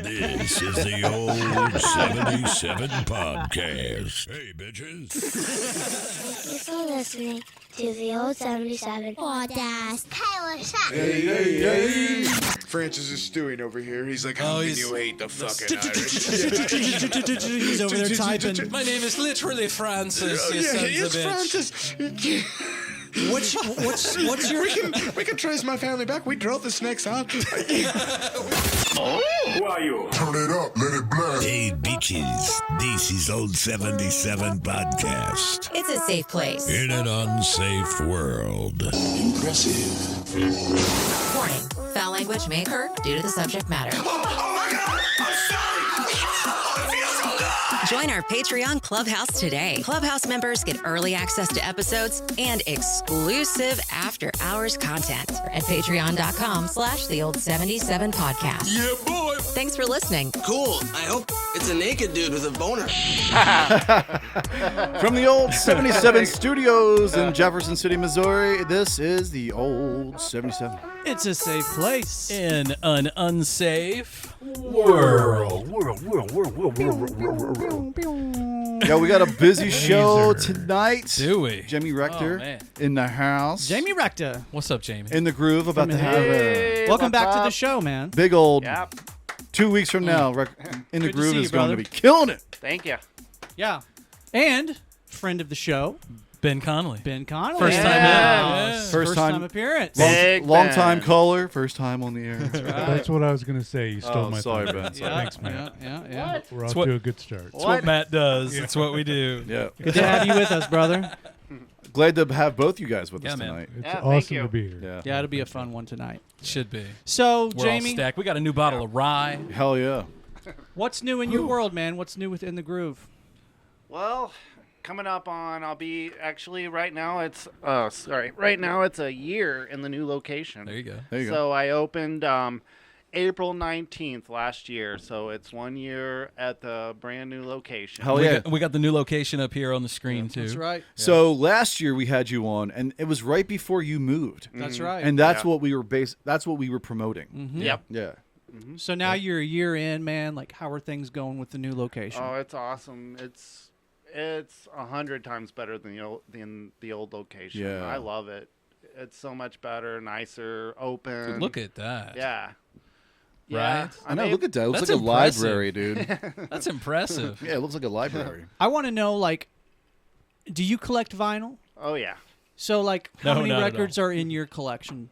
This is the Old 77 Podcast. Hey, bitches. You're listening to the Old 77 Podcast. Hey, what's up? Hey. Francis is stewing over here. He's like, how can you hate the fucking Irish? He's over there typing. My name is literally Francis, you sons it's of bitch. Francis. What's your... We can trace my family back. We drove the snakes out. Who are you? Turn it up, let it blast. Hey, bitches. This is Old 77 Podcast. It's a safe place. In an unsafe world. Impressive. Warning. Foul language may occur due to the subject matter. Oh my God! I'm sorry! It feels so good! Join our Patreon Clubhouse today. Clubhouse members get early access to episodes and exclusive after-hours content at patreon.com/the old77 podcast. Yeah, boy! Thanks for listening. Cool. I hope it's a naked dude with a boner. From the Old 77 Studios in Jefferson City, Missouri, this is the Old 77. It's a safe place. In an unsafe World. Yeah, we got a busy show tonight. Do we? Jamie Rector Oh, man. in the house. Jamie Rector. What's up, Jamie? In the groove, about to have a Welcome back to the show, man. big old 2 weeks from now. In the Good to Groove see you, is going to brother. be killing it. Thank you. Yeah. And friend of the show, Ben Connelly. Ben Connelly. First time in. Yeah. First time appearance. Long time caller, first time on the air. That's what I was going to say. You stole my sorry, thunder. Ben. Sorry. Thanks, man. Yeah. We're off what- to a good start. That's what Matt does. That's what we do. Yeah. Good to have you with us, brother. Glad to have both you guys with Yeah, us man. tonight. It's thank awesome you. to be here. Yeah. Yeah, it'll be a fun one tonight. Should be. So, We're Jamie, all stacked. We got a new bottle of rye. Hell yeah. what's new in your world, man? What's new within the groove? Well, coming up on, I'll be actually right now it's right now it's a year in the new location. There you go. There you go. So I opened April 19th last year, so it's 1 year at the brand new location. Hell yeah. We got the new location up here on the screen, too. That's right. So last year we had you on, and it was right before you moved, That's right. and that's Yeah. what we were That's what we were promoting. Yep. Yeah. So now you're a year in, man. Like, how are things going with the new location? Oh, it's awesome. It's 100 times better than the old location. Yeah. I love it. It's so much better, nicer, open. Dude, look at that. Yeah. Right? I know. Look at that. It looks That's like a impressive. library, dude. That's impressive. Yeah, it looks like a library. I want to know, like, do you collect vinyl? Oh yeah. So, like, how No, many not at records are in your collection?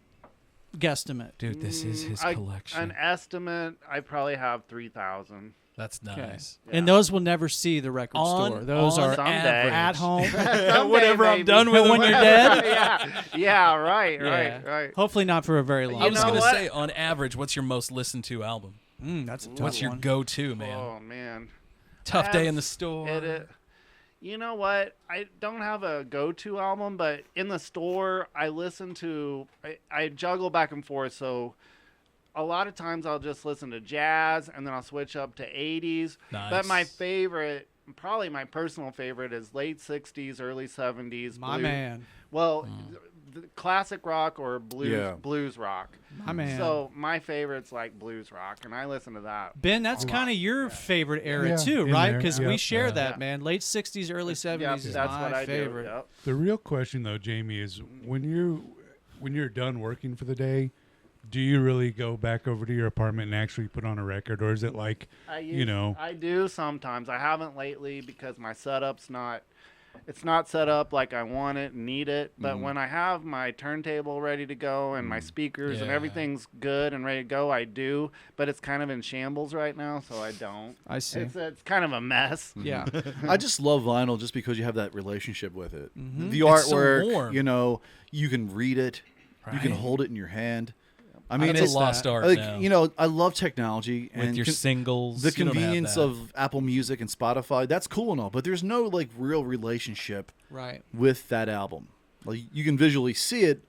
Guesstimate. Dude, this is his An collection. estimate, I probably have 3,000. That's nice. And those will never see the record On- store. Those on are Someday. at home. Someday, Whenever I'm maybe. done with when them. you're dead. yeah, right. Yeah. Hopefully not for a very long I was know going to what? say, on average, what's your most listened to album? That's a tough What's your one. go-to, man? Oh man. Tough I day have- in the store. You know what? I don't have a go-to album, but in the store, I listen to. I juggle back and forth, so a lot of times I'll just listen to jazz, and then I'll switch up to 80s. Nice. But my favorite, probably my personal favorite, is late 60s, early 70s. My blues. man. Well, the classic rock or blues rock. My man. So my favorite's like blues rock, and I listen to that. Ben, that's kind of your favorite era Yeah, too, in right? there. Because we Yep. share Yeah. that, man. Late 60s, early 70s Yep, is that's my what I favorite. do. Yep. The real question, though, Jamie, is when you're done working for the day, do you really go back over to your apartment and actually put on a record, or is it like, I do sometimes. I haven't lately because my setup's not. It's not set up like I want it and need it. But when I have my turntable ready to go and my speakers and Yeah. everything's good and ready to go, I do. But it's kind of in shambles right now, so I don't. I see. It's kind of a mess. Yeah. I just love vinyl just because you have that relationship with it. The It's so artwork, warm. you can read it, you can Right. hold it in your hand. I mean, It's it's a lost art like now. I love technology With and your singles. the you don't have convenience that. of Apple Music and Spotify. That's cool and all, but there's no like real relationship Right. with that album. Like you can visually see it,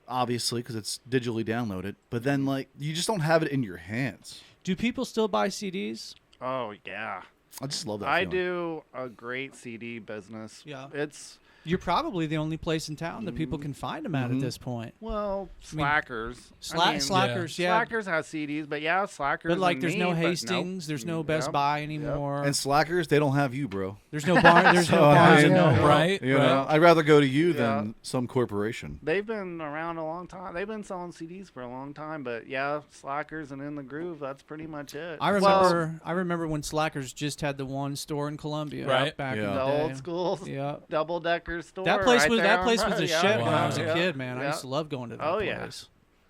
obviously, because it's digitally downloaded, but then like you just don't have it in your hands. Do people still buy CDs? Oh yeah. I just love that. I feeling. do a great CD business. Yeah. It's You're probably the only place in town that people can find them at this point. Well, Slackers. Slackers, yeah. Slackers has CDs, but yeah, Slackers. But like, and there's me, no but Hastings, there's no Best Buy anymore. And Slackers, they don't have you, bro. There's no bar. There's no Barnes and Noble. Right. You know, I'd rather go to you than some corporation. They've been around a long time. They've been selling CDs for a long time, but yeah, Slackers and In the Groove. That's pretty much it. I remember when Slackers just had the one store in Columbia, right? Back in the the old day. school, double-decker store. That place right was there the yeah. shit when I Wow. was a kid, man. I used to love going to that place.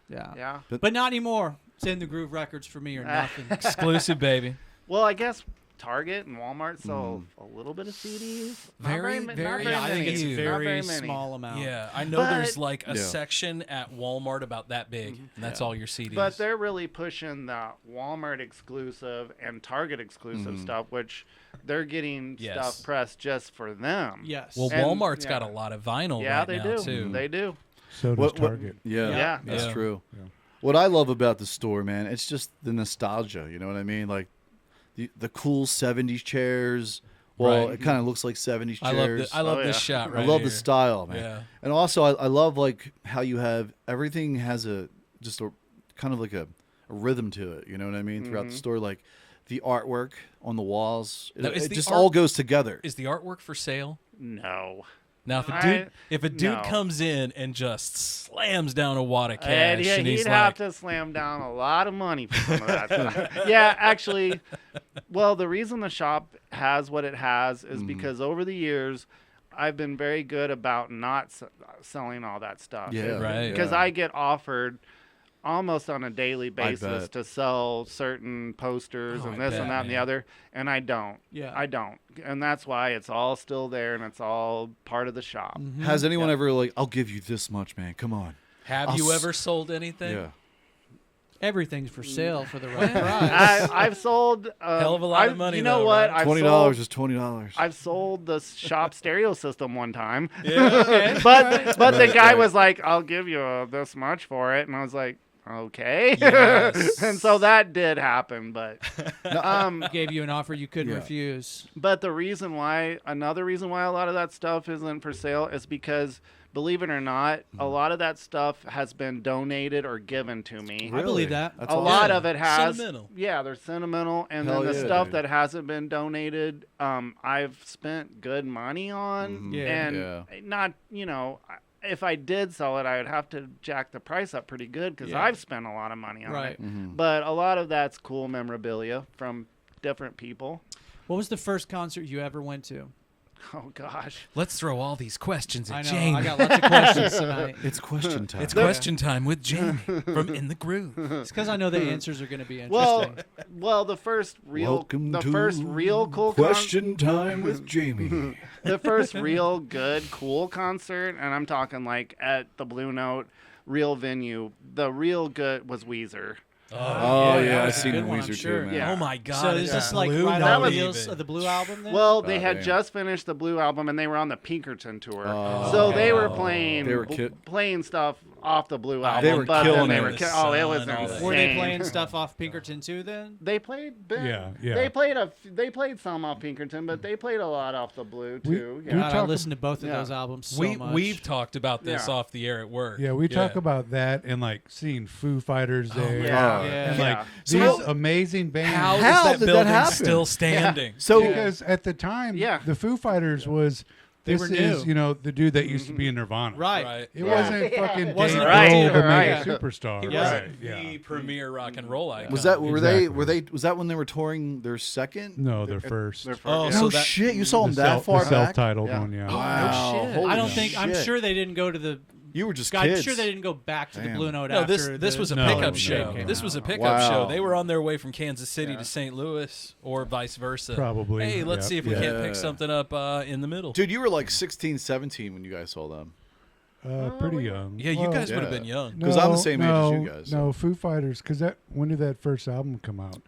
Yeah. But not anymore. It's In the Groove records for me or nothing. Exclusive, baby. Well, I guess Target and Walmart sell a little bit of CDs. Very, not very very I think many. it's a Not very many. small amount. Yeah, I know But- there's like a section at Walmart about that big, and that's all your CDs. But they're really pushing the Walmart exclusive and Target exclusive stuff, which they're getting stuff pressed just for them. Yes. Well, And- Walmart's got a lot of vinyl Yeah, right they now do. too. They do. So does Target. Yeah, that's true. What I love about the store, man, it's just the nostalgia. You know what I mean? Like the cool '70s chairs. Well, it kind of looks like '70s chairs. I love this shot. Right I love here. the style, man. Yeah. And also, I love like how you have everything has a kind of like a rhythm to it. You know what I mean? Throughout the store, like the artwork on the walls, Now, is it the just art- all goes together. Is the artwork for sale? No. Now, if a dude comes in and just slams down a wad of cash, and he's he'd like, have to slam down a lot of money for some of that stuff. Yeah, actually, well, the reason the shop has what it has is because over the years, I've been very good about not selling all that stuff. Yeah, right. Because I get offered almost on a daily basis bet. to sell certain posters and this and that and the other, and I don't. Yeah. I don't. And that's why it's all still there and it's all part of the shop. Has anyone ever like, I'll give you this much, man? Come on. have you ever sold anything? Yeah. Everything's for sale for the right price. I've sold Hell of a lot of money, You know though, what? right? I've $20 sold- is $20. I've sold the shop stereo system one time. Yeah. but the guy was like, "I'll give you this much for it," and I was like, "Okay." Yes. And so that did happen, but Gave you an offer you couldn't refuse. but another reason why a lot of that stuff isn't for sale is because, believe it or not, a lot of that stuff has been donated or given to me. I believe that. That's A awesome. lot of it has. Sentimental. Yeah, they're sentimental. And Hell then the yeah, stuff dude. that hasn't been donated, I've spent good money on. Yeah. And not, if I did sell it, I would have to jack the price up pretty good because I've spent a lot of money on Right. it. But a lot of that's cool memorabilia from different people. What was the first concert you ever went to? Oh, gosh. Let's throw all these questions I at know. Jamie. I got lots of questions tonight. It's question time. It's question time with Jamie from In the Groove. It's because I know the answers are going to be interesting. Well, the first real Welcome to cool question time with Jamie. the first real good cool concert, and I'm talking like at the Blue Note, real venue. The real good was Weezer. Oh, yeah. I've that's a seen good one, I'm Weezer sure. too, man. Yeah. Oh my God! So is this like Blue right Note on the even. heels of the Blue album then? Well, they had damn. just finished the Blue album, and they were on the Pinkerton tour. So they were playing They were playing stuff off the Blue They album. were but killing then they it. were The oh, it was sun, all that. insane. Were they playing stuff off Pinkerton too then? They played. Yeah. They played some off Pinkerton, but they played a lot off the Blue too. we Yeah. God, I talk listened to both of Yeah. those albums so much. We've talked about this Yeah. off the air at work. Yeah, we talk about that and like seeing Foo Fighters there. Yeah. And Yeah. like So these how- amazing bands. How is How that did that building happen? still standing? So Because at the time, Yeah. the Foo Fighters was They this were is new. the dude that used to be in Nirvana. Right. Right. It wasn't fucking Wasn't Dave right. Grohl, the Right. mega superstar. He right. wasn't Yeah. the premier rock and roll icon. was that Exactly. was that when they were touring their second? No, they're first. Oh, yeah. so No that- shit, you saw them the that far back? self-titled Yeah. one, yeah. Wow. shit. Holy I don't think. I'm shit. sure they didn't go to the. You were just I'm kids. sure they didn't go back to the Damn. Blue Note No, after this was a No, pickup no, show. no. This was a pickup Wow. show. They were on their way from Kansas City to St. Louis, or vice versa. Probably. Hey, let's Yep. see if we can't Yeah. pick something up in the middle. Dude, you were like 16, 17 when you guys saw them. Pretty young. Yeah, you Well, guys would have yeah. been young. 'Cause I'm the same age as you guys, No, Foo Fighters. Because when did that first album come out?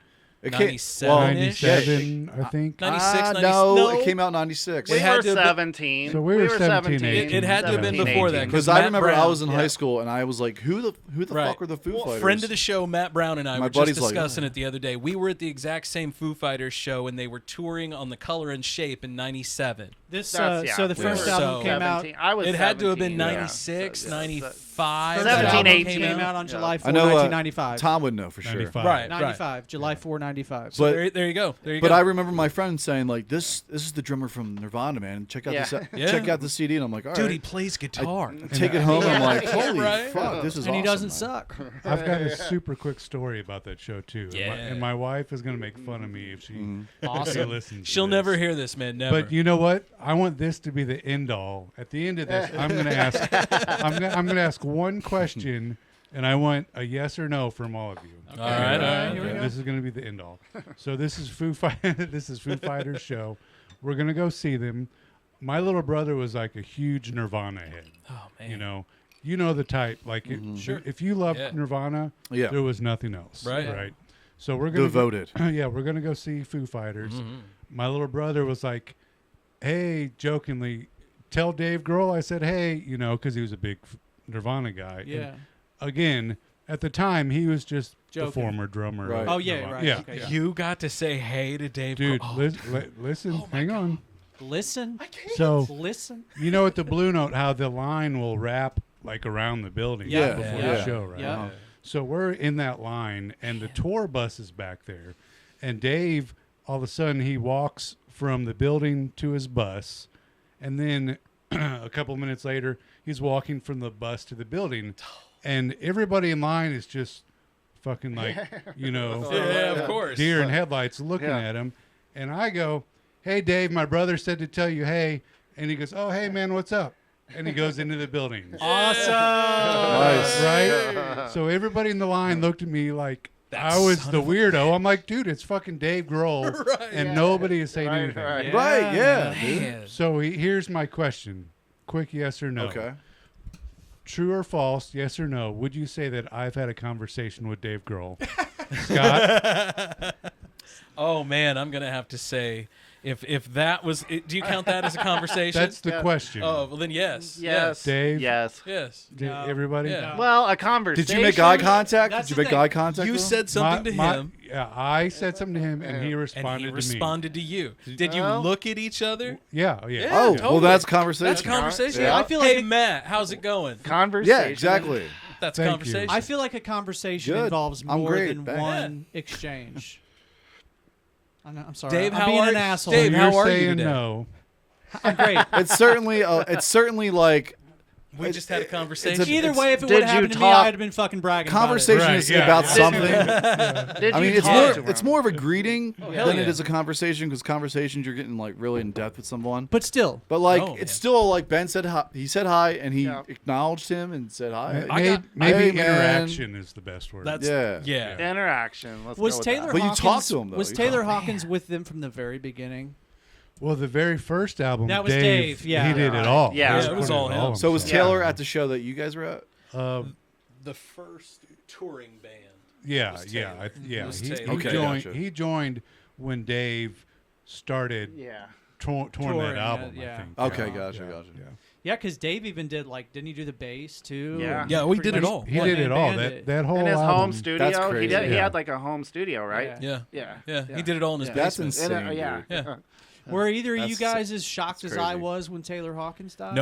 It 97, I think. 96, no, it came out 96. We were 17. So we were 17. It had to have been before that. Because I remember I was in high school and I was like, who the fuck are the Foo Fighters? Friend of the show, Matt Brown, and I My were just buddy's discussing it the other day. We were at the exact same Foo Fighters show, and they were touring on the Color and Shape in 97. So the first album came out. It had to have been 96, 95. 17, 18. Came out on July 4, I know, 1995. Tom would know for sure. 95. Right, 95, July 4, 95. So there you go. But I remember my friend saying like, "This is the drummer from Nirvana, man. Check out check out the CD." And I'm like, "All right." Dude, he plays guitar. I take it home. And I'm like, "Holy fuck, this is awesome." And he doesn't man. suck. I've got a super quick story about that show too. Yeah. And my wife is gonna make fun of me if she listens. She'll to never this. hear this, man. Never. But you know what? I want this to be the end all. At the end of this, I'm gonna ask. I'm gonna ask one question, and I want a yes or no from all of you. All right. Here we go. This is gonna be the end all. So this is Foo Fighters show. We're gonna go see them. My little brother was like a huge Nirvana head. Oh man. You know the type. Like, Sure. if you loved Nirvana, there was nothing else. Right. So we're gonna devoted. We're gonna go see Foo Fighters. My little brother was like, "Hey," jokingly, "tell Dave Grohl." I said, "Hey," because he was a big Nirvana guy. Yeah. And again, at the time, he was just the Joking. former drummer. Right. of Oh, yeah, Nirvana. right. Yeah. Okay. You got to say hey to Dave. Dude, Grohl. listen. Hang on. Listen. So Listen. you know at the Blue Note how the line will wrap like around the building Yeah. before Yeah. the show, right? Yeah. So we're in that line, and the tour bus is back there, and Dave, all of a sudden, he walks from the building to his bus, and then a couple minutes later, he's walking from the bus to the building, and everybody in line is just fucking like, of course, deer in headlights looking at him, and I go, "Hey, Dave, my brother said to tell you hey," and he goes, "Oh, hey, man, what's up?" And he goes into the building. Awesome. Nice. Right? So everybody in the line looked at me like I was the weirdo. I'm like, dude, it's fucking Dave Grohl. And nobody is saying anything. Right, yeah. Man. So here's my question. Quick yes or no. Okay. True or false, yes or no, would you say that I've had a conversation with Dave Grohl? Scott? Oh, man, I'm going to have to say... If that was, do you count that as a conversation? That's the question. Oh, well then yes. Yes. Dave? Yes. No. Everybody? Yeah. Well, a conversation. Did you make eye contact? That's Did you the make thing. eye contact? You with him? said something to him, Yeah, I said something to him, and he responded and he to me. responded to you. Did you Well- look at each other? Yeah. Oh, totally. well, that's conversation. That's conversation. Yeah. I feel hey, like Matt, how's it going? Conversation. Yeah, exactly. That's Thank you. conversation. I feel like a conversation Good. involves I'm more great. than Thanks. one exchange. I'm sorry. Dave, I'm how being are an you? asshole. Dave, You're how are you saying today? no. I'm great. It's certainly like we just had a conversation. Either way, if it Did would have you happened to me, talk- I'd have been fucking bragging conversation Right, is yeah. about something. Did I you mean, it's talk more to it's him? more of a greeting hell than yeah. it is a conversation because conversations you're getting like really in depth with someone. But still, But like Oh, it's man. still like Ben said hi, he said hi and he Yeah. acknowledged him and said hi. Maybe Hey, man. interaction is the best word. That's Yeah. Interaction. Let's was go with Taylor that. But you Hawkins, talked to him, though. Was You Taylor talked. Hawkins with them from the very beginning? Well, the very first album, That was Dave, yeah. he did it all. Yeah. He It was put all him. So was himself. Taylor at the show that you guys were at? the first touring band. Yeah, was yeah, Taylor. yeah. It was He Taylor. Okay, joined. gotcha. He joined when Dave started Yeah. touring Touring, that album. yeah. I think. Okay, Yeah. gotcha, Yeah. gotcha. Yeah. Yeah, because Dave even did didn't he do the bass too? Yeah. Yeah, we Pretty did it much all. He one did it man all. banded. That whole In his album. home studio. That's crazy. He Yeah. had like a home studio, right? Yeah. Yeah. He did it all in his That's basement. insane. Yeah. dude. Yeah. Were either of you That's- guys as shocked that's as I crazy. was when Taylor Hawkins died?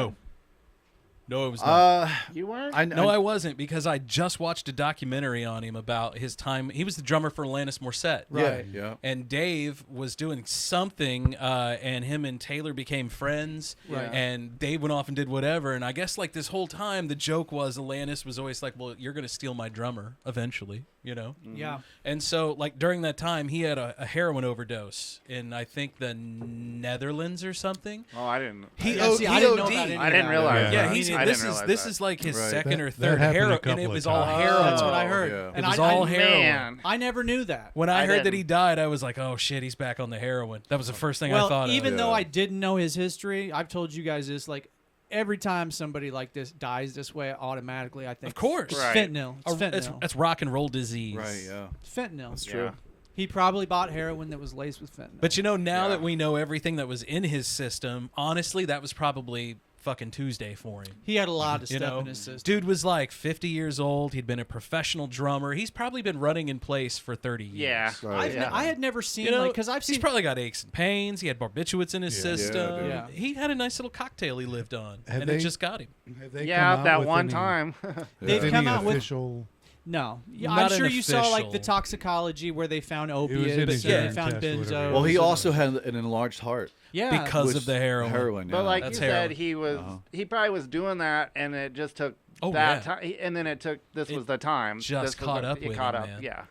No, it was not. You weren't? I wasn't because I just watched a documentary on him about his time. He was the drummer for Alanis Morissette. Yeah, yeah. And Dave was doing something, and him and Taylor became friends. Right. And Dave went off and did whatever. And I guess like this whole time, the joke was Alanis was always like, "Well, you're going to steal my drummer eventually," you know. Yeah. And so, like during that time, he had a heroin overdose in I think the Netherlands or something. Oh, I didn't. He Yeah, see, I didn't know about OD'd. any I of didn't that. realize Yeah, that. he's I this didn't is realize this that. is like his Right. second or That third happened a heroin, and couple it of was all times. heroin. That's what I heard. yeah. And It was I, all I, heroin. Man. I never knew that. When I I heard that didn't. he died, I was like, "Oh shit, he's back on the heroin." That was the first thing I Well, thought even of. though I didn't know his history, I've told you guys this. Like every time somebody like this dies this way, automatically I think, Of course. it's Right. fentanyl. It's fentanyl. That's rock and roll disease. Right, yeah. It's fentanyl. That's Yeah. true. He probably bought heroin that was laced with fentanyl. But now that we know everything that was in his system, honestly, that was probably fucking Tuesday for him. He had a lot of stuff in his system. Dude was like 50 years old. He'd been a professional drummer. He's probably been running in place for 30 years. Yeah. I had never seen, because I've seen... He's probably got aches and pains. He had barbiturates in his system. Yeah. He had a nice little cocktail he lived on, it just got him. That one time. They've come out official... No. Yeah, Not I'm sure you saw like the official. toxicology where they found opiates, they found benzo. Well, he also had an enlarged heart. Yeah. Because of the heroin. But like That's you said, heroin. he probably was doing that, and it just took time, and then it took. This was the time. Just caught up with him, man. Yeah.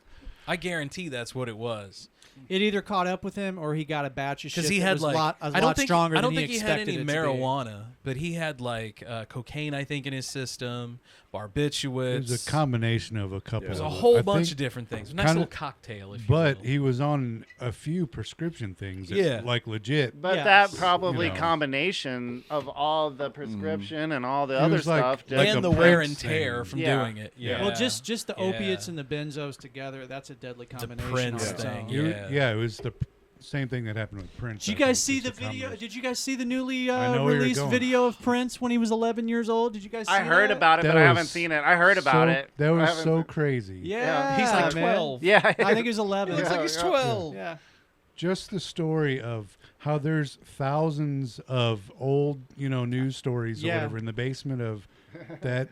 I guarantee that's what it was. It either caught up with him or he got a batch of shit Because he that had was like a lot stronger I don't than think he he had expected any it to be. marijuana, but he had like cocaine, I think, in his system, barbiturates. It was a combination of a couple. It was of a whole I bunch think of different things. Nice kinda- little cocktail, if But you will. he was on a few prescription things. That, like legit. But that probably combination of all the prescription and all the It other was like- stuff, like and a the wear Prince and tear thing. from doing it. Yeah. Well, just the opiates and the benzos together, that's a deadly combination. Prince on its thing, own. Yeah, it was the same thing that happened with Prince. Did you I guys think, see the just a video? combination. Did you guys see the newly I know where you're released going. video of Prince when he was 11 years old? Did you guys see I heard that? about it, That but I was haven't seen it. I heard about it. That I was haven't- so crazy. Yeah, He's like man. 12. Yeah. I think he was 11. Looks like he's 12. Yeah. Just the story of how there's thousands of old, news stories or Yeah. whatever in the basement of that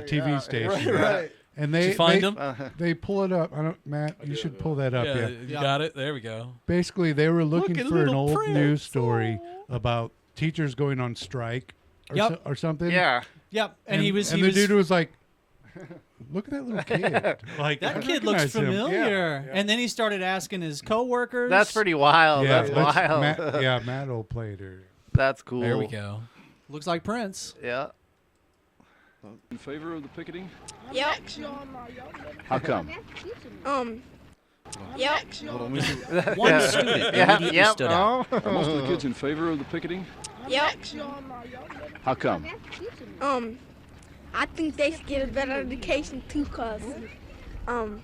TV station. Right. And they Did you find they, them? they pull it up. Matt, you should pull that up. Yeah. You got it? There we go. Basically, they were looking Look at for an little old Prince. news story about teachers going on strike or, or something. Yeah. Yep. And he was. And he the was, dude was like, "Look at that little kid! Like I that kid looks recognize him." familiar. Yeah. And then he started asking his coworkers. That's pretty wild. Yeah, That's wild. Matt will play it. That's cool. There we go. Looks like Prince. Yeah. In favor of the picketing? Yep. How come? Yep. One student immediately stood out. Are most of the kids in favor of the picketing? Yep. How come? I think they should get a better education too, and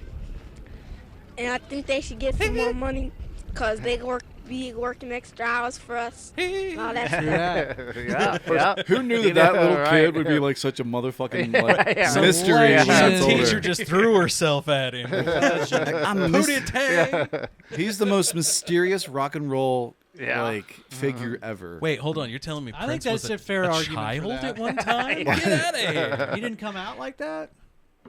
I think they should get some more money, cause they be working extra hours for us. And all that stuff. Yeah. Who knew that little kid would be like such a motherfucking mystery? Some That's teacher older. just threw herself at him. I'm Pootie-tang. He's the most mysterious rock and roll figure ever. Wait, hold on. You're telling me I Prince think that's was a fair argument for child that. at one time? Get out of here. He didn't come out like that.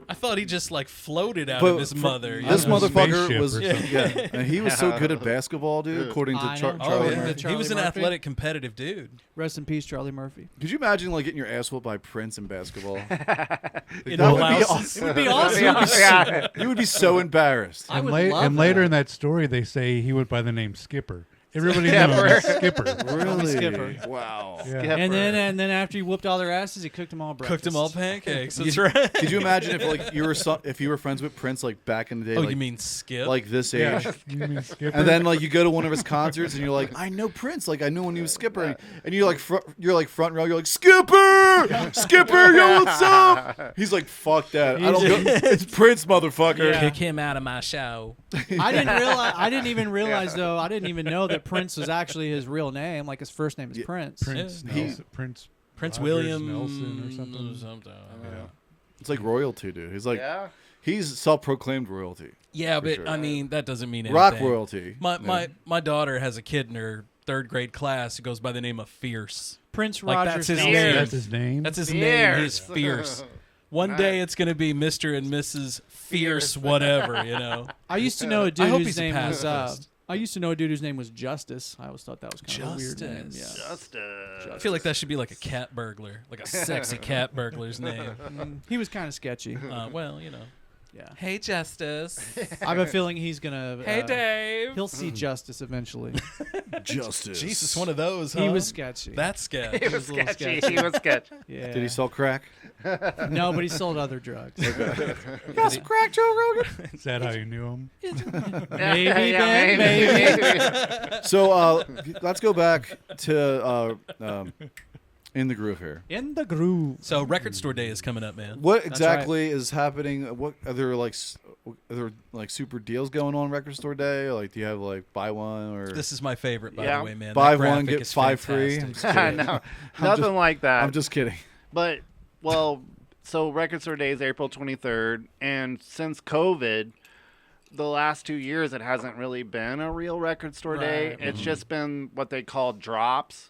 I thought he just like floated out But of his mother. This motherfucker spaceship was, or something. and he was so good at basketball, dude. According to I know. Charlie Oh, yeah. Murphy. He was an Murphy. athletic, competitive dude. Rest in peace, Charlie Murphy. Could you imagine like getting your ass whooped by Prince in basketball? In That would be blouses. awesome. It would be awesome. Yeah. You would be so embarrassed. I would And, love and later that. in that story, they say he went by the name Skipper. Everybody knew him as Skipper. Really? Skipper. Wow. Yeah. And then after he whooped all their asses, he cooked them all breakfast. Cooked them all pancakes. That's Could- right. Could you imagine if like if you were friends with Prince like back in the day? Oh, like, you mean Skip? like this age? Yeah. You mean Skipper? And then like you go to one of his concerts and you're like, I know Prince, like I knew when he was Skipper, and you're like front row, you're like Skipper, yo, what's up? He's like, fuck that, I don't go. It's Prince, motherfucker. Kick him out of my show. I didn't even realize though. I didn't even know that Prince was actually his real name. Like his first name is Prince. Prince Yeah. Nelson, Prince Prince Rogers William Nelson or something. It's like royalty, dude. He's like, Yeah. he's self-proclaimed royalty. Yeah, For but sure. I mean that doesn't mean anything. Rock royalty. My daughter has a kid in her 3rd grade class who goes by the name of Fierce. Prince Like, Rogers. that's his Nelson. name. That's his name. That's his name. He's Fierce. Fierce. One day it's gonna be Mr. and Mrs. Fierce, whatever, you know. I used to know a dude I hope whose he's a name was. pacifist. I used to know a dude whose name was Justice. I always thought that was kind of a weird name. Justice. Yeah. Justice. I feel like that should be like a cat burglar, like a sexy cat burglar's name. He was kind of sketchy. Well, you know. Yeah. Hey, Justice. I have a feeling he's gonna. Hey, Dave. He'll see justice eventually. Justice. Jesus, one of those. Huh? He was sketchy. That's sketch. He was a little sketchy. sketchy. He was sketchy. Yeah. Did he sell crack? No, but he sold other drugs. Got some crack, Joe Rogan. Is that how you knew him? Maybe, Yeah, Ben, maybe. So let's go back to In the groove here. In the groove. So Record Store Day is coming up, man. What exactly is happening? What are there like super deals going on Record Store Day? Or like, do you have like buy one or? This is my favorite, by the way, man. Buy That one graphic get is 5 free. fantastic. No, nothing like that. I'm just kidding. But so Record Store Day is April 23rd, and since COVID, the last 2 years it hasn't really been a real Record Store Day. It's just been what they call drops.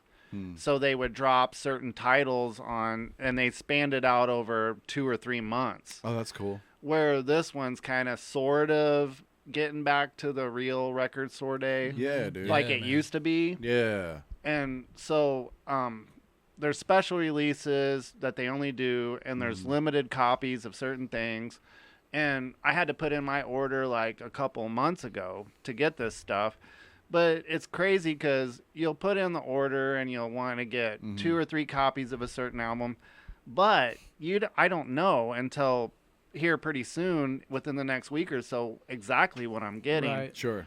So they would drop certain titles on, and they spanned it out over 2 or 3 months. Oh, that's cool. Where this one's kind of sort of getting back to the real Record Store Day. Yeah, dude. Like it used to be. Yeah. And so there's special releases that they only do, and there's limited copies of certain things. And I had to put in my order like a couple months ago to get this stuff. But it's crazy because you'll put in the order and you'll want to get 2 or 3 copies of a certain album. But I don't know until here pretty soon, within the next week or so, exactly what I'm getting. Right. Sure.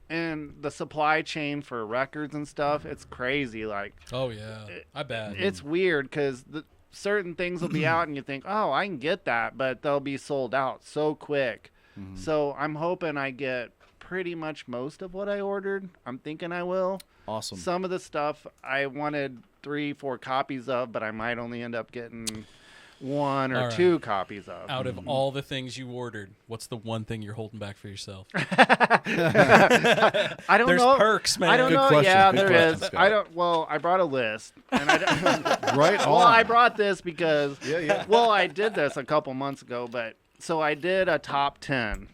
And the supply chain for records and stuff, it's crazy. Like, oh, yeah. I bet. It's weird because certain things will be out and you think, oh, I can get that, but they'll be sold out so quick. So I'm hoping I get pretty much most of what I ordered. I'm thinking I will. Awesome. Some of the stuff I wanted 3-4 copies of, but I might only end up getting 1 or 2 copies of. Out of all the things you ordered, what's the one thing you're holding back for yourself? I don't There's know. perks, man. I don't Good know. question. Yeah, Good there question, is. Scott. I don't. Well, I brought a list. And Right on. Well, I brought this because. Yeah. Well, I did this a couple months ago, but so I did a top 10.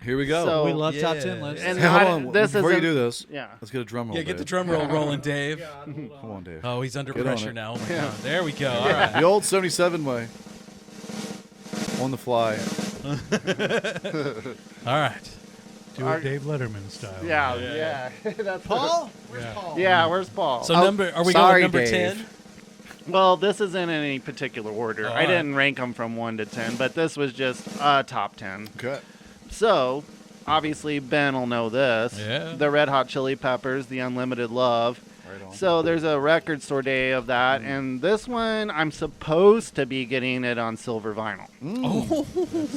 Here we go. So, We love top 10 lists. And Hey, hold on. this Before you isn't- do this, yeah. let's get a drum roll. Yeah, get Dave. the drum roll rolling, Dave. Come on, Dave. Oh, he's under Get on pressure it. now. Oh my God. There we go. All right. The old 77 way. On the fly. All right. Do it Dave Letterman style. Yeah. That's Paul? Where's Paul? Yeah, where's Paul? So are we going number 10? Well, this isn't in any particular order. Oh, I didn't rank them from 1 to 10, but this was just a top 10. Okay. So, obviously, Ben will know this. Yeah. The Red Hot Chili Peppers, The Unlimited Love. Right on. So there's a Record Store Day of that, and this one I'm supposed to be getting it on silver vinyl. Oh.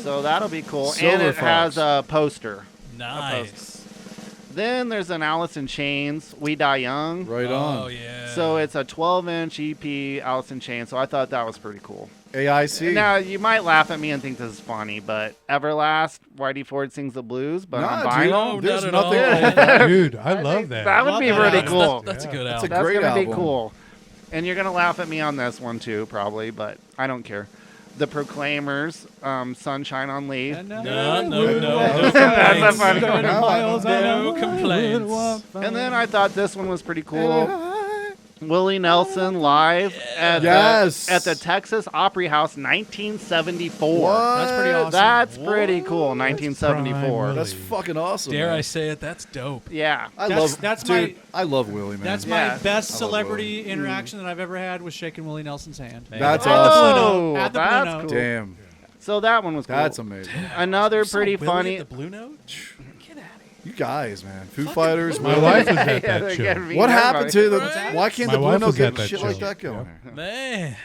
So that'll be cool. Silver and it Fox. has a poster. Nice. Then there's an Alice in Chains, We Die Young. Right on. Oh, yeah. So it's a 12-inch EP, Alice in Chains. So I thought that was pretty cool. AIC. Now, you might laugh at me and think this is funny, but Everlast, Whitey Ford Sings the Blues, but on Nah, vinyl. dude, there's not at nothing all. wrong with that. Dude, I love that. That would be really cool. That's a good That's album. a great That's gonna be album. cool. And you're gonna laugh at me on this one too, probably, but I don't care. The Proclaimers, Sunshine on Leaf. No That's a funny one. No complaints. And then I thought this one was pretty cool. Willie Nelson live at the Texas Opry House, 1974. What? That's pretty awesome. That's pretty cool. 1974. That's fucking awesome. Dare man. I say it? That's dope. Yeah. I love Willie, man. That's Yeah. my best I love celebrity interaction that I've ever had was shaking Willie Nelson's hand. That's At the awesome. Blue Note. At the Blue that's Note. cool. Damn. So that one was cool. That's amazing. Another pretty Willie funny. at the Blue Note? You guys, man. Foo Fighters. My wife was at Yeah, that they show. get me What and happened to the? everybody. Why can't My the Blue wife Note was at get that shit show. like that going? Man.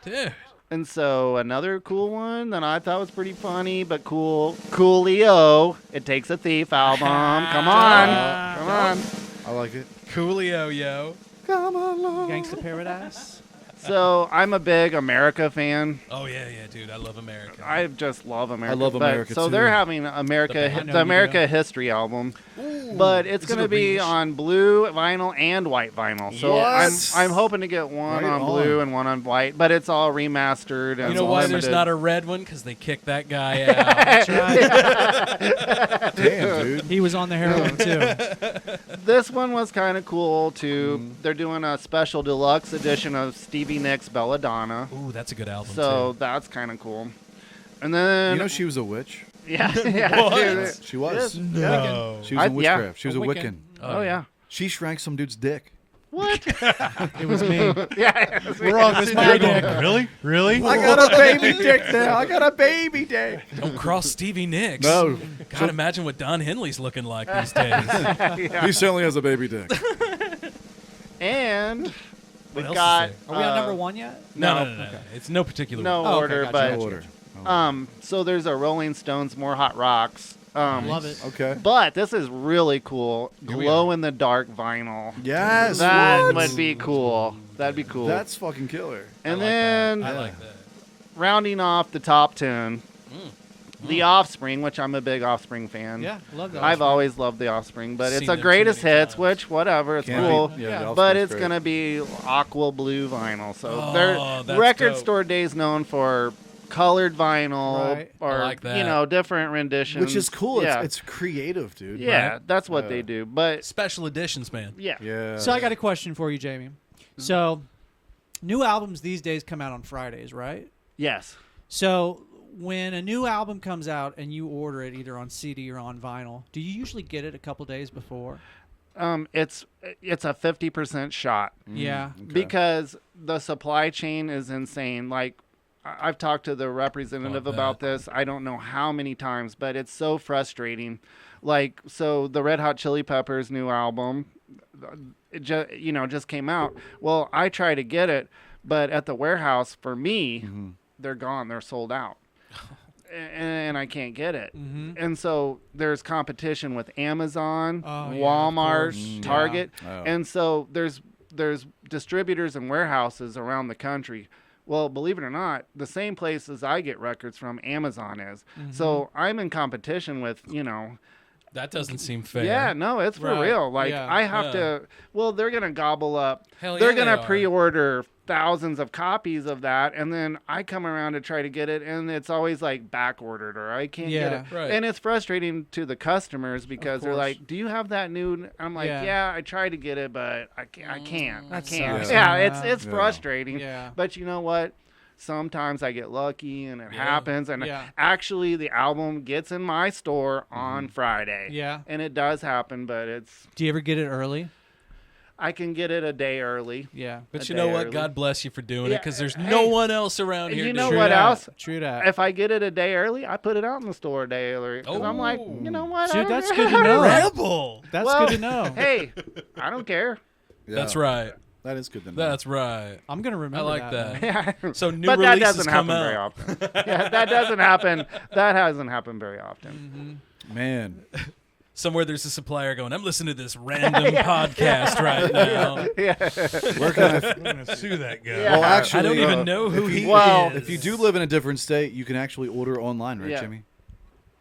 Dude. And so another cool one that I thought was pretty funny but cool. Coolio, It Takes a Thief album. Come on. Come on. I like it. Coolio, yo. Come along. Gangsta Paradise. So I'm a big America fan. Oh, yeah, dude. I love America. I just love America. I love but- America, So too. they're having America, know the you America do. History album, but it's Is it going to a be reissue? on blue vinyl and white vinyl. So What? I'm hoping to get one Right on blue on. and one on white, but it's all remastered. And You know why there's limited. not a red one? Because they kicked that guy out. That's right. Damn, dude. He was on the heroin too. This one was kind of cool too. They're doing a special deluxe edition of Stevie Nicks' Belladonna. Ooh, that's a good album, So too. that's kind of cool. And then You know she was a witch. yeah, dude. She was. No. She was in yeah. witchcraft. She was a Wiccan. Oh yeah. She shrank some dude's dick. What? It was me. Yeah. We're all was sitting my there dick. going, really? Really? I got a baby dick now. I got a baby dick. Don't cross Stevie Nicks. No. God, imagine what Don Henley's looking like these days. He certainly has a baby dick. And We've else got. to say? Are we on number 1 yet? No. It's no particular order, gotcha, but No order. so there's a Rolling Stones More Hot Rocks. Love it. Okay. But this is really cool. Glow in the dark vinyl. Yes. That what? would be cool. That'd be cool. That's fucking killer. And then I like that. rounding off the top 10, The Offspring, which I'm a big Offspring fan. Yeah, love that. I've always loved The Offspring, but it's Seen a them too greatest many hits, times. which whatever, it's Can't cool. beat- yeah, The But Offspring's it's great. gonna be aqua blue vinyl. So Oh, their that's record dope. store days known for colored vinyl Right. or I like that. different renditions, Which is cool. Yeah, It's creative, dude. yeah, Right? that's what they do. But Special editions, man. yeah, Yeah. So I got a question for you, Jamie. So, new albums these days come out on Fridays, right? yes. So, when a new album comes out and you order it either on CD or on vinyl, do you usually get it a couple days before? It's a 50% shot. Yeah. Okay. Because the supply chain is insane. Like, I've talked to the representative about this. I don't know how many times, but it's so frustrating. Like, so the Red Hot Chili Peppers new album, it just came out. Well, I try to get it, but at the warehouse, for me, they're gone. They're sold out. And I can't get it. And so there's competition with Amazon, Walmart, Target. Oh. And so there's distributors and warehouses around the country. Well, believe it or not, the same places I get records from, Amazon is. So I'm in competition with, That doesn't seem fair. yeah, no, it's for Right. real. Like, Yeah. I have to, well, they're going to gobble up. Hell They're yeah, going they to are. pre-order thousands of copies of that, and then I come around to try to get it, and it's always like back ordered, or I can't get it. Right. And it's frustrating to the customers because they're course. like, "Do you have that new?" I'm like, Yeah. "Yeah, I tried to get it, but I can't. That Yeah, sucks. it's Yeah. frustrating. Yeah. But you know what? Sometimes I get lucky and it happens, and Yeah. actually the album gets in my store on Friday. Yeah. And it does happen, but Do you ever get it early? I can get it a day early. Yeah. But A you know day what? early. God bless you for doing it, Yeah, because there's hey, no one else around here. You to know do what that. else? True that. If I get it a day early, I put it out in the store a day early. 'Cause I'm like, Oh. you know what? Dude, I that's don't- good to know. Rebel. That's Well, good to know. Hey, I don't care. Yeah. That's right. That is good to know. That's right. I'm going to I remember like that. Yeah. So new But that releases doesn't come happen very out. often. Yeah, that doesn't happen. That hasn't happened very often. Man. Somewhere there's a supplier going, I'm listening to this random podcast right now. Where can I? I'm gonna sue that guy. Well, actually, I don't even know who he Well, is. If you do live in a different state, you can actually order online, right, Yeah. Jimmy?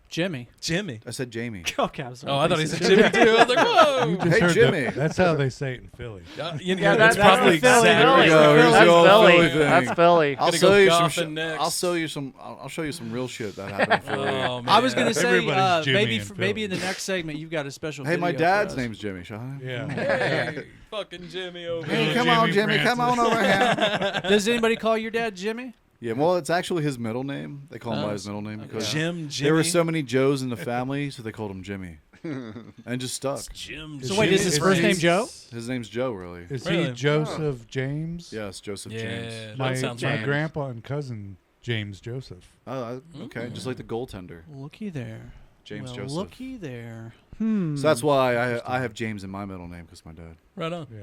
Jimmy. Jimmy. I said Jamie. Okay, I'm sorry. Oh, I thought he said Jimmy too. I was like, whoa. You just Hey, heard Jimmy. That's how they say it in Philly. That's probably Philly. exactly There we right. go. Here's That's the old Philly. Philly thing. That's Philly. I'll Gotta show go you some. golfing next. I'll show you some. I'll show you some real shit that happened in Philly. Oh, man. I was going to say, Everybody's Jimmy maybe in maybe in Philly. the next segment, you've got a special Hey, my video for dad's us. name's Jimmy. Sean. Yeah. Hey, fucking Jimmy over Hey, here. come on, Jimmy. Come on over here. Does anybody call your dad Jimmy? Yeah, well, it's actually his middle name. They call him by his middle name because Jimmy. there were so many Joes in the family, so they called him Jimmy, and just stuck. Jim. So wait, is his first name Joe? His name's Joe, really. Is Really? he Joseph James? Yes, Joseph Yeah, James. that My, sounds my right. grandpa and cousin James Joseph. Oh, okay, just like the goaltender, Looky there. James well, Joseph. Looky there. So that's why I have James in my middle name because my dad. Right on. Yeah.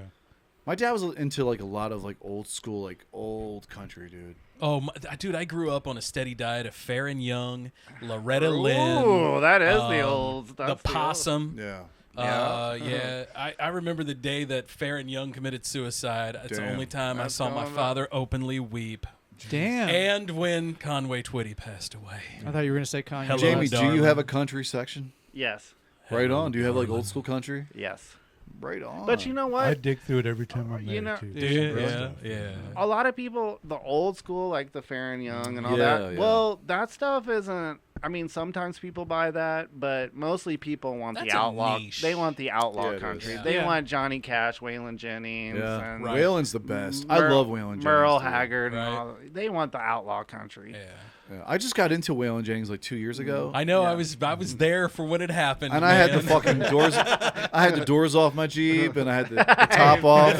My dad was into like a lot of like old school, like old country, dude. Oh, dude, I grew up on a steady diet of Farron Young, Loretta Lynn. Ooh, that is the old. The That's Possum. Yeah. Yeah. I remember the day that Farron Young committed suicide. It's the Damn. only time I That's saw my going father openly weep. Damn. And when Conway Twitty passed away. I thought you were going to say Kanye. Hello, Jamie, do you darling. have a country section? Yes. Right on. Do you have like old school country? Yes. Right on. But you know what? I dig through it every time I'm there, You know- too. Do you? Great Yeah, stuff. yeah. A lot of people, the old school, like the Farron Young and all Yeah, that. yeah. Well, that stuff isn't. I mean, sometimes people buy that, but mostly people want That's the a outlaw. niche. They want the outlaw Yeah, it is. country. Yeah. They Yeah. want Johnny Cash, Waylon Jennings, yeah, and Waylon's the best. I love Waylon Jennings. Merle dude. Haggard. Right. And all. They want the outlaw country. Yeah. Yeah, I just got into Waylon Jennings like 2 years ago. I know. I was there for when it happened. And man. I had the fucking doors. I had the doors off my Jeep, and I had the top off,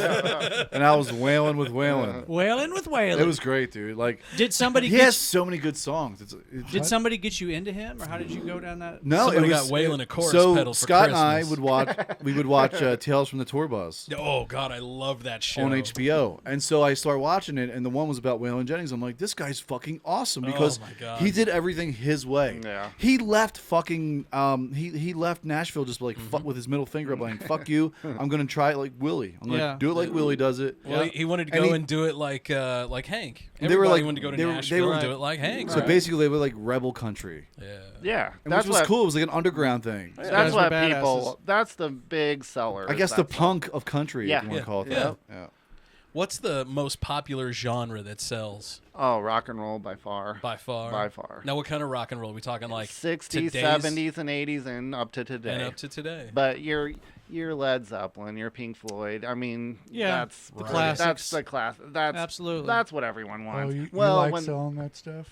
and I was wailing with Waylon. Wailing with Waylon. It was great, dude. Like, did somebody? He has so many good songs. Did somebody get you into him, or how did you go down that? No, Somebody it was got Waylon a chorus so pedal for Scott Christmas. and I would watch. We would watch Tales from the Tour Bus. Oh God, I love that show On HBO, and so I started watching it, and the one was about Waylon Jennings. I'm like, this guy's fucking awesome because my God. he did everything his way. Yeah. He left fucking he left Nashville just like fuck with his middle finger up, like fuck you. I'm gonna try it like Willie. I'm gonna do it like Willie does it. Well, he wanted to go and do it like Hank. They were like wanted to go to Nashville and do it like Hank. So basically, they were like rebel country. Yeah, And which was cool. It was like an underground thing. That's what people. That's the big seller. I guess the punk of country, if you want to call it that. Yeah. What's the most popular genre that sells? Oh, rock and roll by far. By far. By far. Now, what kind of rock and roll? Are we talking like 60s, today's? 70s, and 80s, and up to today. And up to today. But your Led Zeppelin, your Pink Floyd. I mean, that's the classics. That's the class. That's absolutely. That's what everyone wants. Oh, you well, like selling that stuff?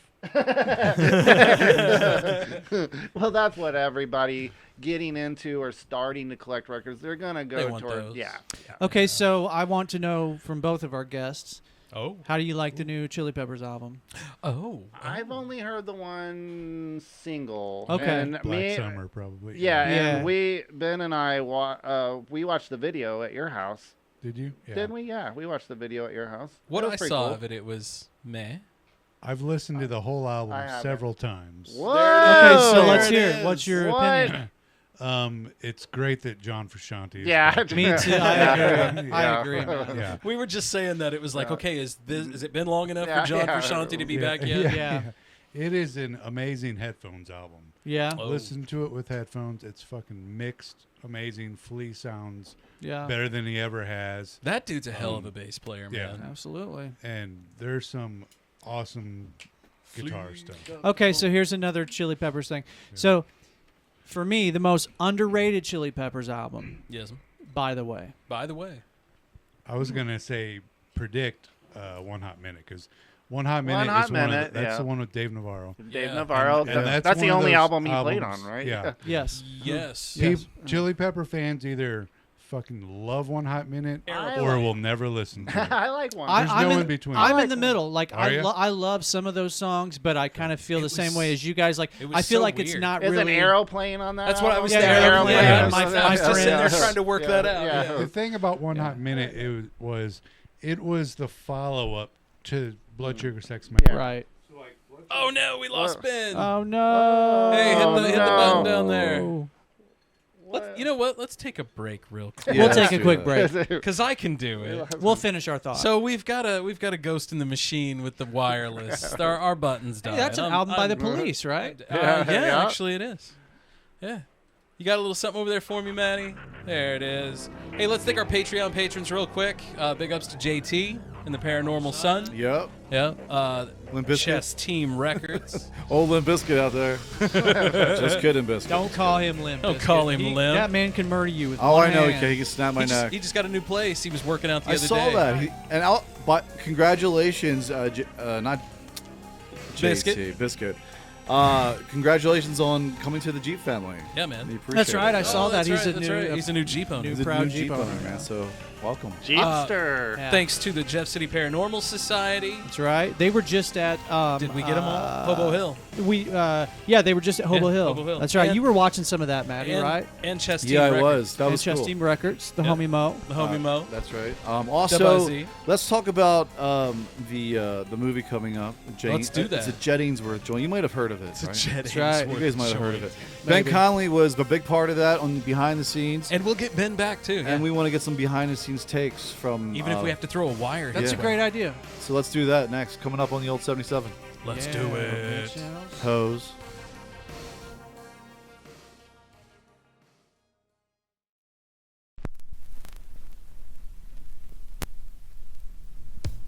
Well, that's what everybody getting into or starting to collect records. They're gonna go toward. Yeah. Okay, so I want to know from both of our guests. Oh. How do you like the new Chili Peppers album? Oh. I've only heard the one single. Okay. And Black Summer, probably. Yeah, and Ben and I, we watched the video at your house. Did you? Yeah. Didn't we? Yeah, we watched the video at your house. What That was I pretty saw cool. of it was meh. I've listened to the whole album haven't. several times. Whoa! Okay, so let's hear it. What's your opinion? It's great that John Frusciante is Yeah, back. Me too. I agree. I agree, man. Yeah. We were just saying that it was like, okay, has it been long enough for John Frusciante to be back Yeah. yet? Yeah. It is an amazing headphones album. Yeah. Oh. Listen to it with headphones. It's fucking mixed, amazing. Flea sounds better than he ever has. That dude's a hell of a bass player, man. Absolutely. And there's some awesome guitar stuff. Okay, so here's another Chili Peppers thing. So, for me, the most underrated Chili Peppers album. Yes. By the way. By the way. I was gonna say predict One Hot Minute because One Hot Minute One Hot is one Minute, of that's the one with Dave Navarro. Dave Navarro. And that's the one of only those album he played albums- on, right? Yeah. Yes. Yes. Chili Pepper fans either fucking love One Hot Minute or will never listen to it. I like one. There's no in between. I'm in the middle. Like Are ya? I love some of those songs, but I kind of feel the same way as you guys. Like it was I feel so like it's weird. not Is really. an Arrow playing on that? That's what I was album? thinking. Arrow playing. Yeah. My I was just sitting there friends. trying to work that out. Yeah. The thing about One Hot Minute it was the follow up to Blood Sugar Sex Magic. Right. Oh no, we lost Ben. Oh no. Hey, hit the button down Oh. there. You know what? Let's take a break real quick. We'll take a quick break. Because I can do it. We'll finish our thought. So we've got a ghost in the machine with the wireless. our buttons died. Hey, that's an album by the Police, right? Yeah, actually it is. Yeah. You got a little something over there for me, Maddie? There it is. Hey, let's thank our Patreon patrons real quick. Big ups to JT and the Paranormal Son. Yep. Yep. Limp Bizkit. Chess Team Records. Old Limp Bizkit out there. Just kidding, Biscuit. Don't call him Limp. Don't Bizkit. call him He- Limp. That man can murder you with Oh, one I know. hand. He can snap my neck. He just got a new place. He was working out the I other saw day. that. But congratulations, not Biscuit. JT, Biscuit. Congratulations on coming to the Jeep family. Yeah, man. We appreciate That's right. it. I saw that. That's He's right, a new. He's a new Jeep owner. He's a proud new Jeep owner, man. So welcome. Jeepster. Yeah. Thanks to the Jeff City Paranormal Society. That's right. They were just at. Did we get them all? Hobo Hill. They were just at Hobo Hill. Hobo Hill. That's right. And- you were watching some of that, Maddie, and, right? And Chess Team Yeah, I Records. was. That And was Chess cool. Team Records, the Yeah. homie Mo. The homie Mo. That's right. Double Also, Z. let's talk about the movie coming up. Let's do that. It's a Jettingsworth joint. You might have heard of it. It's a right? Jettingsworth right. You guys might have heard of it. Maybe. Ben Connelly was a big part of that on behind the scenes. And we'll get Ben back too. And we want to get some behind the scenes takes from. Even if we have to throw a wire. That's his a way. great idea. So let's do that next. Coming up on the old 77. Let's do Yeah, it. bitches. Hose.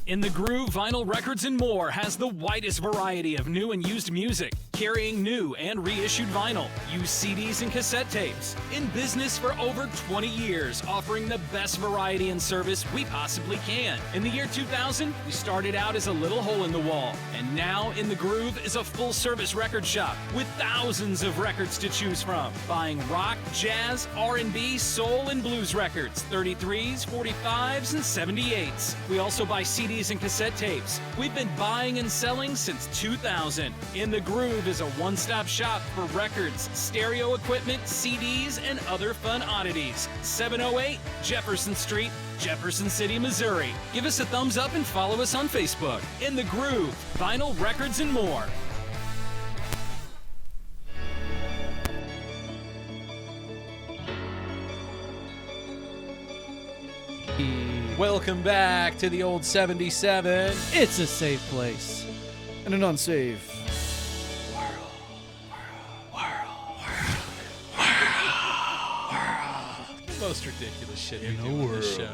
In the Groove, Vinyl Records and More has the widest variety of new and used music. carrying new and reissued vinyl, used CDs and cassette tapes. In business for over 20 years, offering the best variety and service we possibly can. In the year 2000, we started out as a little hole in the wall, and now In the Groove is a full-service record shop with thousands of records to choose from. Buying rock, jazz, R&B, soul, and blues records, 33s, 45s, and 78s. We also buy CDs and cassette tapes. We've been buying and selling since 2000. In the Groove is a one-stop shop for records, stereo equipment, CDs, and other fun oddities. 708 Jefferson Street, Jefferson City, Missouri. Give us a thumbs up and follow us on Facebook. In the Groove, vinyl, records, and more. Welcome back to the old 77. It's a safe place. And an unsafe. Most ridiculous shit in the world. Show.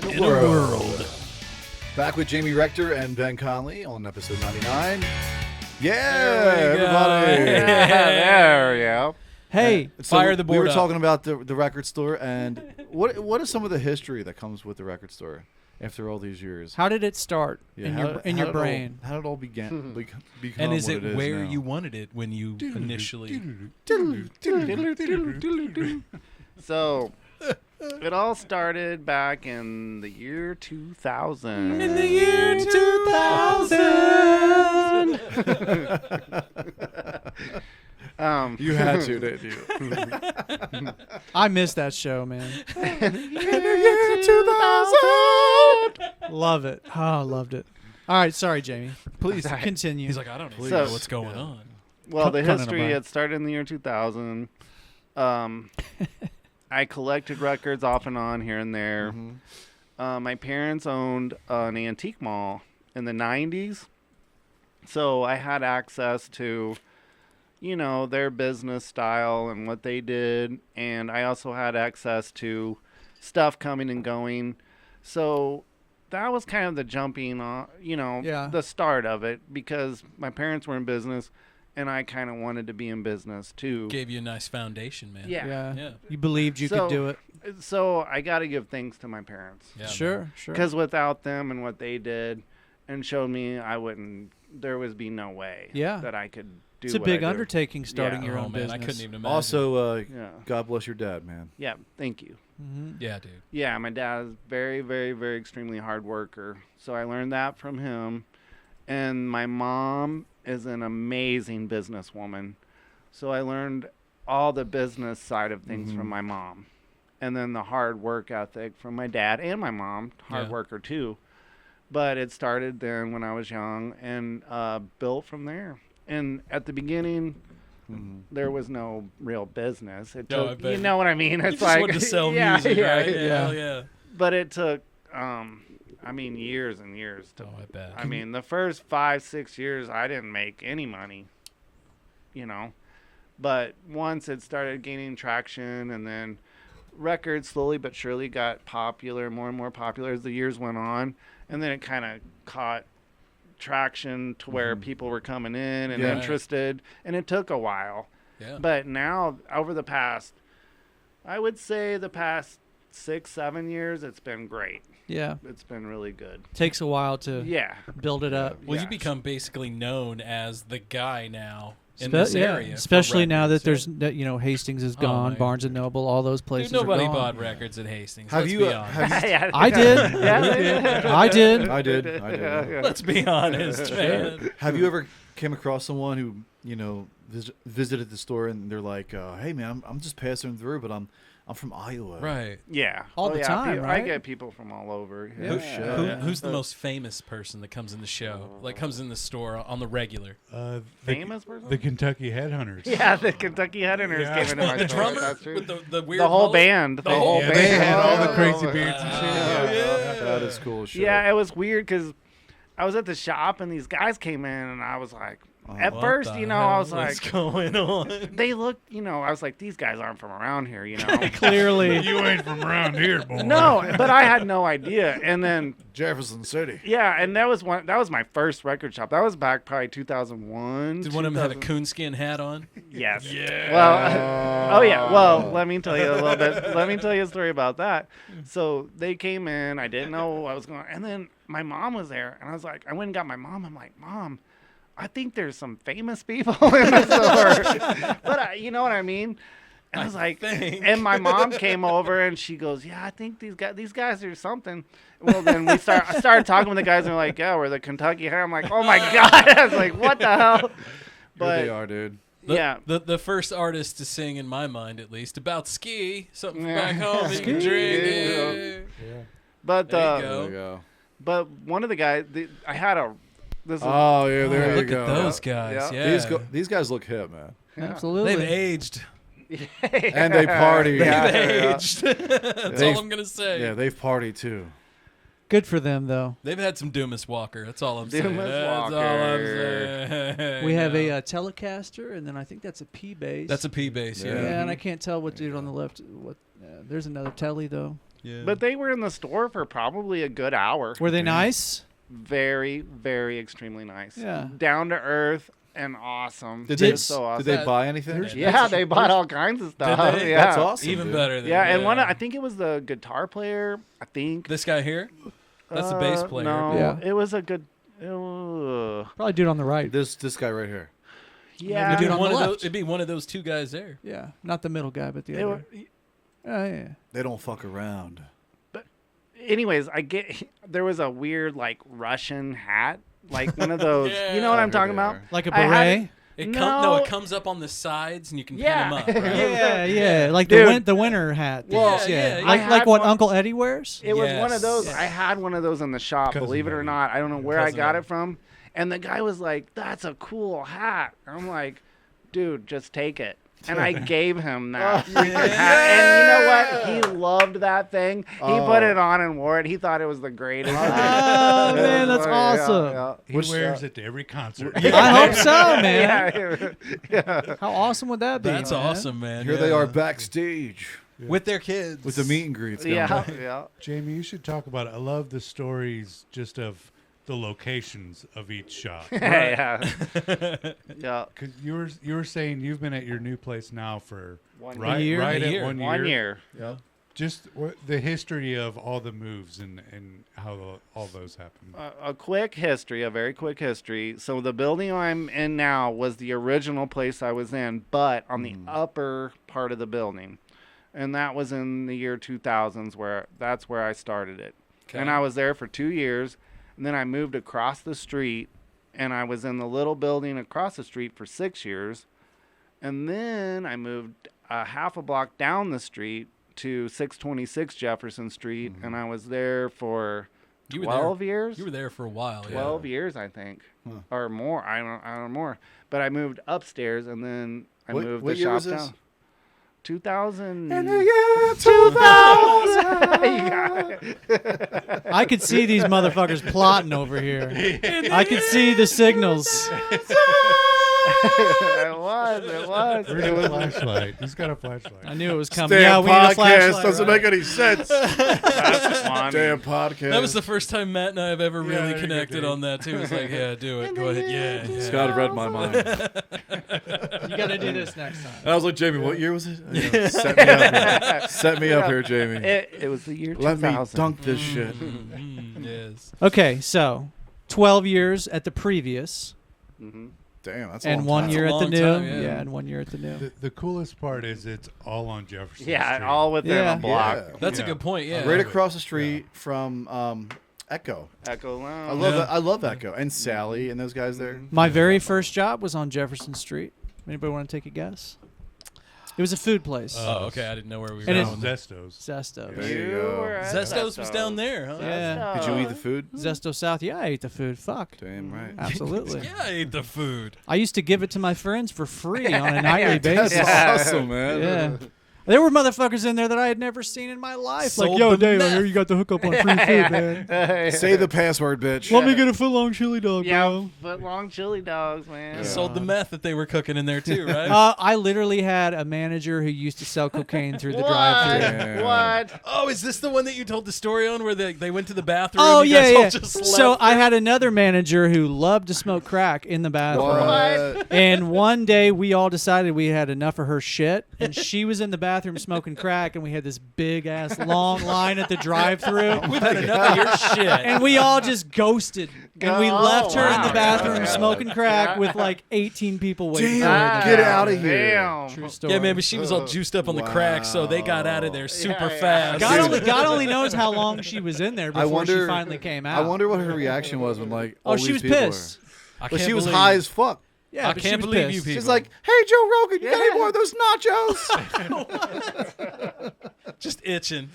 In the world. Back with Jamie Rector and Ben Connelly on episode 99. Yeah, everybody. Yeah, there we go. Hey, So fire the board We were up. talking about the record store, and what is some of the history that comes with the record store after all these years? how did it start in your how brain? How did it all begin? become And is what it is where now? you wanted it when you initially? So, it all started back in the year 2000. In the year 2000. You had to, didn't you? I missed that show, man. In the year 2000. Love it. Oh, I loved it. All right, sorry, Jamie. Please continue. He's like, I don't even So- know what's going on. Well, the Conan history, O'Brien. it started in the year 2000. I collected records off and on here and there. My parents owned an antique mall in the 90s. So I had access to, their business style and what they did. And I also had access to stuff coming and going. So that was kind of the jumping on, the start of it, because my parents were in business and I kind of wanted to be in business too. Gave you a nice foundation, man. Yeah. You believed you could do it. So I got to give thanks to my parents. Yeah, Sure. Because without them and what they did and showed me, there would be no way that I could do It's a what big I do. undertaking starting your Oh, own man, business. I couldn't even imagine. Also, God bless your dad, man. Yeah, thank you. Yeah, dude. Yeah, my dad is very, very, very extremely hard worker. So I learned that from him. And my mom is an amazing businesswoman. So I learned all the business side of things from my mom. And then the hard work ethic from my dad and my mom, hard worker too. But it started then when I was young and built from there. And at the beginning, there was no real business. It No, I took, bet. you know what I mean? You It's just like wanted to sell yeah, music, yeah, right? yeah. Hell yeah. But it took, years and years to. I bet. I mean, the first 5-6 years, I didn't make any money. But once it started gaining traction, and then records slowly but surely got popular, more and more popular as the years went on, and then it kind of caught traction to where people were coming in and interested, and it took a while. Yeah. But now, over the past, I would say the past 6-7 years, it's been great. Yeah. It's been really good. Takes a while to build it up. Well, you become basically known as the guy now in this area. for Especially now that records, there's, Hastings is gone, my Barnes and Noble, all those places Dude, nobody are gone. bought records at Hastings. Have Let's you, be honest. I did. I did. I did. Let's be honest, man. Have you ever came across someone who, visited the store and they're like, hey, man, I'm just passing through, but I'm from Iowa. Right. Yeah. All the time, I right? get people from all over. Who's the most famous person that comes in the show? Like comes in the store on the regular? Famous person? The Kentucky Headhunters. Yeah, the Kentucky Headhunters came into my The store. drummer That's true. with the weird The whole mullet? band. The whole Yeah, band. they had all the Oh, crazy my beards and shit. That is cool shit. Yeah, it was weird because I was at the shop and these guys came in and I was like, At first, I was like, what's going on? They looked, I was like, these guys aren't from around here, Clearly. You ain't from around here, boy. No, but I had no idea. And then Jefferson City. Yeah, and that was my first record shop. That was back probably 2001. Did one of them have a coonskin hat on? Yes. Yeah. Well, oh yeah. Well, let me tell you a little bit. Let me tell you a story about that. So they came in. I didn't know what was going on, and then my mom was there, and I was like, I went and got my mom. I'm like, Mom, I think there's some famous people in the store, but you know what I mean. And I was like, and my mom came over and she goes, yeah, I think these guys are something. Well, then I started talking with the guys and they're like, yeah, we're the Kentucky Hair. I'm like, oh my God. I was like, what the hell? But here they are, dude. Yeah. The first artist to sing, in my mind at least, about ski, something from back home, you can drink. Yeah. But there you go. But one of the guys, I had a. There you look go. at those guys. Yeah. These guys look hip, man. Absolutely. They've aged. And they party. They've aged. That's all I'm gonna say. Yeah, they've partied too. Good for them, though. They've had some Dumas Walker. That's all I'm saying. Dumas Walker. That's all I'm saying. We have a Telecaster, and then I think that's a P bass. That's a P bass. Yeah. Yeah, and I can't tell what dude on the left. There's another Telly though. Yeah. But they were in the store for probably a good hour. Were they nice? Very, very extremely nice. Yeah. Down to earth and awesome. Did awesome. they buy anything? Yeah, they bought all kinds of stuff. Did they? Yeah. That's awesome. Even dude. better. Than, Yeah, and I think it was the guitar player. I think this guy here. That's the bass player. No, Yeah. it was a good. Probably dude on the right. This guy right here. Yeah, Dude on the left. It'd be one of those two guys there. Yeah, not the middle guy, but the They other. were- Oh yeah. They don't fuck around. anyways, there was a weird like Russian hat, like one of those. Yeah. You know what I'm talking about? Like a I had beret? It comes up on the sides and you can pin them up. Right? Yeah, like Dude. the winter hat. Well, things, yeah. Like what Uncle Eddie wears? It was one of those. Yes. I had one of those in the shop. Cousin Believe it or Eddie. not, I don't know where I Cousin got Eddie. it from. And the guy was like, "That's a cool hat." I'm like, "Dude, just take it." And I gave him that freaking hat. And you know what? He loved that thing. He put it on and wore it. He thought it was the greatest. Oh, man, that's awesome. Yeah. He wears it to every concert. I hope so, man. Yeah. How awesome would that be? That's man? awesome, man. Here they are backstage with their kids. with the meet and greets. going Yeah. on. Yeah. Jamie, you should talk about it. I love the stories just of the locations of each shop. Yeah. Yeah. Because you were saying you've been at your new place now for One year. right A at year. 1 year. 1 year. Yeah. Just the history of all the moves and how all those happened. A quick history, a very quick history. So the building I'm in now was the original place I was in, but on the upper part of the building. And that was in the year 2000s that's where I started it. Okay. And I was there for 2 years. And then I moved across the street and I was in the little building across the street for 6 years. And then I moved a half a block down the street to 626 Jefferson Street, and I was there for 12 years. You were there for a while. 12 years, I think, or more. I don't know more. But I moved upstairs, and then I moved what the year shop was this? down. 2000. In the year 2000. I could see these motherfuckers plotting over here. I could see the signals. It was. Where's the flashlight? He's got a flashlight. I knew it was coming. Damn Yeah, we need a podcast flashlight. doesn't right? make any sense. That's funny. Damn podcast. That was the first time Matt and I have ever Yeah, really there you go, connected Dave. on that too. It's like, yeah, do it. Go ahead. Yeah. Scott had read my mind. You got to do this next time. And I was like, Jamie, what year was it? Yeah, set me up here. Set me up here, Jamie. It was the year Let 2000. me dunk this shit. Yes. Okay, so 12 years at the previous, Damn, that's a and long 1 time. year That's a at the new. long time, yeah. And 1 year at the new. The coolest part is it's all on Jefferson Yeah, Street. all within Yeah. a block. Yeah. That's a Yeah. good point. Yeah. Right across the street from Echo. Echo Lounge. I love that. I love Echo and Sally and those guys there. My very first job was on Jefferson Street. Anybody want to take a guess? It was a food place. Oh, okay. I didn't know where we were And going. Zestos. Zesto. There you go. were at Zestos was down there, huh? Yeah. Did you eat the food? Zesto South. Yeah, I ate the food. Fuck. Damn right. Absolutely. Yeah, I ate the food. I used to give it to my friends for free on a nightly basis. That's awesome, man. Yeah. There were motherfuckers in there that I had never seen in my life. Sold like, yo, the Dave, I meth. hear you got the hookup on free food, man. Say the password, bitch. Let me get a foot-long chili dog, Yeah, bro. foot-long chili dogs, man. Sold the meth that they were cooking in there too, right? I literally had a manager who used to sell cocaine through the What? drive-thru. What? Oh, is this the one that you told the story on where they went to the bathroom? Oh, you yeah, guys all yeah. just So left? I had another manager who loved to smoke crack in the bathroom. What? And one day we all decided we had enough of her shit, and she was in the bathroom smoking crack, and we had this big-ass long line at the drive-thru. We've had enough of your shit. And we all just ghosted. And we left her in the wow. bathroom smoking crack with like 18 people waiting for her. Damn, get out of here. Damn. True story. Yeah, man, but she was all juiced up on the crack, so they got out of there super fast. God only knows how long she was in there before she finally came out. I wonder what her reaction was when like. Oh, all she these was people pissed. Were. But she was high as fuck. Yeah, I but can't she was believe you pissed. people. She's like, "Hey, Joe Rogan, you got any more of those nachos?" Just itching.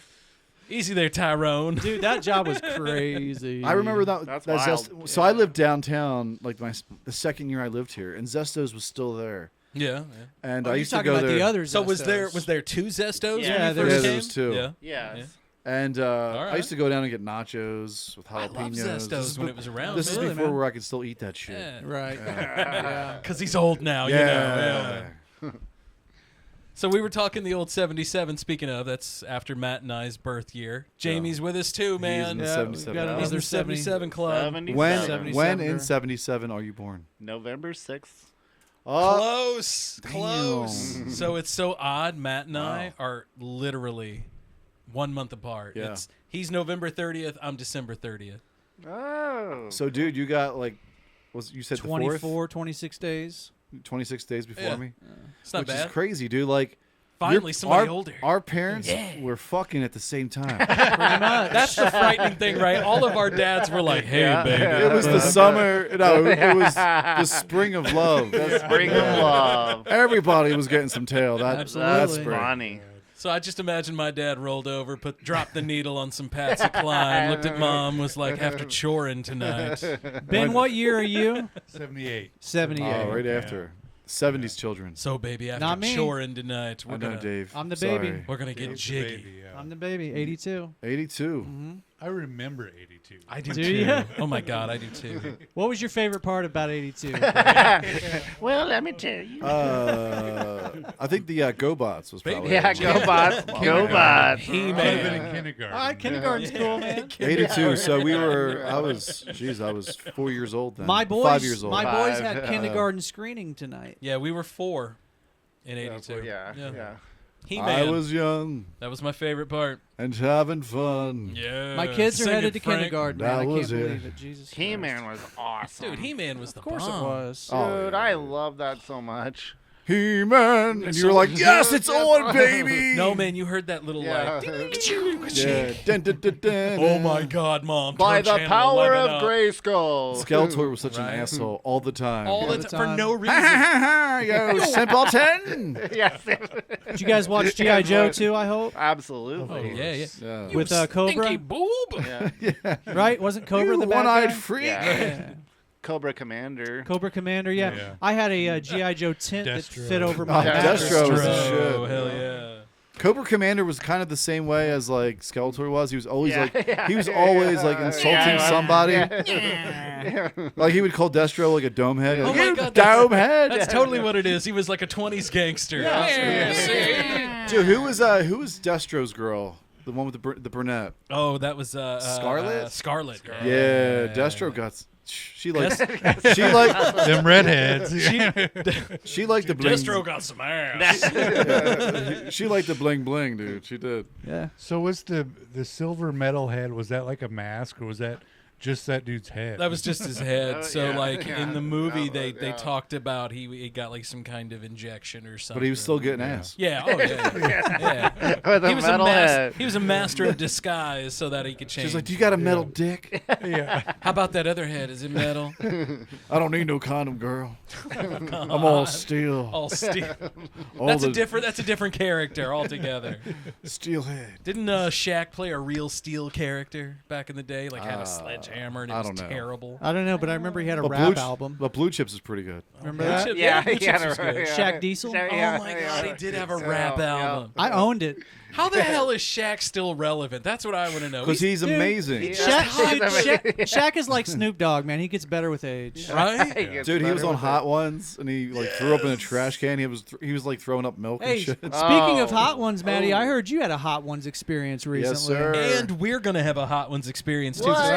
Easy there, Tyrone. Dude, that job was crazy. I remember that. That's that wild. So I lived downtown, like the second year I lived here, and Zesto's was still there. Yeah. And Oh, I you're used to talking go about there. the other So was Zestos. there two Zestos? Yeah, when you there first was came? two. Yeah. Yes. Yeah. And right. I used to go down and get nachos with I love jalapenos. Zestos This is when be- it was around. This is Really, before man. where I could still eat that shit. Yeah. Right. Yeah. Because he's old now, you know. Yeah. Yeah. So we were talking the old 77. Speaking of, that's after Matt and I's birth year. Jamie's with us too, man. in the Yeah, 77. we've got He's another the 77 club. 77. When in 77er. 77 are you born? November 6th. Close. Close. Damn. So it's so odd. Matt and I are literally 1 month apart. Yeah. He's November 30th. I'm December 30th. Oh. So, dude, you got like, you said the 24, 4th? 26 days. 26 days before Yeah. me? It's not Which bad. is crazy, dude. Like, Finally, somebody older. Our parents were fucking at the same time. Pretty much. That's the frightening thing, right? All of our dads were like, "Hey, baby." It was the summer. No, it was the spring of love. The spring of love. Everybody was getting some tail. That Absolutely. spring. Funny. So I just imagine my dad rolled over, dropped the needle on some Patsy Cline, looked at mom, was like, "After choring tonight." Ben, what year are you? 78. 78. Oh, right after. 70s children. So, baby, after Not me. choring tonight, I know, Dave. I'm the Sorry. baby. we're gonna get Dave's the jiggy. baby, yeah. I'm the baby. 82. 82. I remember 82. I do Do too. ya? Oh my God, I do too. What was your favorite part about 82? Well, let me tell you. I think the GoBots was probably. Yeah, go bots. Go bots. I've been He-Man. in kindergarten. All right, kindergarten's cool, man. 82. So I was 4 years old then. My boys, 5 years old. my boys Five. had kindergarten screening tonight. Yeah, we were 4 in 82. Yeah. He-Man. I was young That was my favorite part. and having fun. Yeah. My kids are Singing headed to Frank. kindergarten. That Man. I can't was it. believe it. Jesus. He-Man was awesome. Dude, He-Man was the Of course it bomb. was. Dude, Oh, yeah. I love that so much. He-Man, and you were like, "Yes, it's on, baby." No, man, you heard that little Yeah. Yeah. Dun, dun, dun, dun, Oh my God, Mom! By turn the channel power 11 of up. Grayskull. Skeletor was such Right. an asshole all the time. All All the the time for time. no Ha reason. ha ha! Yo, simpleton. Yes. Did you guys watch G.I. Joe too, I hope? Absolutely. Oh yeah, yeah. Yeah. With Cobra? Stinky boob. Yeah. Right? Wasn't Cobra You the bad one-eyed guy? freak. Yeah. Cobra Commander. Cobra Commander, yeah. Yeah. I had a G.I. Joe tent Destro. that fit over my Oh, mattress. Destro was the Oh, shit. hell yeah. Cobra Commander was kind of the same way as like Skeletor was. He was always Yeah, like yeah, he was always like insulting yeah, somebody. yeah. Like he would call Destro like a dome head. Oh Like, my "You God, dome head. That's totally what it is. He was like a 20s gangster. Dude, who was Destro's girl? The one with the brunette. Oh, that was Scarlet? Scarlet. Yeah, Destro got. She liked. She liked. Them redheads. She liked the bling. Destro got some ass. Yeah, she liked the bling bling, dude. She did. Yeah. So was the silver metal head, was that like a mask or was that just that dude's head? That was just his head. So, yeah, like, yeah. in the movie, they Yeah. talked about he got, like, some kind of injection or something. But he was still getting ass. Yeah, oh, yeah. Yeah. With a He was metal head. he was a master of disguce so that he could change. She's like, "Do you got a metal dick? Yeah. How about that other head? Is it metal? I don't need no condom, girl. I'm all steel. All steel. All That's the a different character altogether. steel head. Didn't Shaq play a real steel character back in the day? Like had a sledgehammer. Sledgehammer, and it I was don't know. terrible. I don't know, but I remember he had a But rap album. But Blue Chips is pretty good. Remember that? Yeah, Blue he Chips had was a good. Shaq Diesel? Oh my God, he did have a rap album. I owned it. How the hell is Shaq still relevant? That's what I want to know. Because he's amazing. Shaq is like Snoop Dogg, man. He gets better with age. Right? Dude, he was on Hot Ones, and he like threw up in a trash can. He was like throwing up milk Hey, and shit. speaking of Hot Ones, Maddie, I heard you had a Hot Ones experience recently. sir. And we're gonna have a Hot Ones experience too. What? So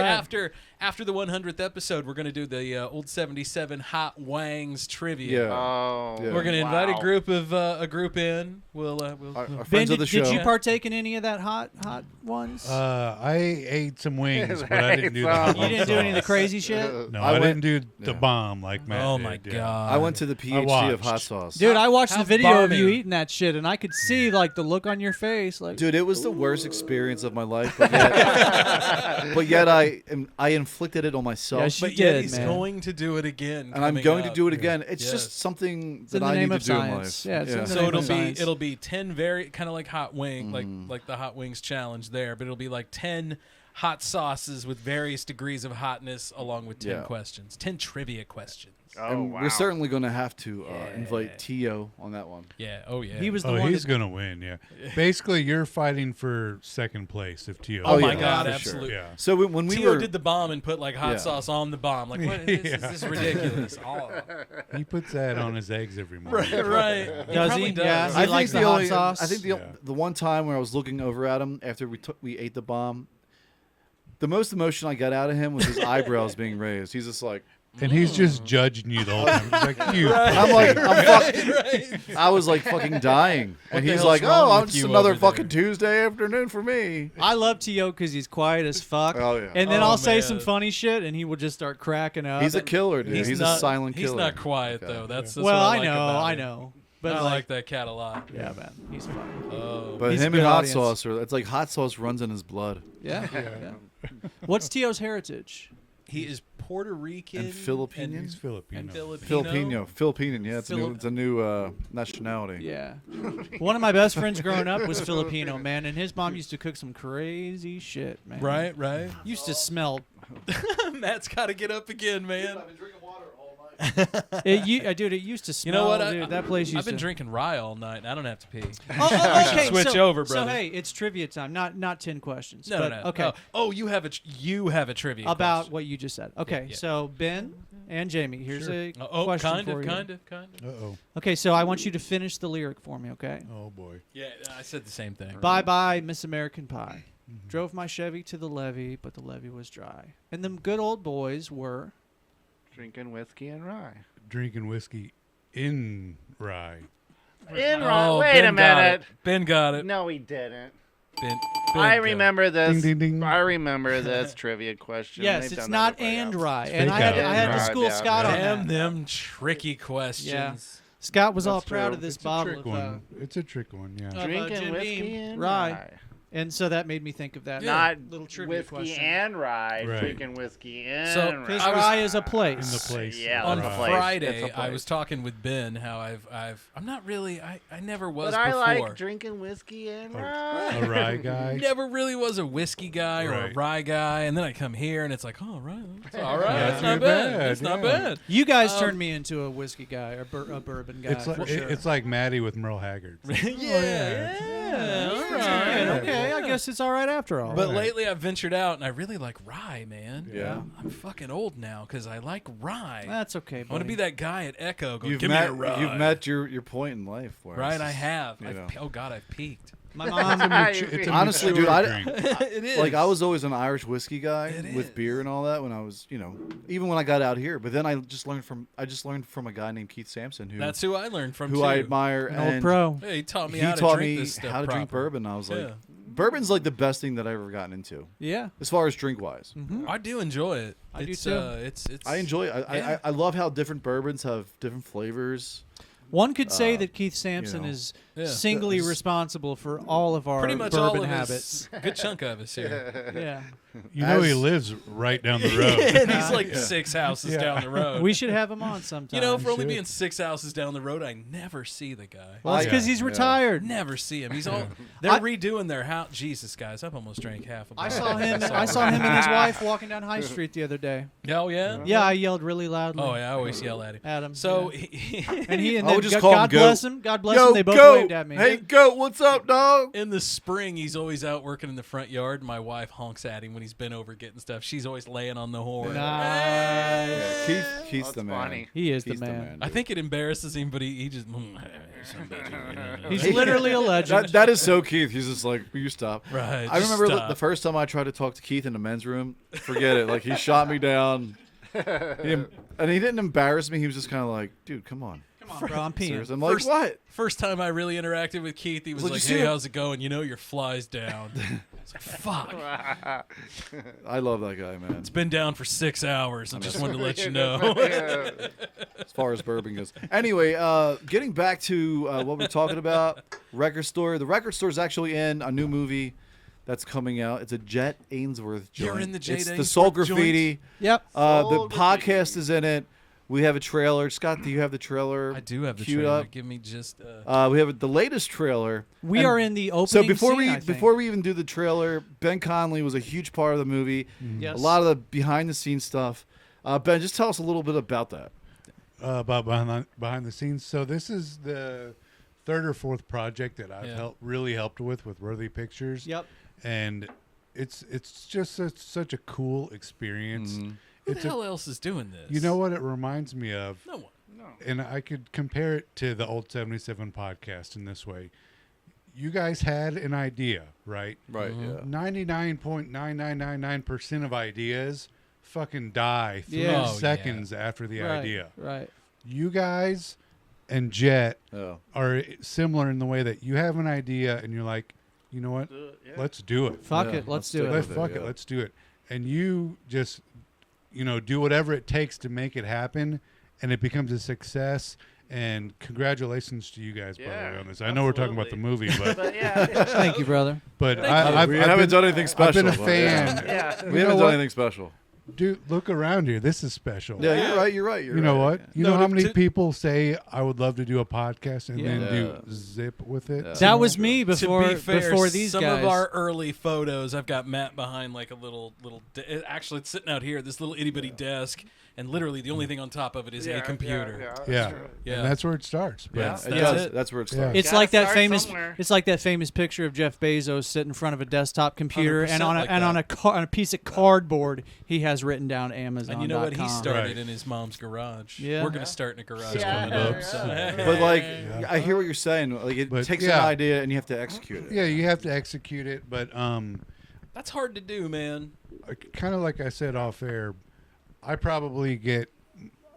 after the 100th episode, we're gonna do the old 77 Hot Wangs trivia. Yeah. Oh, Yeah. We're gonna invite a group in. We'll Our Ben, friends of the show. did you partake in any of that hot ones? I ate some wings, but I didn't do Right. the You didn't do any of the sauce. crazy shit? No, I I, went- didn't do the yeah. bomb like Matt Oh did, my yeah. God! I went to the PhD of watched. hot sauce. Dude, I watched How the video of you balmy. eating that shit, and I could see like the look on your face. Like, Dude, it was the worst experience of my life, but yet I inflicted it on myself. Yes, you But yet did, he's man. going to do it again. and I'm coming going to up. do it again. It's Yes. just something It's in that the I name need of to do in science. life. Yeah, it's in the So name it'll of be science. it'll be 10 very kind of like hot wing like the hot wings challenge there, but it'll be like 10 hot sauces with various degrees of hotness along with 10 Yeah. questions, 10 trivia questions. Oh, And wow. we're certainly going to have to invite Tio on that one. Yeah. Oh yeah. He was the Oh, one. he's that- gonna win. Yeah. Basically, you're fighting for second place if Tio. Oh my yeah, God! for Absolutely. Sure. Yeah. So when we Tio were did the bomb and put like hot Yeah. sauce on the bomb. Like what? This is ridiculous. Oh. He puts that on his eggs every morning. Right. Does probably he? does. Yeah. I He likes think the hot only, sauce? I think the one time where I was looking over at him after we ate the bomb, the most emotion I got out of him was his eyebrows being raised. He's just like, And he's just judging you the whole time. He's like, you. I'm like, I was like fucking dying, and the he's hell's like, wrong oh, I'm with just you another over fucking there?" Tuesday afternoon for me. I love T.O. because he's quiet as fuck. Oh, yeah. And then Oh, I'll say man. some funny shit, and he will just start cracking up. He's a And- killer, dude. He's not, a silent killer. He's not quiet Okay. though. That's well, what I I like know, about I him. know. But I like, like that cat a lot. yeah, man, he's fun. Oh. But He's a him good and hot audience. sauce it's like hot sauce runs in his blood. Yeah. yeah. What's T.O.'s heritage? He is Puerto Rican And Filipino. He's Filipino. and Filipino. Filipino. Yeah, it's a new nationality. Yeah. One of my best friends growing up was Filipino, man, and his mom used to cook some crazy shit, man. Right, right. Used to smell. Matt's got to get up again, man. been drinking water all night. Dude, it used to You smell. know what? Dude, that place used I've been to. drinking rye all night, and I don't have to pee. Oh, okay. Switch so, over, So brother. hey, it's trivia time. Not 10 questions. No, but, no. Okay. Oh, you have a trivia About question. what you just said. Okay. yeah. So Ben and Jamie, here's a question kind for of, you. kind of. Uh-oh. Okay, so I want you to finish the lyric for me. Okay. Oh, boy. Yeah, I said the same thing. Bye bye, Miss American Pie. Drove my Chevy to the levee, but the levee was dry. And them good old boys were. Drinking whiskey and rye. Drinking whiskey in rye. In rye. Oh, Wait Ben a got minute. it. Ben got it. No, he didn't. Ben I got it. remember this. Ding, ding, ding. I remember this trivia question. Yes, They've it's done not that before, and yeah. rye. It's And fake I had out. to Right, school yeah. Scott on Damn that. them tricky questions. Yeah. Scott was all That's proud true. of this It's a bottle trick of. one. It's a trick one, yeah. Drinking Jim whiskey Beam, and rye. rye. And so that made me think of that. Not little trivia whiskey question. and rye. Right. Drinking whiskey and So, rye. Because I was- rye is a In place. the place. Yeah, On it's a Rye. place. Friday, It's a I place. was talking with Ben how I'm not really I never was But I before. like drinking whiskey and A rye. rye guy. Never really was a whiskey guy or a Right. rye guy, and then I come here and it's like, oh, right, it's all right, Not it's not too bad, bad, it's not yeah. bad. You guys turned me into a whiskey guy or a bourbon guy. It's like, for sure. it's like Maddie with Merle Haggard. yeah, all Okay, right. okay, I guess it's all right after all. But Right. lately I've ventured out and I really like rye, man. Yeah. I'm fucking old now because I like rye. That's okay, I want to be buddy. that guy at Echo. Going, You've give me a met rye. you've met your point in life. Where Right, it's I just, have. you know. Oh God, I've peaked. My mom. It's a Honestly, mature dude, I- drink. It is. Like I was always an Irish whiskey guy It with is. beer and all that when I was, even when I got out here. But then I just learned from a guy named Keith Sampson That's who I learned from. who too. I admire. An old and pro. Yeah, he taught me he how to taught drink me this stuff how to drink proper. bourbon. I was like, Yeah. bourbon's like the best thing that I've ever gotten into, Yeah. as far as drink wise. I do enjoy it. I do It's, too. It's I enjoy it. Yeah. I love how different bourbons have different flavors. One could say that Keith Sampson is singly responsible for all of our pretty much bourbon all of habits. Us, good chunk of us here. Yeah. You know he lives right down the road. And he's like 6 houses down the road. We should have him on sometime. You know, for only being 6 houses down the road, I never see the guy. Well, it's because he's retired. Never see him. He's all. They're redoing their house. Jesus, guys, I've almost drank half of it. I saw him and his wife walking down High Street the other day. Oh yeah. Yeah, I yelled really loudly. Oh yeah, I always yell at him. At him. So God bless him. God bless him. They both waved at me. Hey, Goat, what's up, dog? In the spring, he's always out working in the front yard. My wife honks at him when he's been over getting stuff. She's always laying on the horn. Nice. Yeah, Keith's the man. Funny. He is the man. I think it embarrasses him, but he just. He's literally a legend. That is so Keith. He's just like, will you stop? Right. I remember the first time I tried to talk to Keith in the men's room. Forget it. Like, he shot me down. And he didn't embarrass me. He was just kind of like, dude, come on. Come on, bro. I'm peeing. Seriously. I'm like, what? First time I really interacted with Keith, he was like, hey, how's it going? You know your fly's down. I was like, fuck. I love that guy, man. It's been down for 6 hours. I just wanted to let you know. As far as bourbon goes. Anyway, getting back to what we're talking about, record store. The record store is actually in a new movie that's coming out. It's a Jet Ainsworth joint. You're in the Jet It's the Ainsworth Soul Graffiti. joint? Yep. The podcast is in it. We have a trailer. Scott, do you have the trailer? I do have the queued trailer. up? Give me just. We have the latest trailer. We are in the opening So before scene, I think. before we even do the trailer, Ben Connelly was a huge part of the movie. Yes. A lot of the behind the scenes stuff. Ben, just tell us a little bit about that. About behind the scenes. So this is the third or fourth project that I've really helped with Worthy Pictures. Yep. And it's just such a cool experience. Mm-hmm. Who the hell else is doing this? You know what it reminds me of? No one. No. And I could compare it to the old 77 podcast in this way. You guys had an idea, right? Right, yeah. 99.9999% of ideas fucking die 3 seconds after the idea. Right. You guys and Jet are similar in the way that you have an idea and you're like, you know what? Let's do it. Fuck it. Let's do it. Let's do it. And you just, do whatever it takes to make it happen, and it becomes a success. And congratulations to you guys, by the way, on this. I know we're talking about the movie, but thank you, brother. But we haven't done anything special. I've been a fan. We haven't done anything special. Dude, look around here. This is special. Yeah, you're right. You're right. You know what? You know how many people say I would love to do a podcast and then do zip with it? That was me before. To be fair, before these some guys. of our early photos, I've got Matt behind like a little. Actually, it's sitting out here, this little itty bitty desk, and literally the only thing on top of it is a computer. Yeah. And that's where it starts. That's That's where it starts. It's like that famous. It's like that famous picture of Jeff Bezos sitting in front of a desktop computer, and on a on a piece of cardboard he has written down Amazon. And you know what? He started in his mom's garage. Yeah. We're gonna start in a garage coming up. So. But like, I hear what you're saying. Like, it takes an idea and you have to execute it. Yeah, you have to execute it, but that's hard to do, man. Kind of like I said off air, I probably get.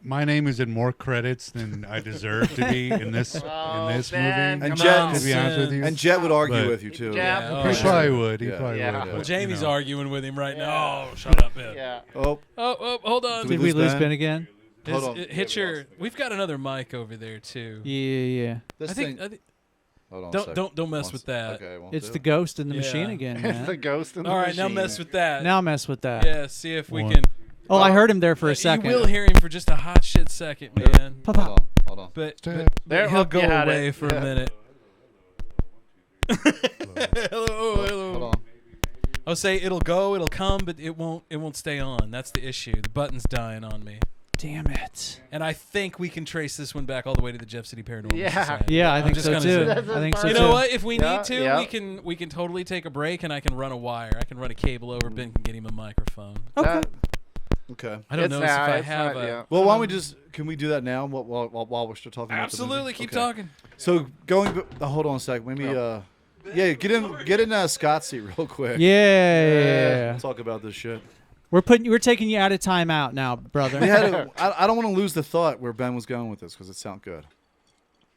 My name is in more credits than I deserve to be in this movie. And Jet, to be honest with you, and Jet would argue with you too. He probably would. He probably would. Well, Jamie's arguing with him right now. Oh, shut up, Ben. Yeah. Oh, hold on. Did we lose Ben again? Hold on. Hit your. We've got another mic over there too. Yeah. I think. Hold on. Don't mess with that. Okay, it's the ghost in the machine again, man. It's the ghost in the machine. All right, machine. now mess with that. Now mess with that. Yeah, see if we can. Oh, I heard him there for a second. You will hear him for just a hot shit second, man. Hold on. But There, he'll go got away it. for a minute. Hello. Hold on. I'll say it'll go, it'll come, but it won't stay on. That's the issue. The button's dying on me. Damn it. And I think we can trace this one back all the way to the Jeff City Paranormal Society. Yeah, I think so too. I think so too. You know what? If we need to, we can totally take a break, and I can run a wire. I can run a cable over. Ben can get him a microphone. Okay. I don't know if I have a. Well, why don't we can we do that now while we're still talking? Absolutely, about the movie? keep talking. So hold on a sec. Maybe get in Scott's seat real quick. Yeah. Talk about this shit. We're taking you out of timeout now, brother. I don't want to lose the thought where Ben was going with this because it sounds good.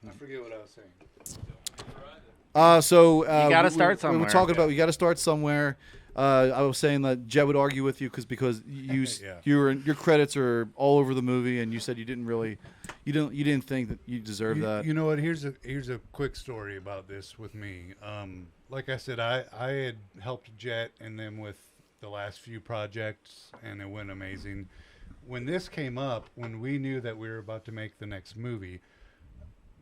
I forget what I was saying. You got to start somewhere. We were talking about you got to start somewhere. I was saying that Jet would argue with you because your credits are all over the movie, and you said you didn't really You didn't think that you deserved that. You know what? Here's a quick story about this with me. Like I said, I had helped Jet and them with the last few projects, and it went amazing. When this came up, when we knew that we were about to make the next movie,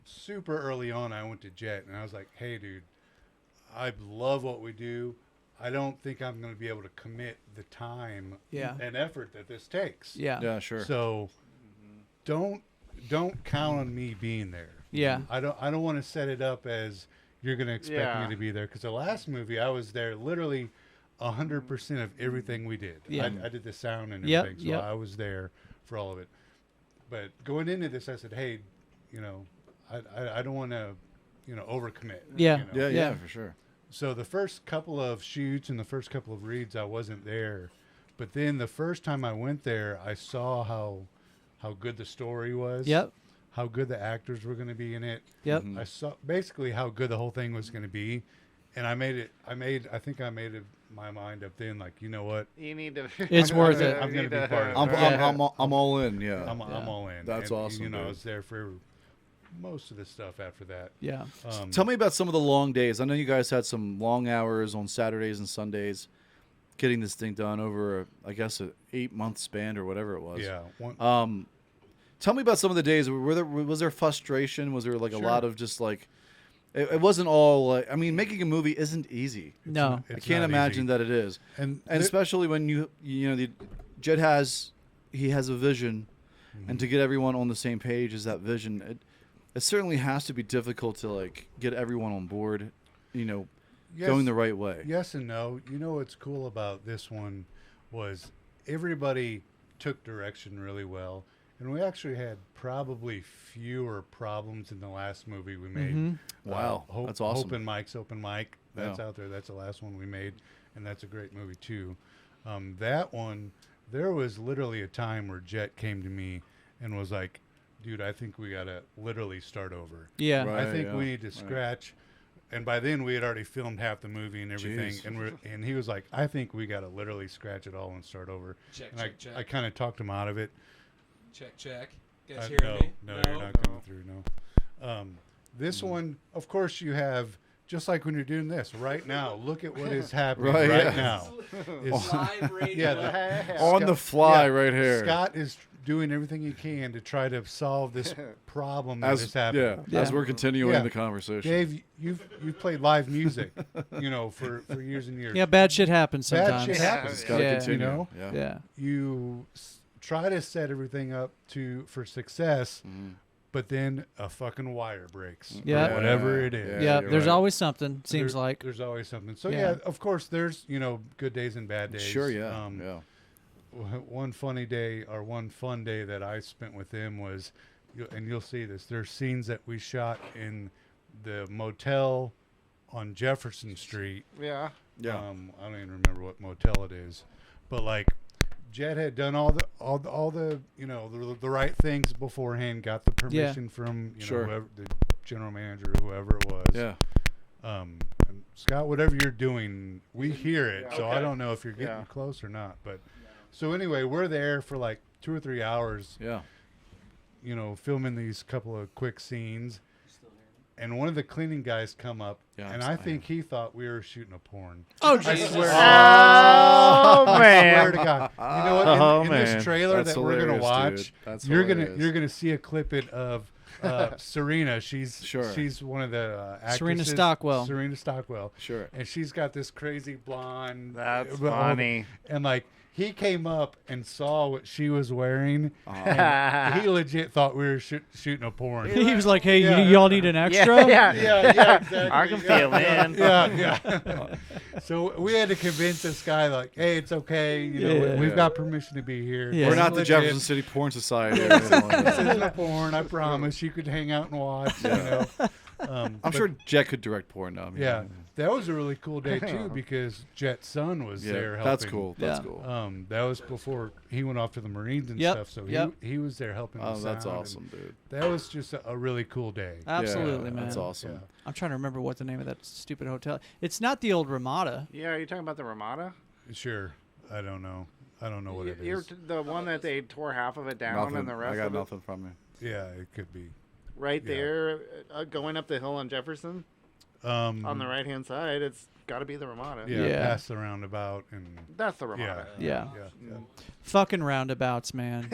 super early on, I went to Jet and I was like, "Hey, dude, I love what we do. I don't think I'm going to be able to commit the time and effort that this takes." Yeah, sure. So don't count on me being there. Yeah. I don't want to set it up as you're going to expect me to be there, because the last movie I was there literally 100% of everything we did. Yeah. I did the sound and everything, so I was there for all of it. But going into this, I said, "Hey, you know, I don't want to, overcommit." Yeah. You know? Yeah, for sure. So the first couple of shoots and the first couple of reads, I wasn't there. But then the first time I went there, I saw how good the story was. Yep. How good the actors were going to be in it. Yep. I saw basically how good the whole thing was going to be. And I think I made my mind up then, like, you know what? You need to. It's worth it. I'm going to be part of it. I'm all in. Yeah. I'm all in. That's and, awesome. I was there for most of the stuff after that. Yeah. Tell me about some of the long days. I know you guys had some long hours on Saturdays and Sundays getting this thing done over, I guess, an 8-month span or whatever it was. Yeah. Tell me about some of the days. Was there frustration? Was there like a lot of just like, it wasn't all like, I mean, making a movie isn't easy. No. I can't imagine that it is. And especially when Jed has a vision, and to get everyone on the same page is that vision. It certainly has to be difficult to like get everyone on board, going the right way. Yes and no. You know what's cool about this one was everybody took direction really well, and we actually had probably fewer problems in the last movie we made. Mm-hmm. Wow, that's awesome. Open Mic. That's out there. That's the last one we made, and that's a great movie too. That one, there was literally a time where Jet came to me and was like, "Dude, I think we gotta literally start over. Yeah, I think we need to scratch." And by then we had already filmed half the movie and everything. Jeez. And he was like, "I think we got to literally scratch it all and start over." Check, and check, check. I kind of talked him out of it. Check. You guys hearing me? No, you're not coming through. No. This one, of course, you have, just like when you're doing this right now. Look at what is happening now. Live radio. On the fly right here. Scott is doing everything he can to try to solve this problem that is happening. As we're continuing the conversation. Dave, you've played live music, for years and years. Yeah, bad shit happens sometimes. Bad shit happens. It's gotta continue. Yeah. You try to set everything up for success, but then a fucking wire breaks. Yeah. Whatever it is. Yeah, there's always something, seems like. There's always something. So, yeah, of course, there's, good days and bad days. Sure, yeah. One funny day or one fun day that I spent with him was, and you'll see this, there's scenes that we shot in the motel on Jefferson Street. Yeah. I don't even remember what motel it is, but like Jed had done all the the right things beforehand, got the permission from whoever, the general manager or whoever it was. Yeah. And Scott, whatever you're doing, we hear it. So I don't know if you're getting close or not, but so anyway, we're there for like 2 or 3 hours. Yeah. Filming these couple of quick scenes. And one of the cleaning guys come up, and I think he thought we were shooting a porn. Oh, I Jesus. swear to God. Oh, man. I swear to God. You know what? In this trailer That's that we're gonna hilarious, watch, dude. you're gonna see a clip of Serena. She's one of the actresses. Serena Stockwell. Sure. And she's got this crazy blonde. That's funny. And like, he came up and saw what she was wearing, and he legit thought we were shooting a porn. He was like, "Hey, y'all need an extra?" Yeah, exactly. I can feel it, man. Yeah. So we had to convince this guy, like, "Hey, it's okay. We've got permission to be here. Yeah. We're not the legit. Jefferson City Porn Society. This isn't a porn. I promise. You could hang out and watch. I'm sure Jet could direct porn now. That was a really cool day too, because Jet's son was there helping. That's cool. That's cool. That was before he went off to the Marines and stuff, so he was there helping. Oh, that's awesome, dude. That was just a really cool day. Absolutely, man. That's awesome. Yeah. I'm trying to remember what the name of that stupid hotel. It's not the old Ramada. Yeah, are you talking about the Ramada? Sure. I don't know what it You're is. the one that they tore half of it down and the rest I got of it. nothing from you. Yeah, it could be. Right there, going up the hill on Jefferson. On the right-hand side, it's got to be the Ramada. Yeah, past the roundabout. And that's the Ramada. Yeah. Fucking roundabouts, man.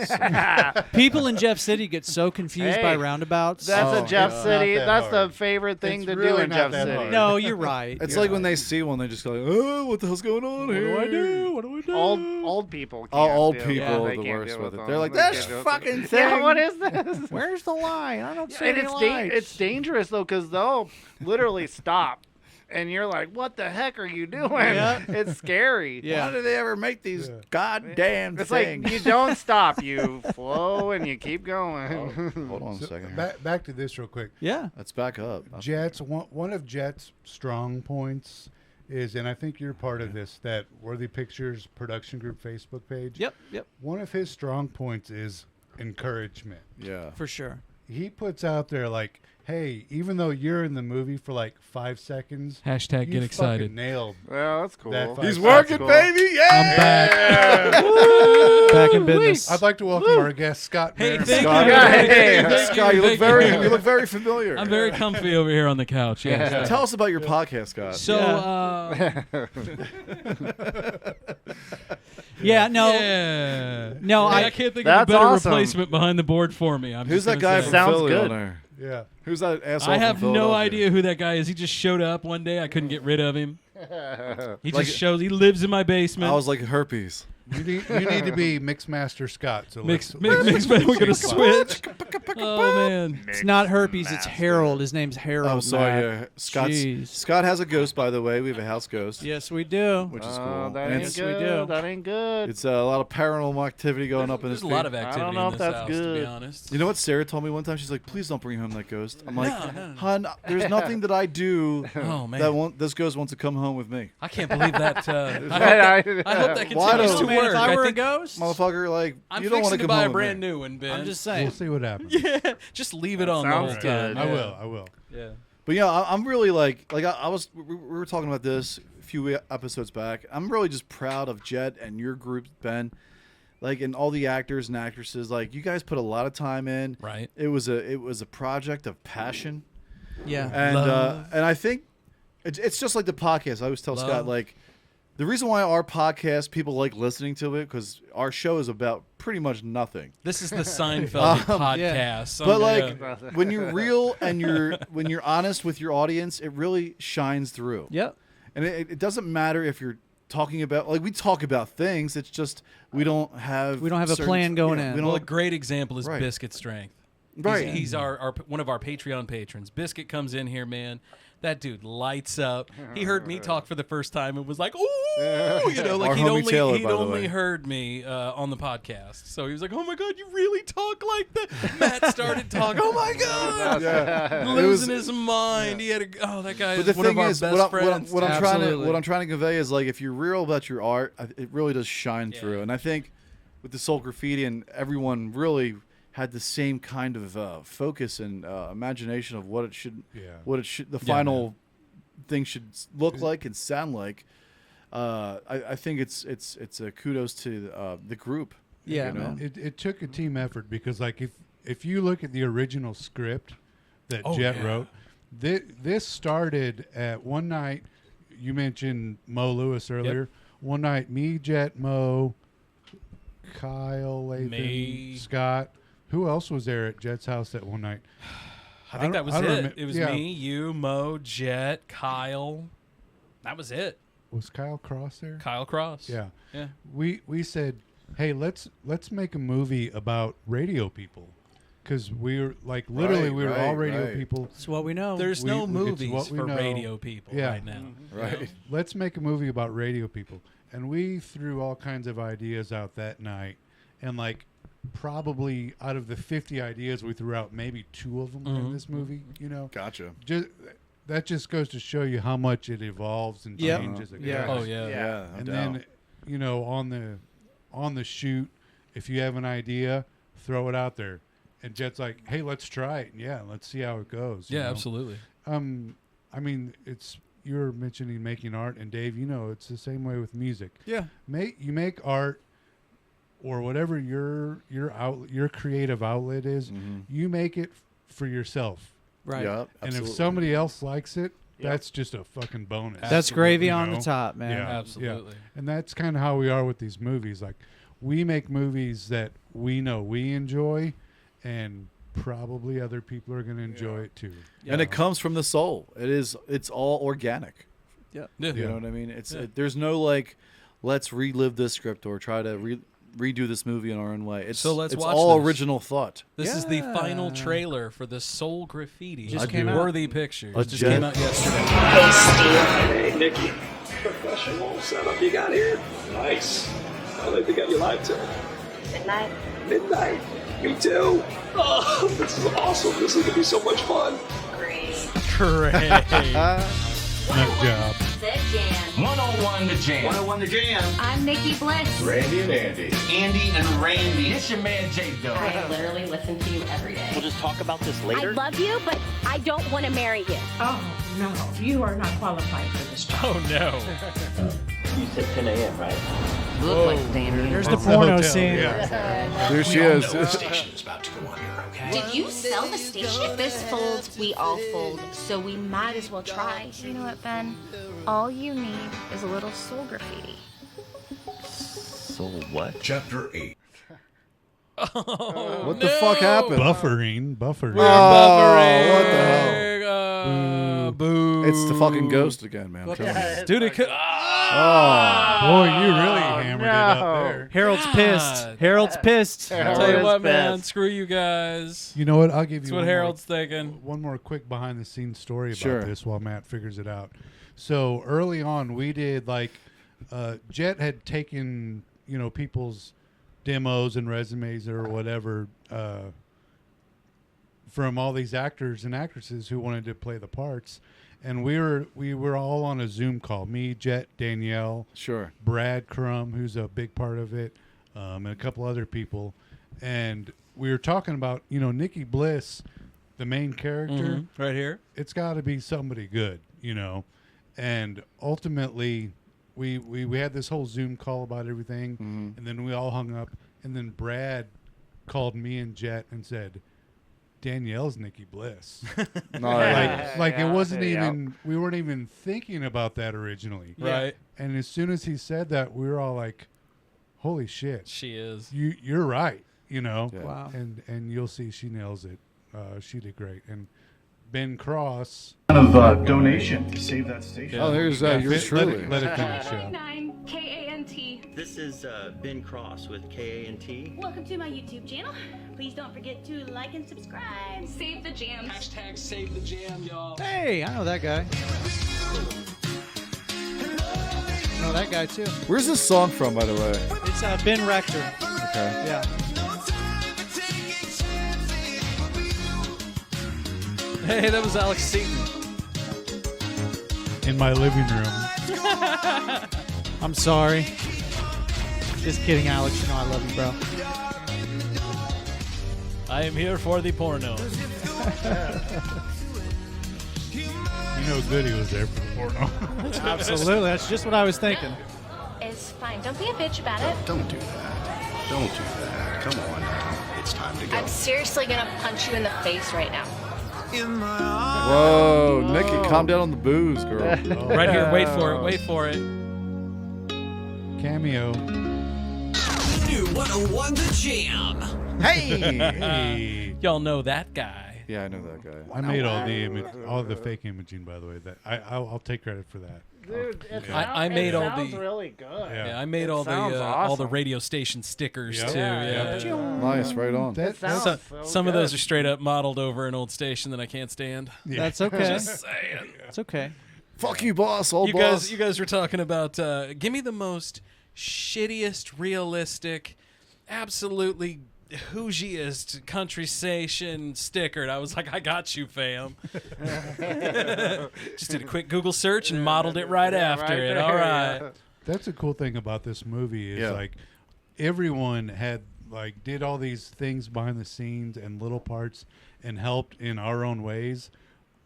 People in Jeff City get so confused by roundabouts. That's a Jeff City. That's the favorite thing to do in Jeff City. No, you're right. It's like when they see one, they just go, "Oh, what the hell's going on here? What do I do? What do I do?" Old people. Old deal. people They are the can't worst deal with it. them. They're like, They "This can't deal with fucking it." thing. Yeah, what is this? Where's the line? I don't see And any it's lights. it's dangerous though, because they'll literally stop, and you're like, "What the heck are you doing?" Yeah. It's scary. Why do they ever make these goddamn It's things? like you don't stop, you flow and you keep going. Hold on a second. here. Back to this real quick. Yeah. Let's back up. Jet's one of Jet's strong points is, and I think you're part of this, that Worthy Pictures production group Facebook page. Yep. One of his strong points is encouragement. Yeah. For sure. He puts out there like, hey, even though you're in the movie for like 5 seconds, Hashtag you get excited. fucking nailed. Well, that's cool. that 5 He's seconds. working, cool. baby. Yeah. I'm back. Back in business. I'd like to welcome our guest, Scott. Hey, Merriman. thank Scott, you. Hey, Thank Scott, you look thank very, you look very familiar. I'm very comfy over here on the couch. Yeah. Tell us about your podcast, Scott. So, Yeah, no. yeah. No, I I can't think That's of a better awesome. replacement behind the board for me. I'm Who's just that gonna guy say. from Sounds Philly good. on there? Yeah. Who's that asshole I have from no Philadelphia? idea who that guy is. He just showed up one day. I couldn't get rid of him. He Like- just shows. He lives in my basement. I was like herpes. You need to be Mixmaster Scott. So mix. let's We're gonna change switch. Oh man. It's not herpes. It's Harold. His name's Harold. Oh, sorry. Matt. Yeah. Scott has a ghost, by the way. We have a house ghost, Yes, we do. which is cool. that And ain't it's, good. we do. That ain't good. it's a lot of paranormal activity going up in There's this. a lot of I activity don't know in if this that's house, to be good. honest. You know what Sarah told me one time? She's like, "Please don't bring home that ghost." I'm like, No. "Hun, there's nothing that I do Oh man. that this ghost wants to come home with me." I can't believe that. I hope that Why continues don't- to Man, work. if I were a think ghost, Motherfucker, like I'm you don't want fixing to to come buy home a with brand me. new one, Ben. I'm just We'll saying. see what happens. Yeah, just leave it on the whole sounds time. good. I will. Yeah. But yeah, I'm really like I was. We were talking about this a few episodes back. I'm really just proud of Jet and your group, Ben. Like, and all the actors and actresses. Like, you guys put a lot of time in. Right. It was a project of passion. Yeah. And I think it's just like the podcast. I always tell Scott, Love. like, the reason why our podcast, people like listening to it, because our show is about pretty much nothing. This is the Seinfeld podcast. yeah. But Someday. like when you're real and when you're honest with your audience, it really shines through. Yep. And it doesn't matter if you're talking about, like, we talk about things. It's just we don't have a certain- plan going in. We well, a don't, great example is Right. Biscuit Strength. Right. He's our one of our Patreon patrons. Biscuit comes in here, man. That dude lights up. He heard me talk for the first time and was like, "Ooh," you know, like Our homie Taylor, by the only way. heard me on the podcast. So he was like, "Oh my god, you really talk like that?" Matt started talking. Oh my god, yeah. losing his mind. He had that guy But is the one of thing our is, best friends. what I'm Absolutely. trying to convey is, like, if you're real about your art, it really does shine through. And I think with the Soul Graffiti, and everyone really had the same kind of focus and imagination of what it should, the final thing should look like and sound like. I think it's a kudos to the group. Yeah, you know? man. It took a team effort because, like, if you look at the original script that Jet wrote, this started at one night. You mentioned Mo Lewis earlier. One night, me, Jet, Mo, Kyle, Lathan, Me. Scott. Who else was there at Jet's house that one night? I think that was don't it. remem- It was yeah. me, you, Mo, Jet, Kyle. That was it. Was Kyle Cross there? Kyle Cross. Yeah. Yeah. We said, hey, let's make a movie about radio people, because we're like literally we were all radio people. That's what we know. There's We- no it's movies what we for know. radio people Yeah. right now. Right. You know? Let's make a movie about radio people, and we threw all kinds of ideas out that night, and like probably out of the 50 ideas we threw out, maybe 2 of them were in this movie. You know, Gotcha. That just goes to show you how much it evolves and Yep. changes. It Yeah. goes. Oh yeah. Yeah. No And doubt. then, you know, on the shoot, if you have an idea, throw it out there. And Jet's like, hey, let's try it. Yeah, let's see how it goes. you Yeah, know? absolutely. I mean, you were mentioning making art, and Dave, you know, it's the same way with music. Yeah. You make art or whatever your creative outlet is, you make it for yourself. Right. Yep, and if absolutely. somebody else likes it, that's just a fucking bonus. That's gravy you on know? the top, man. Yeah, Absolutely. yeah. And that's kind of how we are with these movies. Like, we make movies that we know we enjoy, and probably other people are going to enjoy it too. And it comes from the soul. It's all organic. Yeah. You know what I mean? There's no like, let's relive this script or try to redo this movie in our own way. So let's it's watch all this. original thought. This is the final trailer for the Soul Graffiti. Just came out. Worthy Pictures. A Just jet. came out yesterday. Hey, Nikki. Professional setup you got here. Nice. How late they got you live till? Midnight. Midnight. Me too. Oh, this is awesome. This is going to be so much fun. Great. Great. Nice job. The Jam. 101 The Jam. 101 The Jam. I'm Nikki Bliss. Randy and Andy. Andy and Randy. It's your man J Dog. I literally listen to you every day. We'll just talk about this I later. love you, but I don't want to marry you. Oh, no. You are not qualified for this job. Oh, no. You said 10 a.m., right? Look like Damien. There's the That's porno hotel, scene. yeah. There she is. Station's about to go under, okay? Did you sell the station? If this folds, we all fold, so we might as well try. You know what, Ben? All you need is a little soul graffiti. So what? Chapter 8. Oh, What the fuck happened? Buffering. We're Oh, what the hell? buffering. Boo. It's the fucking ghost again, man. I'm telling you. Dude, it could. Boy, you really hammered it up there. Harold's pissed. Harold's pissed. I'll tell you what, man. Screw you guys. You know what? I'll give That's you what one Harold's more, thinking. one more quick behind the scenes story about Sure. this while Matt figures it out. So early on, we did Jet had taken people's demos and resumes or whatever from all these actors and actresses who wanted to play the parts, and we were all on a Zoom call. Me, Jet, Danielle, Sure. Brad Crum, who's a big part of it, and a couple other people, and we were talking about Nikki Bliss, the main character, Right here. it's got to be somebody good, and ultimately we had this whole Zoom call about everything, and then we all hung up, and then Brad called me and Jet and said, Danielle's Nikki Bliss. Like it wasn't even, we weren't even thinking about that originally. Right. And as soon as he said that, we were all like, holy shit. She is. You're right, Yeah. Wow. And you'll see she nails it. She did great. And Ben Cross. Kind of donation to save that station. Oh, there's yours truly. Let it finish, yeah. K-A-N-T. This is Ben Cross with KANT. Welcome to my YouTube channel. Please don't forget to like and subscribe. Save the jams. Hashtag save the jam, y'all. Hey, I know that guy. I know that guy too. Where's this song from, by the way? It's Ben Rector. Okay. Yeah. Hey, that was Alex Seaton. In my living room. I'm sorry. Just kidding, Alex. You know I love you, bro. I am here for the porno. You know good he was there for the porno. Absolutely. That's just what I was thinking. It's fine. Don't be a bitch about it. Don't do that. Don't do that. Come on now. It's time to go. I'm seriously gonna punch you in the face right now. Whoa, Nikki, calm down on the booze, girl. Right here. Wait for it. Wait for it. Cameo. New 101 The Jam. Hey! Y'all know that guy. Yeah, I know that guy. I made all the fake imaging, by the way. That I'll take credit for that. Dude, I made all sounds the really good. Yeah, I made It all the sounds all the awesome. radio station stickers Yep. too. Yeah. Yeah. Nice, right on. It sounds Some, so some of good. those are straight up modeled over an old station that I can't stand. That's okay. Just saying. It's okay. Fuck you, boss, old You boss. guys were talking about give me the most shittiest, realistic, absolutely Hoosiest country station sticker. And I was like, I got you, fam. Just did a quick Google search and modeled it right after right it. there, All right. yeah. That's a cool thing about this movie is Yeah. like everyone had did all these things behind the scenes and little parts and helped in our own ways.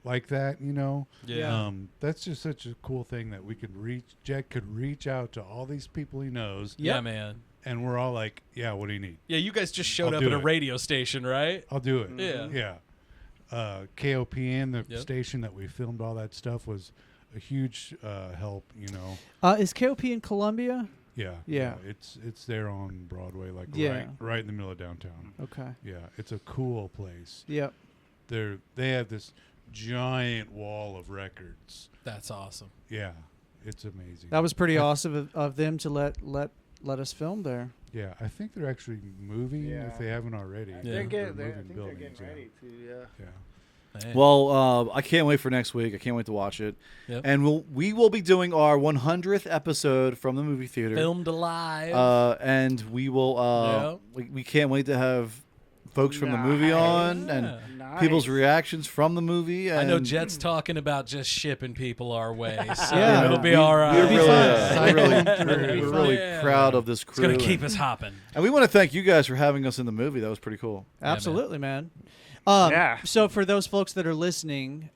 like that, you know. Yeah. That's just such a cool thing that we could reach. Jack could reach out to all these people he knows. Yeah, man. And we're all like, yeah, what do you need? Yeah, you guys just showed I'll up do at a it. radio station, right? I'll do it. Yeah. Yeah. KOPN, the Yep. station that we filmed all that stuff, was a huge help, you know. Is KOP in Columbia? Yeah. It's there on Broadway, like right in the middle of downtown. Okay. Yeah, it's a cool place. Yep. They have this giant wall of records. That's awesome. Yeah, it's amazing. That was pretty awesome of them to let us film there. Yeah, I think they're actually moving if they haven't already. I They're think they're moving buildings, getting ready to. Yeah. Well, I can't wait for next week. I can't wait to watch it. Yep. And we will be doing our 100th episode from the movie theater. Filmed alive. And we will. We can't wait to have folks from the movie on and people's reactions from the movie. And I know Jet's talking about just shipping people our way, so Yeah, it'll be all right. We're really proud of this crew. It's gonna keep us hopping. And we want to thank you guys for having us in the movie. That was pretty cool. Absolutely, man. So for those folks that are listening,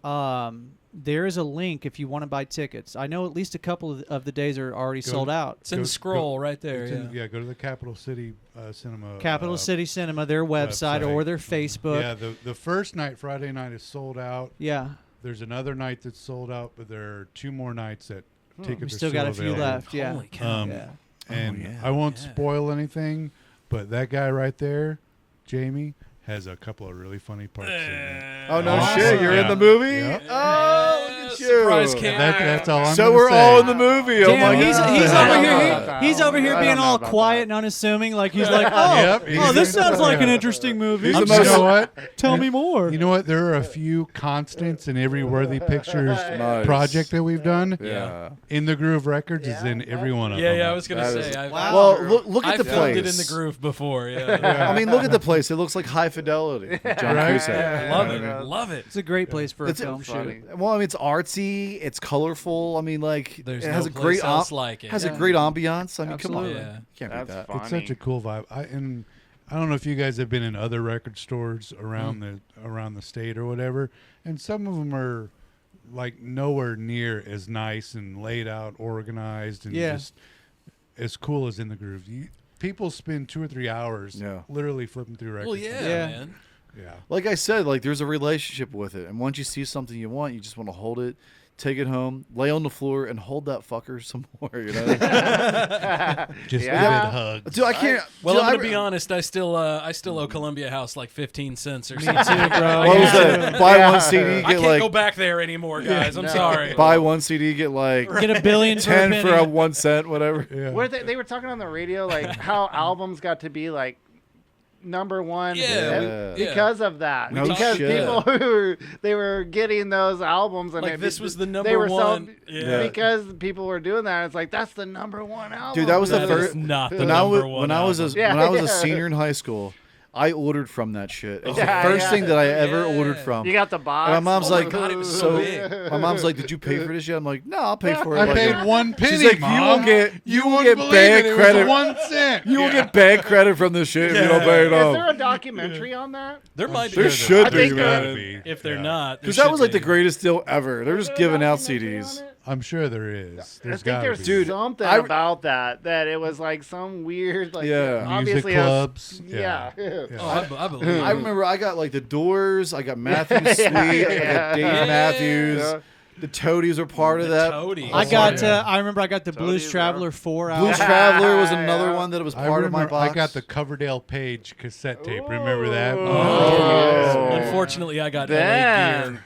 there is a link if you want to buy tickets. I know at least a couple of the days are already sold out. It's in the scroll right there. Go to the Capital City Cinema. Capital City Cinema, their website or their Facebook. Yeah, the first night, Friday night, is sold out. Yeah. There's another night that's sold out, but there are 2 more nights that tickets We are still got a few available. left. Yeah. Holy cow. And I won't spoil anything, but that guy right there, Jamie, has a couple of really funny parts in it. Oh, no shit. You're in the movie? Yep. Oh, look at you. Surprise camera. That's all I'm So gonna we're say. all in the movie. Oh, my God. He's over here being all quiet and unassuming, like he's like, this sounds like an interesting movie. You know what? Tell me more. You know what? There are a few constants in every Worthy Pictures project that we've done. Yeah. In the Groove Records is in every one of them. Yeah, I was gonna say. Well, look at the place. I've filmed it in the groove before. Yeah. I mean, look at the place. It looks like High Fidelity. John Cusack. Love it. It's a great place for a film shoot. Well, I mean, it's artsy. It's colorful. I mean, like There's it has no a great place else like it. has a great ambiance. I mean, Absolutely. come on, you can't beat that. It's such a cool vibe. I don't know if you guys have been in other record stores around the state or whatever, and some of them are like nowhere near as nice and laid out, organized, and just as cool as in the Groove. People spend 2 or 3 hours literally flipping through records. Well, man. Yeah. Like I said, like there's a relationship with it, and once you see something you want, you just want to hold it, take it home, lay on the floor, and hold that fucker some more. You know, just give it hugs. Dude, I can't. Well, dude, I'm gonna be honest. I still owe Columbia House like 15 cents or something. Me too, bro. What was that? Buy one CD, I get can't like go back there anymore, guys. I'm sorry. buy one CD, get like Get a billion for a 10 penny. for a 1 cent, whatever. Yeah. Where they were talking on the radio, like how albums got to be like number one because of that. No because shit. people they were getting those albums and Like this was the they number were one. because people were doing that. It's like that's the number one album. Dude, that was the That first. is not the when number one. when I was a album. senior in high school, I ordered from that shit. It was Yeah, the first yeah. thing that I ever ordered from. You got the box. And my mom's Oh my like, God, it was so big. my mom's like, did you pay for this yet? I'm like, no, I'll pay for it. I Like, paid 1 penny. She's like, Mom. you will get wouldn't believe bad it. credit. It was 1 cent. You will get bad credit from this shit if you don't pay it Is off. there a documentary on that? There might There be. should I be, think man. If they're not, Because that was like the greatest deal ever. They're just giving out CDs. I'm sure there is. I There's think got to there's be. something I- about that it was like some weird like Yeah. obviously Music clubs. Yeah. Oh, I believe. I remember I got like the Doors, I got Matthews Sweet, I got Dave Matthews. Yeah. The Toadies were part of that. Toadies. I got. I remember I got the Blues Traveler 4 album. Blues Traveler was another one that was I part of my remember box. I got the Coverdale Page cassette tape. Remember that? Unfortunately, I got Damn. LA gear.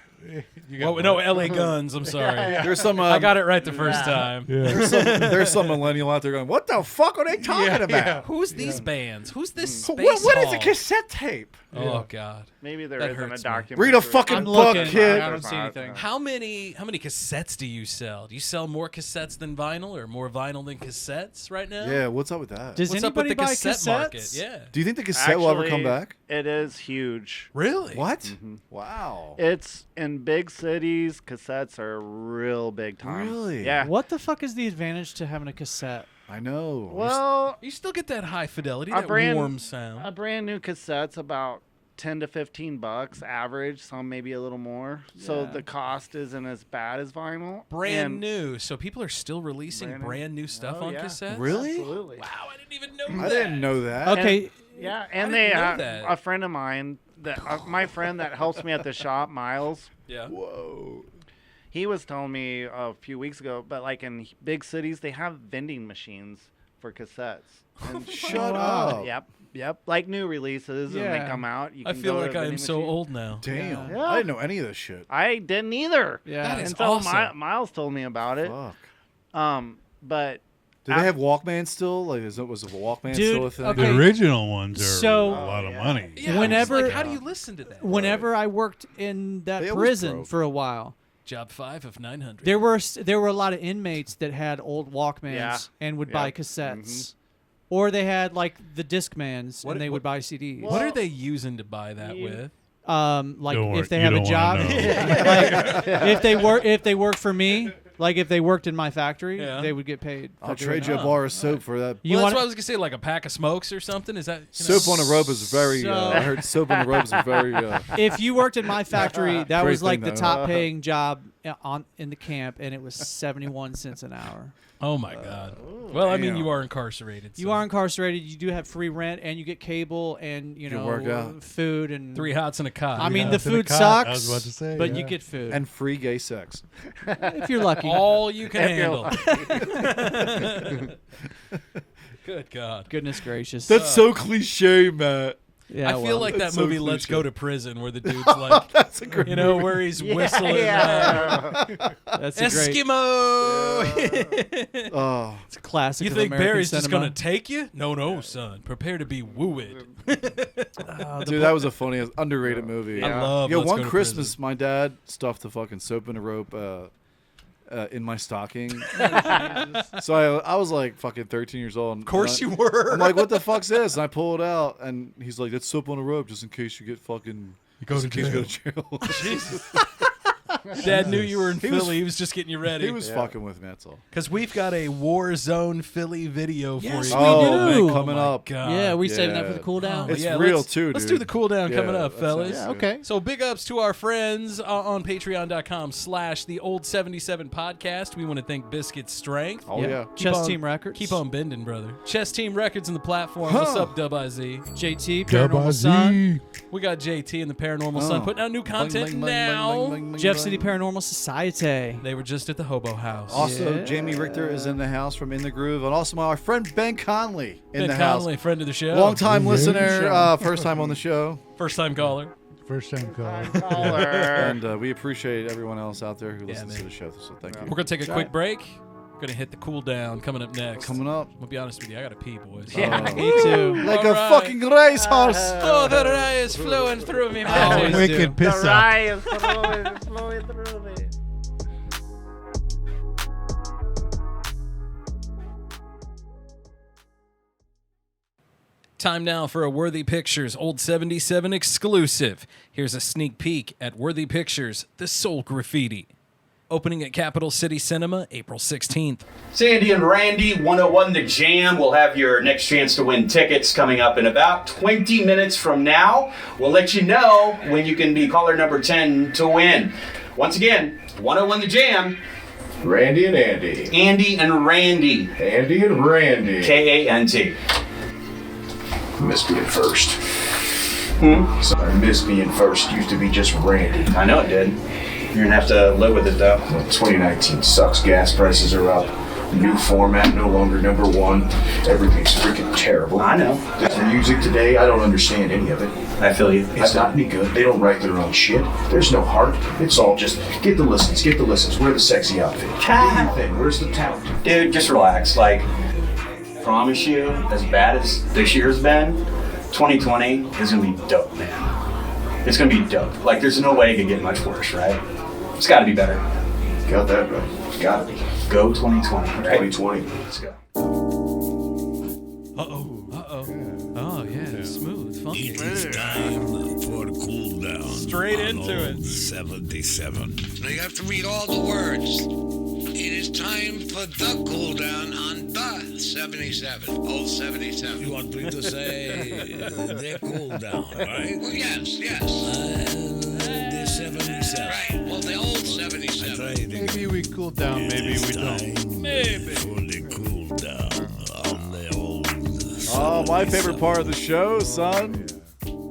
You got No, LA Guns. I'm sorry. There's some. I got it right the first time. There's some millennial out there going, "What the fuck are they talking about? Who's these bands? Who's this space What is a hall? cassette tape? Oh God. Maybe there That isn't a hurts me. documentary. Read a fucking I'm book, looking. kid." I don't see anything. How many cassettes do you sell? Do you sell more cassettes than vinyl, or more vinyl than cassettes right now? Yeah, what's up with that? Does What's up with anybody the buy cassette cassettes? market? Yeah. Do you think the cassette will ever come Actually, back? It is huge. Really? What? Mm-hmm. Wow. It's in big cities. Cassettes are real big time. Really? Yeah. What the fuck is the advantage to having a cassette? I know. Well, You still get that high fidelity, a that brand warm sound. A brand new cassette's about $10 to $15 average, some maybe a little more. So Yeah. the cost isn't as bad as vinyl. Brand And- new. So people are still releasing brand new stuff Oh, on yeah. cassettes? Really? Absolutely. Wow, I didn't even know I didn't know that. Okay. Yeah, I and didn't they know that. a friend of mine that my friend that helps me at the shop, Miles. Yeah. Whoa. He was telling me a few weeks ago, but like in big cities, they have vending machines for cassettes. And Shut up. Yep. Like new releases, and they Yeah. come out. You I can feel go to like a I am vending so machine. old now. Damn. Yeah. I didn't know any of this shit. I didn't either. Yeah. That is and so awesome. Miles told me about it. Fuck. But Do they have Walkman still? Like, was a Walkman Dude, still a thing? okay. The original ones are So- a lot of money. Yeah, Whenever- like, how do you listen to that? Whenever I worked in that They always prison broke. for a while, Job 5 of 900. there were a lot of inmates that had old Walkmans Yeah. and would Yeah. buy cassettes, or they had like the Discmans and they would buy CDs. What are they using to buy that with? Like Don't if they worry, have you a don't job, wanna like, if they work for me, like if they worked in my factory, Yeah. they would get paid. for I'll doing trade that. you a bar of soap for that. You Well, that's want what I was gonna say, like a pack of smokes or something. Is that Soap on a rope is very. So- I heard soap on the rope is very. If you worked in my factory, that Great was like thing, the though. top paying job in the camp, and it was 71 cents an hour. Oh my God. Well, I mean, damn. you are incarcerated. You so- are incarcerated. You do have free rent, and you get cable, and you can know work out. food and 3 hots and a cot. I mean, the hots and a food cot, sucks. I was about to say, but yeah. you get food and free gay sex. if you're lucky. all you can If you're handle. Good God. Goodness gracious. That's so cliche, Matt. Yeah, I feel well, like that that's so movie Let's cliche. Go to Prison where the dude's like, That's a great you know, movie. where he's whistling. that's a great. Eskimo. Oh, It's a classic. You of think American Barry's just cinema. gonna take you? No, son. Prepare to be wooed. dude, that was a funny, underrated movie. I love Yo, Let's one Go to Christmas, Prison. my dad stuffed the fucking soap in a rope in my stocking. So I was like fucking 13 years old. Of course you were. I'm like, what the fuck's this? And I pull it out, and he's like, that's soap on a rope, just in case you get fucking. go just to in case you go to jail. Jesus. Dad knew you were in He was- Philly. He was just getting you ready. He was fucking with me. That's all. Because we've got a War Zone Philly video Yes, for we you. Oh, do. man, coming up. God. Yeah, we saving that for Yeah. the cool down. It's Yeah, real let's- too, Let's dude. do the cool down coming Yeah, up, that fellas. sounds Yeah, good. okay. So big ups to our friends on patreon.com/the old 77 podcast. We want to thank Biscuit Strength. Oh, yeah. Chess Team Records. Keep on bending, brother. Chess Team Records and the platform. What's Huh. up, Dub IZ? JT, Paranormal Son. W. We got JT and the Paranormal Son Oh. putting out new content Bling, bling, bling, now. bling, bling, bling, Jeff bling. City Paranormal Society. They were just at the Hobo House. Also, Yeah. Jamie Richter is in the house from In the Groove, and also our friend Ben Conley in Ben the Conley, house. friend of the show. Long time Yeah. listener, first time on the show. First time caller. First time caller. Caller. And we appreciate everyone else out there who listens man. to the show. So thank you. We're going to take a quick break. Going to hit the cool down coming up next. Coming up. I'm going to be honest with you. I got to pee, boys. Yeah, Me too. Like All a right. fucking racehorse. Oh, the rye is flowing through me, man. Always do. Wicked The piss off. rye is flowing through me. Time now for a Worthy Pictures Old 77 exclusive. Here's a sneak peek at Worthy Pictures, The Soul Graffiti. Opening at Capital City Cinema, April 16th. Sandy and Randy, 101 The Jam. We'll have your next chance to win tickets coming up in about 20 minutes from now. We'll let you know when you can be caller number 10 to win. Once again, 101 The Jam. Randy and Andy. Andy and Randy. Andy and Randy. K-A-N-T. Miss being first. Sorry, miss being first used to be just Randy. I know it did. You're gonna have to live with it though. Well, 2019 sucks. Gas prices are up. New format, no longer number one. Everything's freaking terrible. I know. The music today, I don't understand any of it. I feel you. It's not any good. They don't write their own shit. There's no heart. It's all just get the listens, get the listens. Wear the sexy outfit. Do your thing. Where's the talent? Dude, just relax. Like, promise you, as bad as this year's been, 2020 is gonna be dope, man. It's gonna be dope. Like, there's no way it could get much worse, right? It's gotta be better. Got that right. It's gotta be. Go 2020, right? 2020. Let's go. Oh, yeah. Smooth. Funky. It is time for the cool down. Straight on into it. Old 77. Now you have to read all the words It is time for the cool down on the 77. Old 77. You want me to say the cool down, right? Well, yes. The 77. Right. Well, the old 77. Maybe we cool down, maybe we don't. Maybe. For the cool down on the old. Oh, my favorite part of the show, son.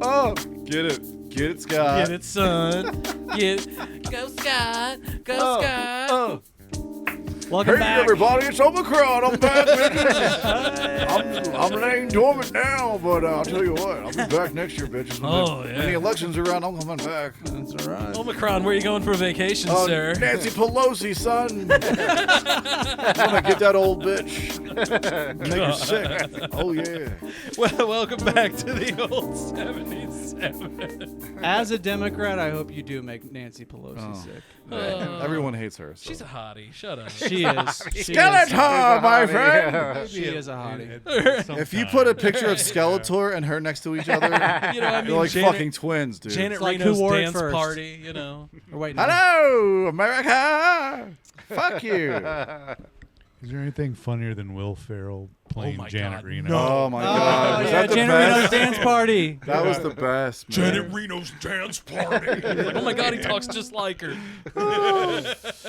Oh, get it, Scott. Get it, son. Get it. Go, Scott. Go, Scott. Welcome hey, back. everybody, it's Omicron. I'm back, bitches. I'm laying dormant now, but I'll tell you what, I'll be back next year, bitches. When the election's around, I'm coming back. That's all right. Omicron, where are you going for vacation, sir? Nancy Pelosi, son. I'm gonna get that old bitch. Make her sick. Oh, yeah. Well, welcome back to the old 77. As a Democrat, I hope you do make Nancy Pelosi sick. Everyone hates her. So. She's a hottie. Shut up. She is. Skeletor, my friend. She is a hottie. If you put a picture of Skeletor and her next to each other, You know, I mean, they're like Janet- fucking twins, dude. Janet like Reno's who wore it dance first. party, you know. Or wait, Hello, America. Fuck you. Is there anything funnier than Will Ferrell playing my Janet God, Reno? Oh my God. Oh, Was yeah, that the Janet best? Reno's dance party. That was the best, man. Janet Reno's dance party. Like, oh my God, he talks just like her.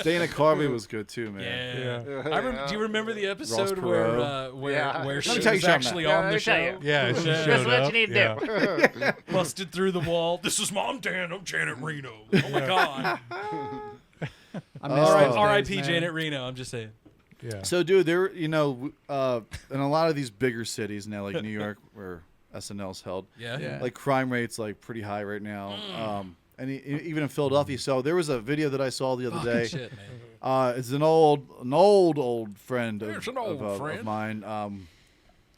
Dana Carvey was good too, man. Yeah. Do you remember the episode Ross where she tell you was something. actually on the show? Yeah, she That's showed what up. you need to Yeah. do. Busted through the wall. This is Montana, Janet Reno. Oh my God. I miss those R.I.P. days, man. Janet Reno. I'm just saying. Yeah. So, dude, there, in a lot of these bigger cities now, like New York, where SNL's held, Yeah. like crime rates like pretty high right now. And even in Philadelphia. So there was a video that I saw the other day. Shit, man. It's an old friend There's an old of friend. mine.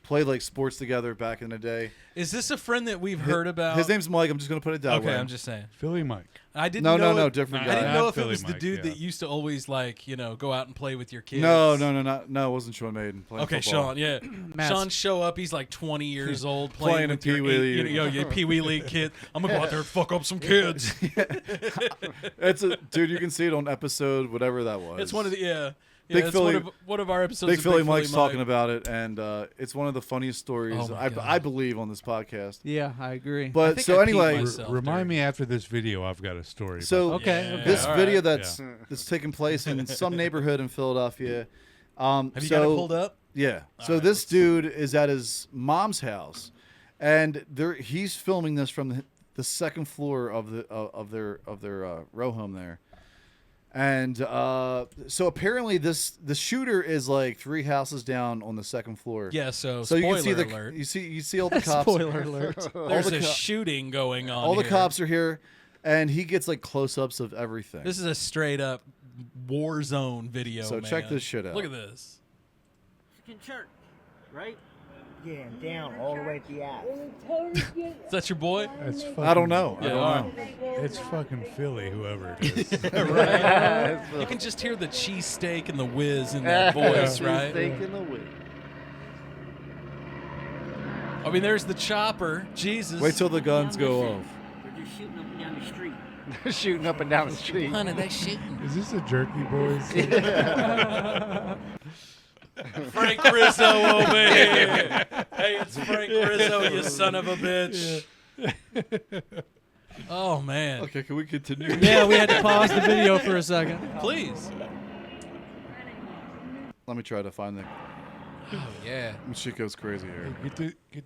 Played like sports together back in the day. Is this a friend that we've heard about? His name's Mike. I'm just gonna put it that way. Okay, I'm just saying. Philly Mike. I didn't No, know. different I guy. didn't know Not if it Philly was the Mike, dude yeah. that used to always go out and play with your kids. No, it wasn't Sean Maiden. Playing Okay, football. Sean. Yeah, Matt's- Sean show up. He's like 20 years old, Playing playing a with your Pee-wee League. Pee Wee League kid. I'm gonna go out there and fuck up some kids. Dude, you can see it on episode whatever that was. It's one of the Big it's Philly- one of our episodes. Big of Philly Big Mike's Philly talking about it, and it's one of the funniest stories Oh my God. I believe on this podcast. Yeah, I agree. But think so I peed anyway, myself. Remind me after this video, I've got a story. so Okay. this all video right. that's taking place in some neighborhood in Philadelphia. Have you got it pulled up? Yeah. So this dude is at his mom's house, and he's filming this from the second floor of their row home there. And so apparently the shooter is like 3 houses down on the second floor. Yeah. So So you can see spoiler alert. you see all the cops. Spoiler alert. There's the a co- shooting going on. All the here. cops are here, and he gets like close-ups of everything. This is a straight up war zone video. So check man. this shit out. Look at this. Church, right? Yeah, down all the way to the ass. Is that your boy? That's fucking, I don't know. Yeah, I all don't know. It's fucking Philly, whoever it is. Right? You can just hear the cheesesteak and the whiz in that voice, right? Steak in the whiz. I mean, there's the chopper. Jesus. Wait till the guns go off. They're just shooting up and down the street. They're shooting up and down the street. Honey, they shooting. Is this a Jerky Boys? Frank Rizzo over here. Hey, it's Frank Rizzo, you son of a bitch. Oh, man. Okay, can we continue? Yeah, we had to pause the video for a second. Please. Let me try to find the. Oh, yeah. Shit goes crazy here. Get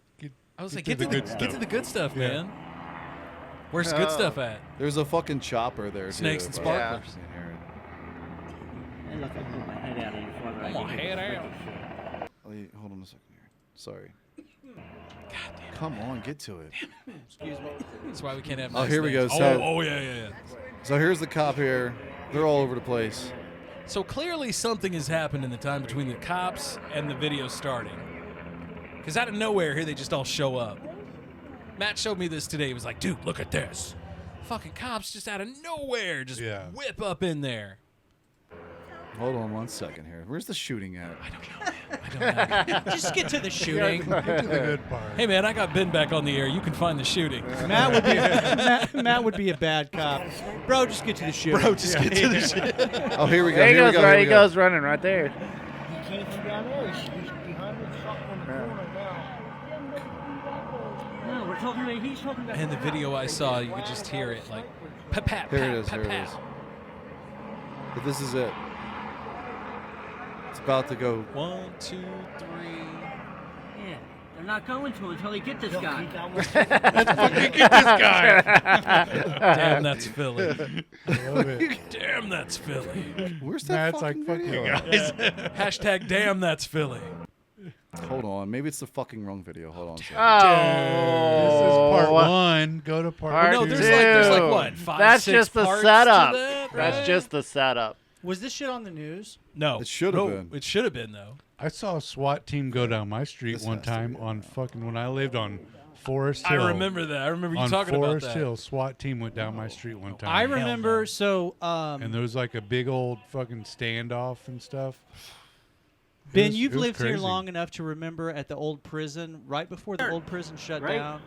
I was like, to get the to the good stuff, Yeah. man. Where's the good stuff at? There's a fucking chopper there. Snakes too, and but- sparklers. Hey, look, I put my head out of before I I'm gonna get head this out. fucking shit. Hold on a second here. Sorry. Come on, get to it. Excuse me. That's why we can't have. Oh, nice here we go. things. So- yeah. So here's the cop here. They're all over the place. So clearly something has happened in the time between the cops and the video starting. Because out of nowhere, here they just all show up. Matt showed me this today. He was like, dude, look at this. Fucking cops just out of nowhere just whip up in there. Hold on one second here. Where's the shooting at? I don't know. don't know. Just get to the shooting. Get to the good part. Hey, man, I got Ben back on the air. You can find the shooting. Matt would be a bad cop. Bro, just get to the shooting. Bro, just get to the shooting. Oh, here we go. There he Here we goes, go. right. Here He we go. goes running right there. He came from down there. He's behind the truck on the corner now. No, we're talking about, he's talking about. And the video I saw, you could just hear it like, pat, Here it is. Here it is. But this is it. It's about to go. 1, 2, 3. Yeah, they're not going to until they get this guy. Let's fucking get this guy. Damn, that's Philly. I love it. Damn, that's Philly. Where's that Matt's like, fuck you video? guys. Hashtag damn, that's Philly. Hold on. Maybe it's the fucking wrong video. Hold on. This is part 1. Go to part 2. No, there's like what? 5, That's 6 just the parts setup. To that, That's right? just the setup. Was this shit on the news? No. It should have been. It should have been, though. I saw a SWAT team go down my street one time on fucking when I lived on Forest Hill. I remember that. I remember you on talking Forest about that. Hill, SWAT team went down my street one time. I remember. So, and there was like a big old fucking standoff and stuff. Ben, you've it was lived here crazy. long enough to remember at the old prison, right before the old prison shut down,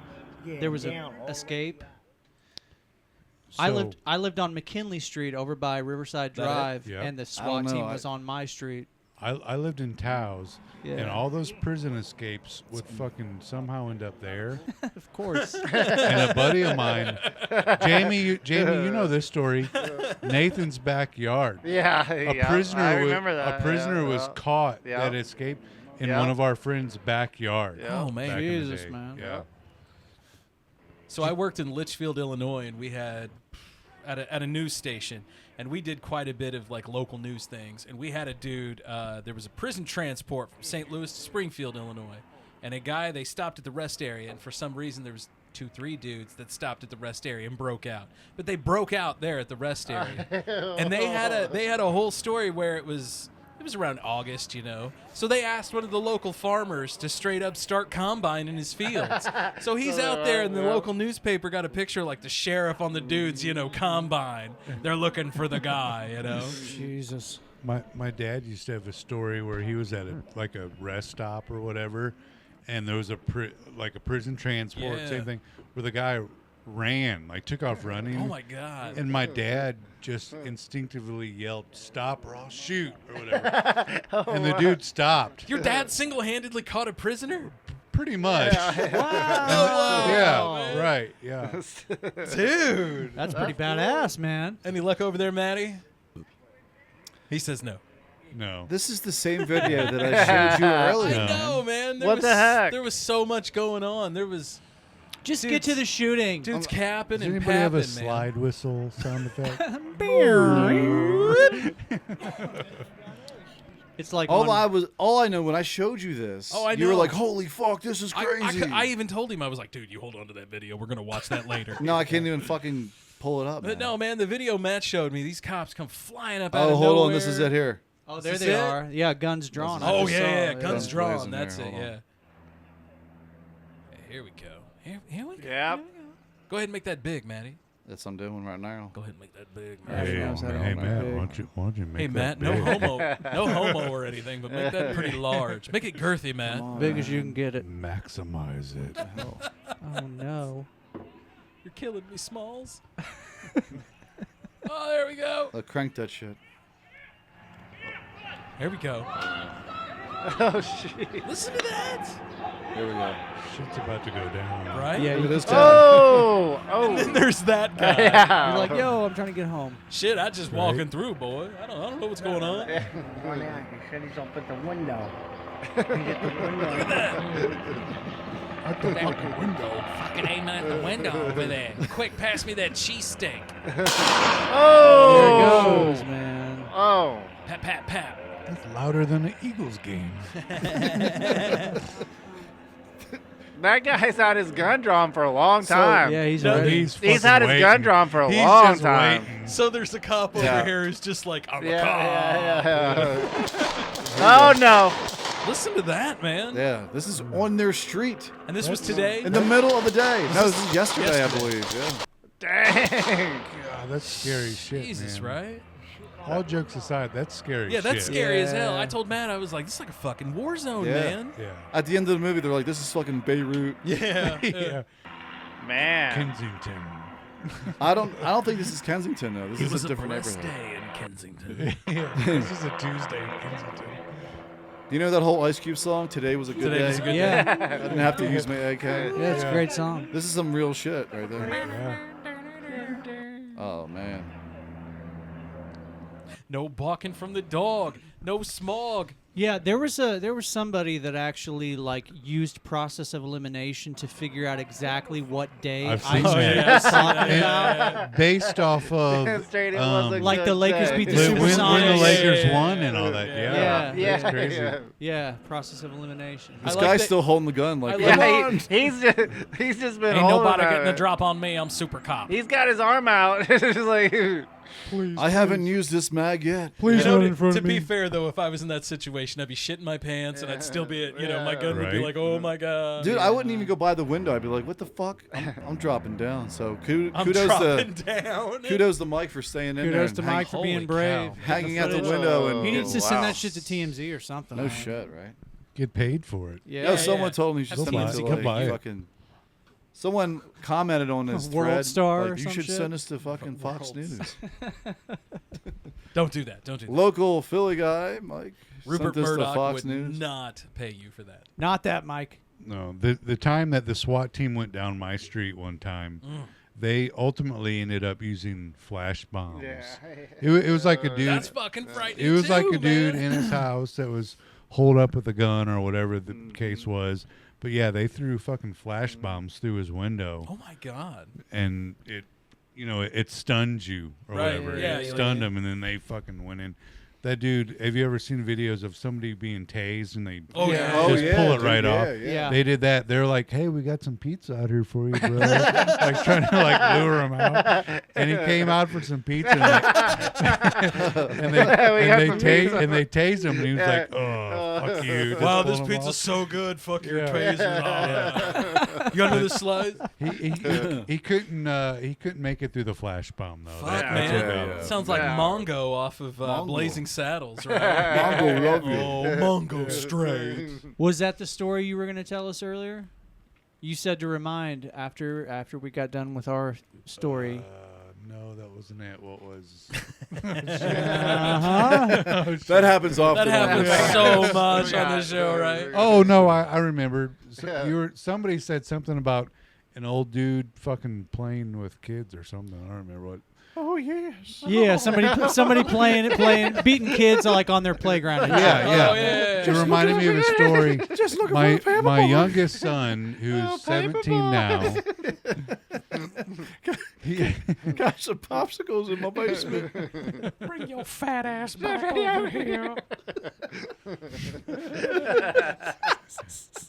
there was an escape. I lived on McKinley Street over by Riverside Drive, Yep. and the SWAT know. team was on my street. I lived in Taos, Yeah. and all those prison escapes would fucking somehow end up there. Of course. And a buddy of mine, Jamie, you know this story. Nathan's backyard. Yeah, a yeah, prisoner. I remember that. A prisoner Yeah, was yeah. caught Yeah. that escaped in Yeah. one of our friends' backyard. Yeah. Oh, man. back in the Jesus, day. man. Yeah. So I worked in Litchfield, Illinois, and we had at a news station, and we did quite a bit of like local news things. And we had a dude. There was a prison transport from St. Louis to Springfield, Illinois, and a guy. They stopped at the rest area, and for some reason there was 2-3 dudes that stopped at the rest area and broke out. But they broke out there at the rest area, and they had a whole story where it was around August, you know. So they asked one of the local farmers to straight up start combine in his fields. So he's out there, and the local newspaper got a picture like the sheriff on the dude's, you know, combine. They're looking for the guy, you know. Jesus. My dad used to have a story where he was at like a rest stop or whatever, and there was a prison transport, Yeah. same thing, where the guy ran, like took off running. Oh my God. And my dad just instinctively yelled, "Stop or I'll shoot," or whatever. And the dude stopped. Your dad single-handedly caught a prisoner? Pretty much. Wow. Yeah, right, yeah. Dude. That's pretty badass, man. Any luck over there, Matty? He says no. No. This is the same video that I showed you earlier. I know, man. What the heck? There was so much going on. There was... Just get to the shooting. Dude's capping Does and anybody have a papping, man. slide whistle sound effect? It's like all I know when I showed you this. Oh, I You were know. like, "Holy fuck, this is I crazy." I even told him, I was like, dude, you hold on to that video. We're going to watch that later. No, I can't even fucking pull it up. But Man. no, man, the video Matt showed me, these cops come flying up out Oh, of hold nowhere. on, this is it here. Oh, Is there this they it? are. Yeah, guns drawn. I Oh, just yeah, saw yeah, it. guns drawn. blazing That's here. it, Hold on. yeah. Here we go. Here we go. Yep. Go ahead and make that big, Matty. That's what I'm doing right now. Go ahead and make that big. Hey, knows how to hey make Matt, big. why don't you make Hey, Matt, that no big? homo or anything, but make that pretty large. Make it girthy, Matt. Big as you can get it. Maximize it. Oh no. You're killing me, Smalls. Oh, there we go. Crank that shit. Here we go. Oh, shit. Listen to that. Here we go. Shit's about to go down. Right? Yeah, Look at this guy. Oh! And then there's that guy. Yeah. You're like, yo, I'm trying to get home. Shit, I just walking through, boy. I don't know what's going on. He said he's up at the window. He's at the window. Look at that. At the fucking window. Fucking aiming at the window over there. Quick, pass me that cheese steak. Oh! There it goes, man. Oh. Pat, pat, pat. That's louder than the Eagles game. That guy's had his gun drawn for a long time. Yeah, he's No, ready. He's fucking had his gun waiting. drawn for a He's long just time. waiting. So there's a cop over Yeah. here who's just like, I'm a Yeah, cop. yeah. Oh, no. Listen to that, man. Yeah, this is on their street And this was today? in the middle of the day. No, this is yesterday, I yesterday. believe. Yeah. Dang. God, that's scary shit, Jesus, man. right? all jokes aside, that's scary. Yeah, that's shit. scary as hell. I told Matt, I was like, this is like a fucking war zone, man. Yeah. At the end of the movie, they're like, "This is fucking Beirut." Yeah. Yeah. Man. Kensington. I don't think this is Kensington though. This It is was a different blessed neighborhood. day in Kensington. Yeah, this is a Tuesday in Kensington. You know that whole Ice Cube song? Today was a good Today day. was a good Yeah. day. I didn't have to use my AK. Yeah, it's a great song. This is some real shit right there. Yeah. Oh man. No barking from the dog. No smog. Yeah, there was somebody that actually like used process of elimination to figure out exactly what day I've Ice seen Cube that. was talking And about. based off of Straight, it was a like good the Lakers day. beat the when the Supersonics. Lakers won and all that. Yeah. Yeah, that's crazy. Yeah, process of elimination. This guy's still holding the gun. Like, I like Yeah, come on. he's just been Ain't holding nobody that. getting a drop on me. I'm super cop. He's got his arm out. It's just like, Please, I haven't used this mag yet. Please You know, run in front to of me. be fair, though, if I was in that situation, I'd be shitting my pants, and I'd still be, my gun would be Right. like, oh my god, Dude, I wouldn't even go by the window. I'd be like, "What the fuck? I'm dropping down." So I'm kudos dropping to down. kudos to Mike for staying in there. Kudos and to Mike for being Holy brave. cow. hanging out the footage. window and He needs to Wow. send that shit to TMZ or something. no man. shit, right? Get paid for it. Yeah, No, someone yeah. told me you should That's send it TMZ. to Come by like it. fucking. Someone commented on this World thread. Star like, or you some should shit? send us to fucking Fox News. Don't do that. Don't do that. Local Philly guy, Mike. Rupert sent this to Murdoch Fox would News. not pay you for that. Not that, Mike. No, the time that the SWAT team went down my street one time, they ultimately ended up using flash bombs. It was like a dude. That's fucking frightening. It was like too, a dude man. in his house that was holed up with a gun or whatever the case was. But yeah, they threw fucking flash bombs through his window, Oh my god. and it stunned you or Right, whatever. yeah, It yeah, stunned yeah. him, and then they fucking went in. That dude, have you ever seen videos of somebody being tased and they Oh, yeah. just pull it right dude, off? Yeah. They did that. They're like, "Hey, we got some pizza out here for you, bro." Like trying to like lure him out. And he came out for some pizza and, they tased him and he was like, "Oh, fuck you." Just Wow, pulled this him pizza's off. so good. Fuck your Yeah. tasers. You got another slice? He couldn't make it through the flash bomb though. Fuck, That's man. what that was. Sounds like Yeah. Mongo off of Mongo. Blazing Saddles, right? Mongo love you. Oh, Mongo straight. Was that the story you were going to tell us earlier? You said to remind after we got done with our story. No, that wasn't it. What was? That happens often. That on happens this so show. much on this show, right? Oh no, I remembered. So Yeah. somebody said something about an old dude fucking playing with kids or something. I don't remember what. Oh yes. Yeah, somebody playing, beating kids like on their playground. Yeah. Oh, yeah. It reminded me of a story. Just looking My for a my paperboy. youngest son, who's 17 now. Got some popsicles in my basement. Bring your fat ass back over here.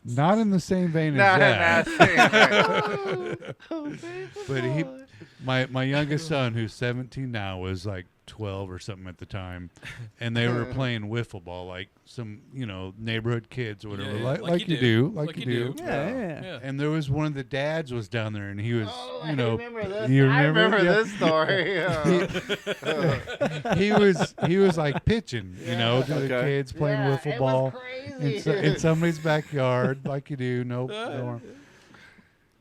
Not in the same vein Not as in that. that But my youngest son, who's 17 now, was like 12 or something at the time, and they were playing wiffle ball, like some neighborhood kids or whatever, Yeah, like you do. Yeah. And there was one of the dads was down there, and he was, I remember this. you I remember, remember Yeah. this story. he was like pitching, to the Okay. kids playing Yeah, wiffle it ball was crazy. in somebody's backyard, like you do. No harm.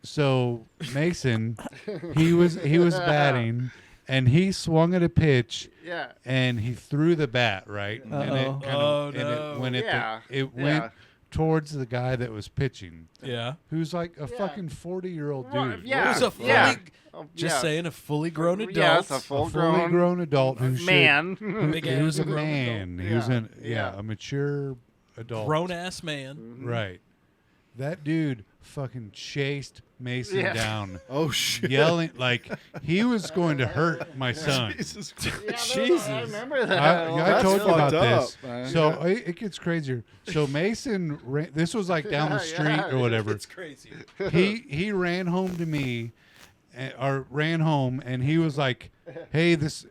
So Mason, he was batting, and he swung at a pitch, Yeah. and he threw the bat right, and Uh-oh. it went Yeah. it Yeah. went towards the guy that was pitching, Yeah. who's like a fucking 40-year-old Right, dude. yeah. Who's a fully, Yeah. Oh, just yeah. saying, a fully grown adult. Yes, a A fully full-grown grown adult who should- man. Big he was ass a grown man. adult. He was Yeah. a mature adult. grown ass man. Right. That dude fucking chased Mason Yeah. down. Oh shit. Yelling like he was going to hurt my son. Jesus Christ. Jesus. I remember that. I That's told you about fucked this. up, man. So it gets crazier. So Mason, this was like down the street or whatever. It's crazy. He ran home to me, or ran home, and he was like, "Hey, this,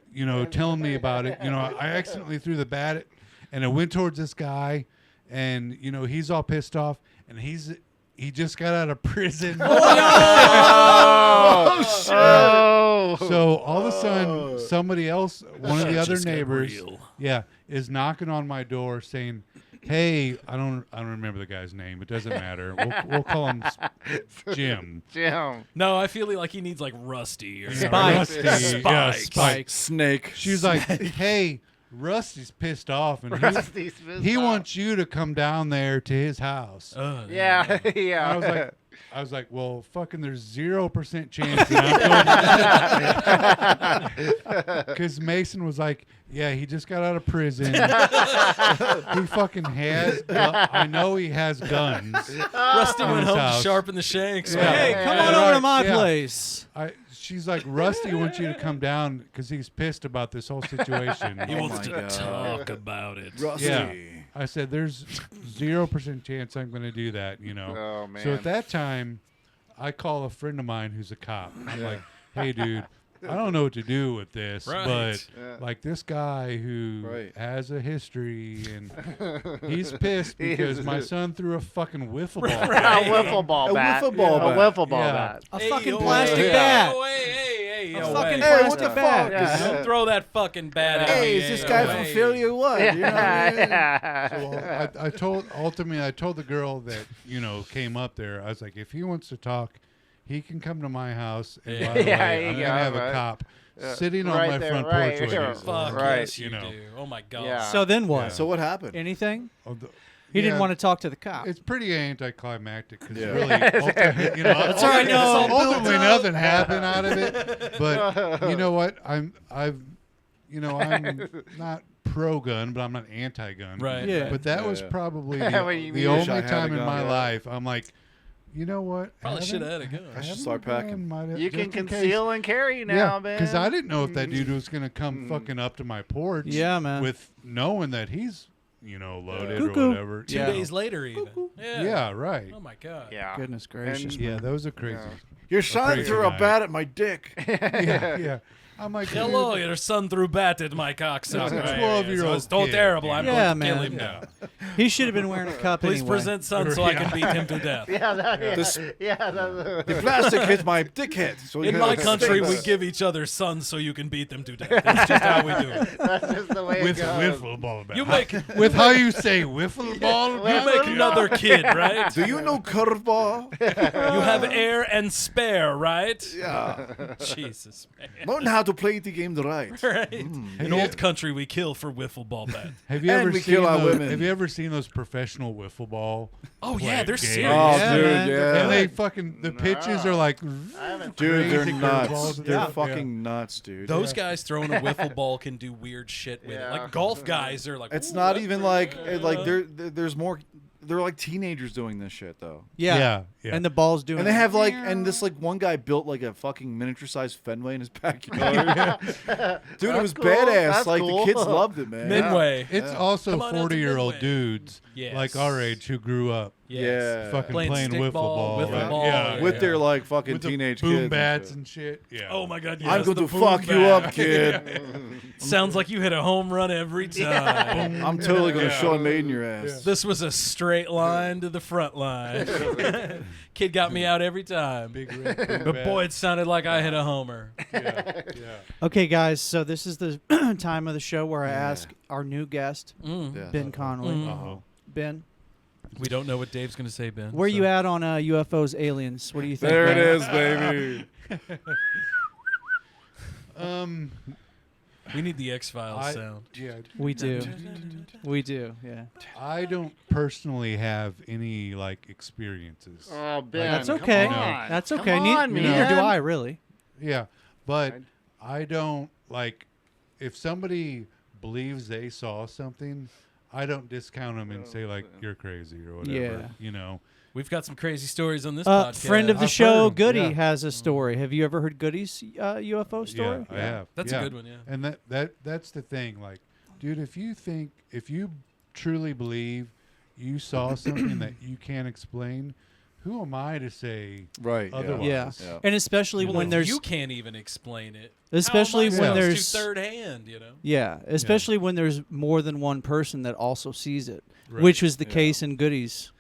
telling me about it. I accidentally threw the bat, and it went towards this guy, and he's all pissed off, and he's he just got out of prison. Oh, shit. Oh. So all of a sudden, somebody else, one of the other Just got neighbors, real. is knocking on my door saying, "Hey, I don't remember the guy's name. It doesn't matter. We'll call him Jim." Jim. No, I feel like he needs like Rusty or Spike. Rusty. Yeah, Spike. Snake. She's like, "Hey, Rusty's pissed off, and Rusty's pissed he off. wants you to come down there to his house." Yeah, yeah. And I was like, well, fucking, there's 0% chance that I'm going. Because Mason was like, yeah, he just got out of prison. He fucking has. I know he has guns. Rusty in went his home house. to sharpen the shanks. Yeah. Hey, come on over to my place. She's like, Rusty wants you to come down because he's pissed about this whole situation. He wants to talk about it. Rusty. Yeah. I said, there's 0% chance I'm going to do that, you know. Oh, man. So at that time, I call a friend of mine who's a cop. I'm like, hey, dude, I don't know what to do with this, but like this guy who has a history, and he's pissed because my son threw a fucking wiffle ball. A wiffle ball bat. A wiffle ball bat. A wiffle ball bat. A fucking plastic bat. Oh, hey, A yo, fucking hey. plastic what the bat. fuck? Don't throw that fucking bat at me. Hey, is this guy from Philly or what? You know what I mean? So I told the girl that, you know, came up there, I was like, if he wants to talk, he can come to my house, and by the way, I'm going to have a cop sitting on my front porch with me. Fuck yes, you do. Oh, my God. Yeah. So then what? So what happened? Anything? Oh, He didn't want to talk to the cop. It's pretty anticlimactic because Yeah. really, ultimately, you know, That's all right, no. ultimately nothing happened out of it. But you know what? I'm not pro-gun, but I'm not anti-gun. Right. Yeah. But that was probably When you the wish only I had a time in gun, my yeah. life I'm like, you know what? Probably should have had a gun. I should start packing. You can conceal and carry now, Yeah, man. because I didn't know if that dude was gonna come fucking up to my porch. Yeah, man. With knowing that he's, you know, loaded Cuckoo. or whatever. Two days later, even. Yeah, right. Oh, my God. Yeah. Goodness gracious. Yeah, those are crazy. Your son crazy threw a night. bat at my dick. Yeah. I'm like, Hello, dude, your son threw bat at my cocksucker. It's a 12-year-old It's so kid, terrible. dude. I'm Yeah, going to kill man. him now. He should have been wearing a cup Please anyway. present son so I can beat him to death. Yeah, The plastic hit my dickhead. So In my country, we give each other sons so you can beat them to death. That's just how we do it. That's just the way with it goes. wiffle ball bat. You make with how you say wiffle ball. you make another kid, right? Do you know curveball? You have air and spare, right? Yeah. Jesus, man. Learn how to play the game right. Right. In old country, we kill for wiffle ball bat. Have you And ever we seen kill our those? women. Have you ever seen those professional wiffle ball? Oh yeah, they're games? serious. Oh, Yeah, dude, man. yeah. And they fucking the pitches are like, Dude, they're crazy nuts. curveballs. They're Yeah. fucking nuts, dude. Those guys throwing a wiffle ball can do weird shit with it. Like golf guys are like. It's "Ooh, not that's even pretty like good." there's more. They're like teenagers doing this shit though. Yeah. Yeah. And the ball's doing And they have like, and this like one guy built like a fucking miniature sized Fenway in his backyard. Dude, it was cool. badass. That's like cool. the kids loved it, man. Midway. It's Yeah. also Come on out to 40-year-old Midway. dudes Yes. like our age who grew up Yeah. fucking Playing playing stick wiffle ball, ball. wiffle right? ball, Yeah. With their like fucking With the teenage boom kids. bats and shit. Yeah. Oh my God! Yes, I'm going the to boom fuck you bat. up, kid. Sounds like you hit a home run every time. I'm totally going to Sean Maiden your ass. This was a straight line to the front line. Kid got me out every time. Big red boom But bat. boy, it sounded like I hit a homer. Yeah. Okay, guys, so this is the time of the show where I ask our new guest, Mm. Ben Connelly. Uh-oh. Ben, We don't know what Dave's going to say, Ben. where so. you at on UFOs, aliens? What do you think? There it Ben? is, baby. We need the X-Files sound. Yeah. We do. We do, yeah. I don't personally have any like experiences. Oh, Ben. That's come okay. on. That's Come okay. on, Neither do man. I, really. Yeah, but I don't like if somebody believes they saw something, I don't discount them and say like you're crazy or whatever. Yeah. You know. We've got some crazy stories on this podcast. Friend of the I've show, heard 'em, Goody, yeah. has a story. Have you ever heard Goody's UFO story? Yeah, I have. That's a good one, yeah. And that's the thing. Like, dude, if you truly believe you saw something that you can't explain, who am I to say otherwise? Yeah. And especially when there's you can't even explain it. Especially How am I when supposed there's to third hand, you know. Yeah, especially when there's more than one person that also sees it, Right. which was the case in Goody's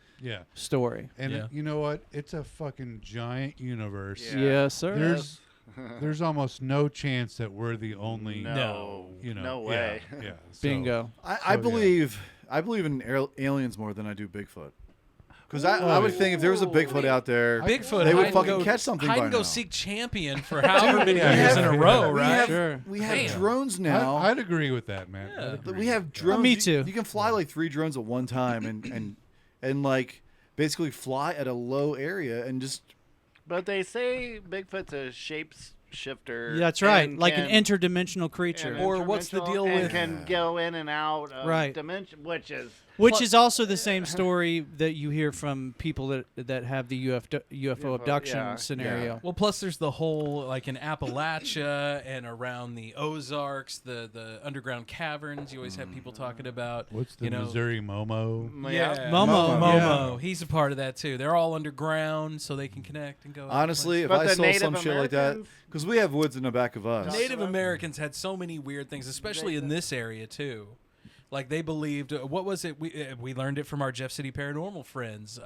story. And you know what? It's a fucking giant universe. Yeah. Yes, sir. There's almost no chance that we're the only. No. You know, No way. Yeah. Bingo. I believe in aliens more than I do Bigfoot. Because I would think if there was a Bigfoot out there, Bigfoot, they would fucking catch something by hide and go now. seek champion for however many years in a row, right? We have drones now. I'd agree with that, man. Yeah. We have drones. Me too. You can fly like 3 drones at one time and like basically fly at a low area and just. But they say Bigfoot's a shapeshifter. That's right, and like can- an interdimensional creature. Or what's the deal and with- can go in and out of Right. dimension, which is also the same story that you hear from people that have the UFO abduction scenario. Well, plus there's the whole like in Appalachia and around the Ozarks, the underground caverns. You always have people talking about. What's the Missouri Momo? Yeah, Momo. Momo. He's a part of that too. They're all underground, so they can connect and go. Honestly, if I saw some shit like that, because we have woods in the back of us. Native Americans had so many weird things, especially in this area too. Like they believed, what was it? We learned it from our Jeff City Paranormal friends.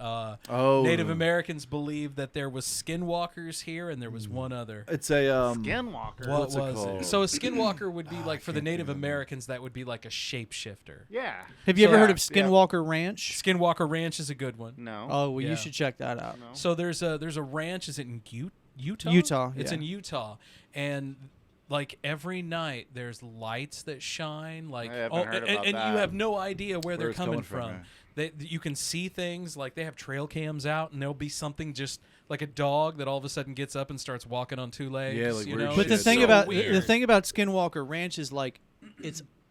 Native Americans believed that there was skinwalkers here, and there was one other. It's a skinwalker. What What's it was called? it? So a skinwalker would be like for the Native Americans, that would be like a shapeshifter. Yeah. Have you ever heard of Skinwalker Ranch? Skinwalker Ranch is a good one. No. Oh, well, Yeah. you should check that out. So there's a ranch. Is it in Utah? Utah, It's yeah. in Utah, and like every night there's lights that shine. Like I haven't heard about and that. you have no idea where Where they're it's coming coming from, from. You can see things like they have trail cams out, and there'll be something just like a dog that all of a sudden gets up and starts walking on 2 legs. Yeah, like you weird know? But the It's thing so about weird. the thing about Skinwalker Ranch is like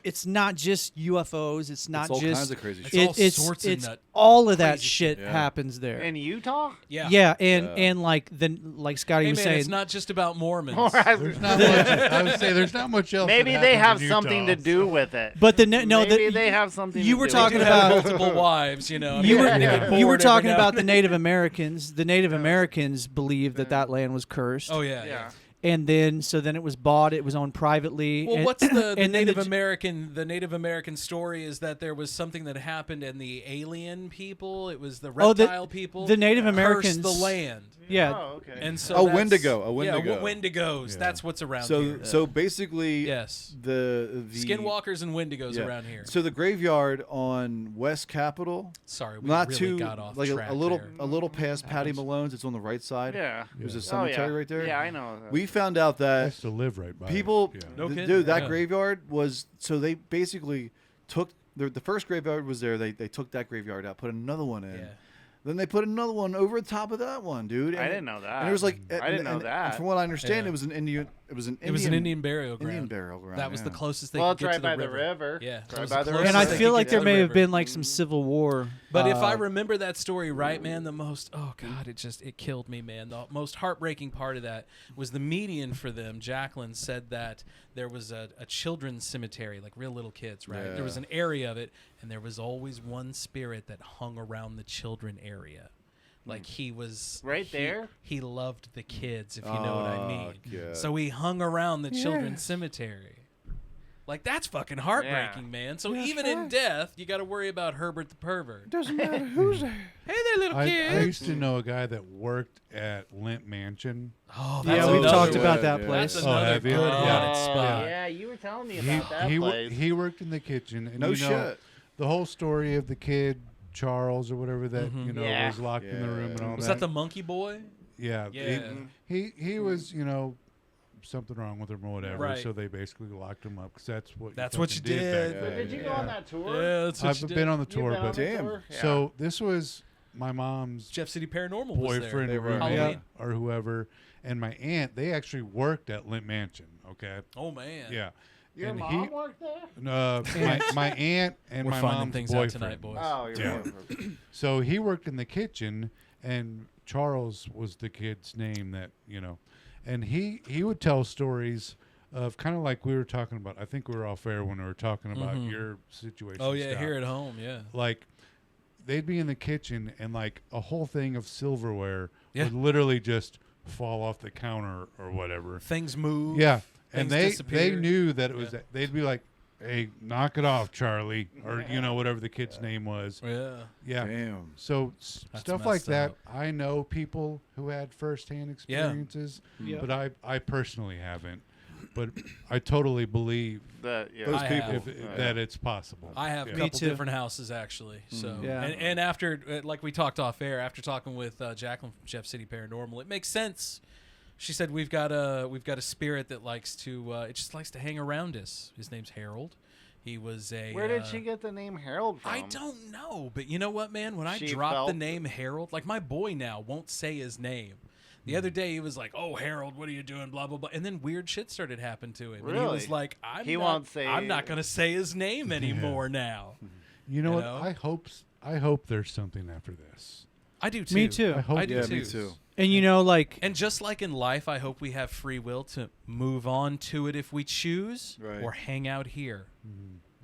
it's not just UFOs. It's not It's all just kinds of crazy shit. It's all sorts of nut all of that crazy shit Yeah. happens there. In Utah? Yeah. Yeah, and like Scotty Hey was man, saying, it's not just about Mormons. There's not much, I would say there's not much else. Maybe that they have happens in something to Utah. do with it. but Maybe they have something. you to were do talking with They have about multiple wives, you know. you were They get you were bored talking every now about the and Native Americans. The Native Americans believed that land was cursed. Oh yeah. And then it was bought. It was owned privately. Well, and, what's the and then Native American? The Native American story is that there was something that happened, and the alien people, it was the reptile people, the Native cursed Americans, the land. Yeah. Oh, okay. And so A that's- Wendigo. Yeah, Wendigos. Yeah. That's what's around So here. so basically, Yes. the Skinwalkers and Wendigos yeah. around here. So the graveyard on West Capitol. Sorry, we not really too got off like track a little there. a little past Patty Malone's. It's on the right side. Yeah. There's a Oh, cemetery yeah. right there. Yeah, I know. We found out I that used to live right by people, it. Yeah. No kidding? dude, that Yeah. graveyard was so they basically took the first graveyard was there. They took that graveyard out, put another one in. Yeah. Then they put another one over the top of that one, dude. I And- didn't know that. And it was like I didn't know and that. From what I understand, Yeah. it was an Indian. It was an Indian burial ground. Indian burial ground. That was the yeah. closest they Well, could it's get right to by the river. Yeah, Right that was by the the closest And I they feel could like get there to the may have river. been like some civil war. But if I remember that story right, man, it killed me, man. The most heartbreaking part of that was the median for them. Jacqueline said that there was a children's cemetery, like real little kids, right? Yeah. There was an area of it, and there was always one spirit that hung around the children area. Like he was Right there? He loved the kids, if you know what I Oh, mean. God. So he hung around the children's cemetery. Like that's fucking heartbreaking, man. So even in death, you got to worry about Herbert the pervert. Doesn't matter who's there. Hey there, little I kid. used to know a guy that worked at Lint Mansion. Oh, Yeah, that's we've another talked one. about that Yeah. place. That's Oh, another have you? good Yeah. haunted spot. Yeah, you were telling me He, about that he, place. he worked in the kitchen. And No you know, shit. the whole story of the kid, Charles or whatever that, Mhm. you know, Yeah. was locked in the room and all Was that. that the monkey boy? Yeah. Yeah. He was, you know, something wrong with him or whatever. Right. So they basically locked him up because that's what That's you what you fucking did. back But then. did you go on that tour? Yeah, that's what I've you been did. on the You've tour, been on but the Damn. tour? Yeah. so this was my mom's Jeff City Paranormal was boyfriend there. or roommate Halloween. or whoever, and my aunt. They actually worked at Lint Mansion. Okay. Oh man. Yeah. Your and mom worked there? my aunt and We're my finding mom's things boyfriend. out tonight, boys. Oh, you're Yeah. right. So he worked in the kitchen, and Charles was the kid's name that, you know, and he would tell stories of kind of like we were talking about. I think we were all fair when we were talking about your situation. Oh yeah, Scott. here at home, yeah. Like they'd be in the kitchen and like a whole thing of silverware Yeah. would literally just fall off the counter or whatever. Things move. Yeah. And things they disappear. knew that it was Yeah. they'd be like, hey, knock it off, Charlie, or whatever the kid's name was. Yeah. Damn. So That's stuff like messed that. up. I know people who had firsthand experiences, but I personally haven't. But I totally believe that those people that it's possible. I have a couple different houses actually. So and after like we talked off air, after talking with Jacqueline from Jeff City Paranormal, it makes sense. She said we've got a spirit that likes to it just likes to hang around us. His name's Harold. He was a. Where did she get the name Harold from? I don't know, but you know what, man? When I She drop felt- the name Harold, like my boy now won't say his name. The other day he was like, "Oh, Harold, what are you doing?" Blah blah blah, and then weird shit started happening to him. And he was Really? like, He won't say- I'm not going to say his name anymore now." You know what? I hope there's something after this. I do too. Me too. I hope I do there too. is. Me too. And and just like in life, I hope we have free will to move on to it if we choose, Right. or hang out here.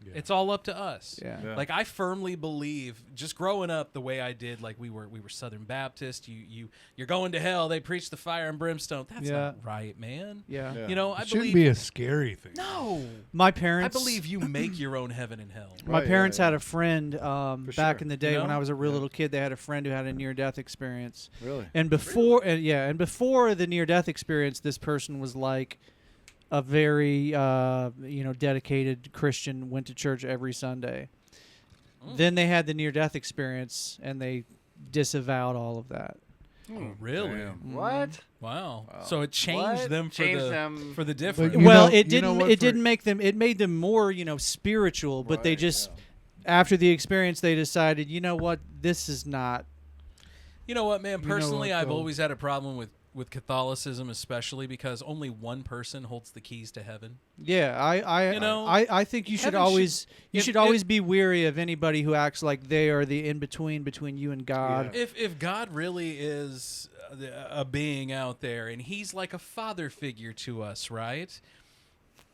Yeah. It's all up to us. Yeah. Like I firmly believe, just growing up the way I did, like we were Southern Baptist. You're going to hell. They preach the fire and brimstone. That's not right, man. Yeah. You know, It I shouldn't believe be a scary thing. No. My parents. I believe you make your own heaven and hell. My parents had a friend back sure. in the day You when know? I was a real little kid. They had a friend who had a near-death experience. Really? And before, and before the near-death experience, this person was like a very, dedicated Christian. Went to church every Sunday. Then they had the near-death experience, and they disavowed all of that. Oh, really? Damn. What? Wow. So it changed What? them for Changed the them. for the difference. Well, know- it you know didn't. what, It for- didn't make them. It made them more, spiritual. But they just, after the experience, they decided, you know what, this is not. You know what, man? You know Personally, what, I've though? always had a problem with Catholicism, especially because only one person holds the keys to heaven. Yeah, I think you should heaven always should- if- always be weary of anybody who acts like they are the in between you and God. If God really is a being out there and he's like a father figure to us, right?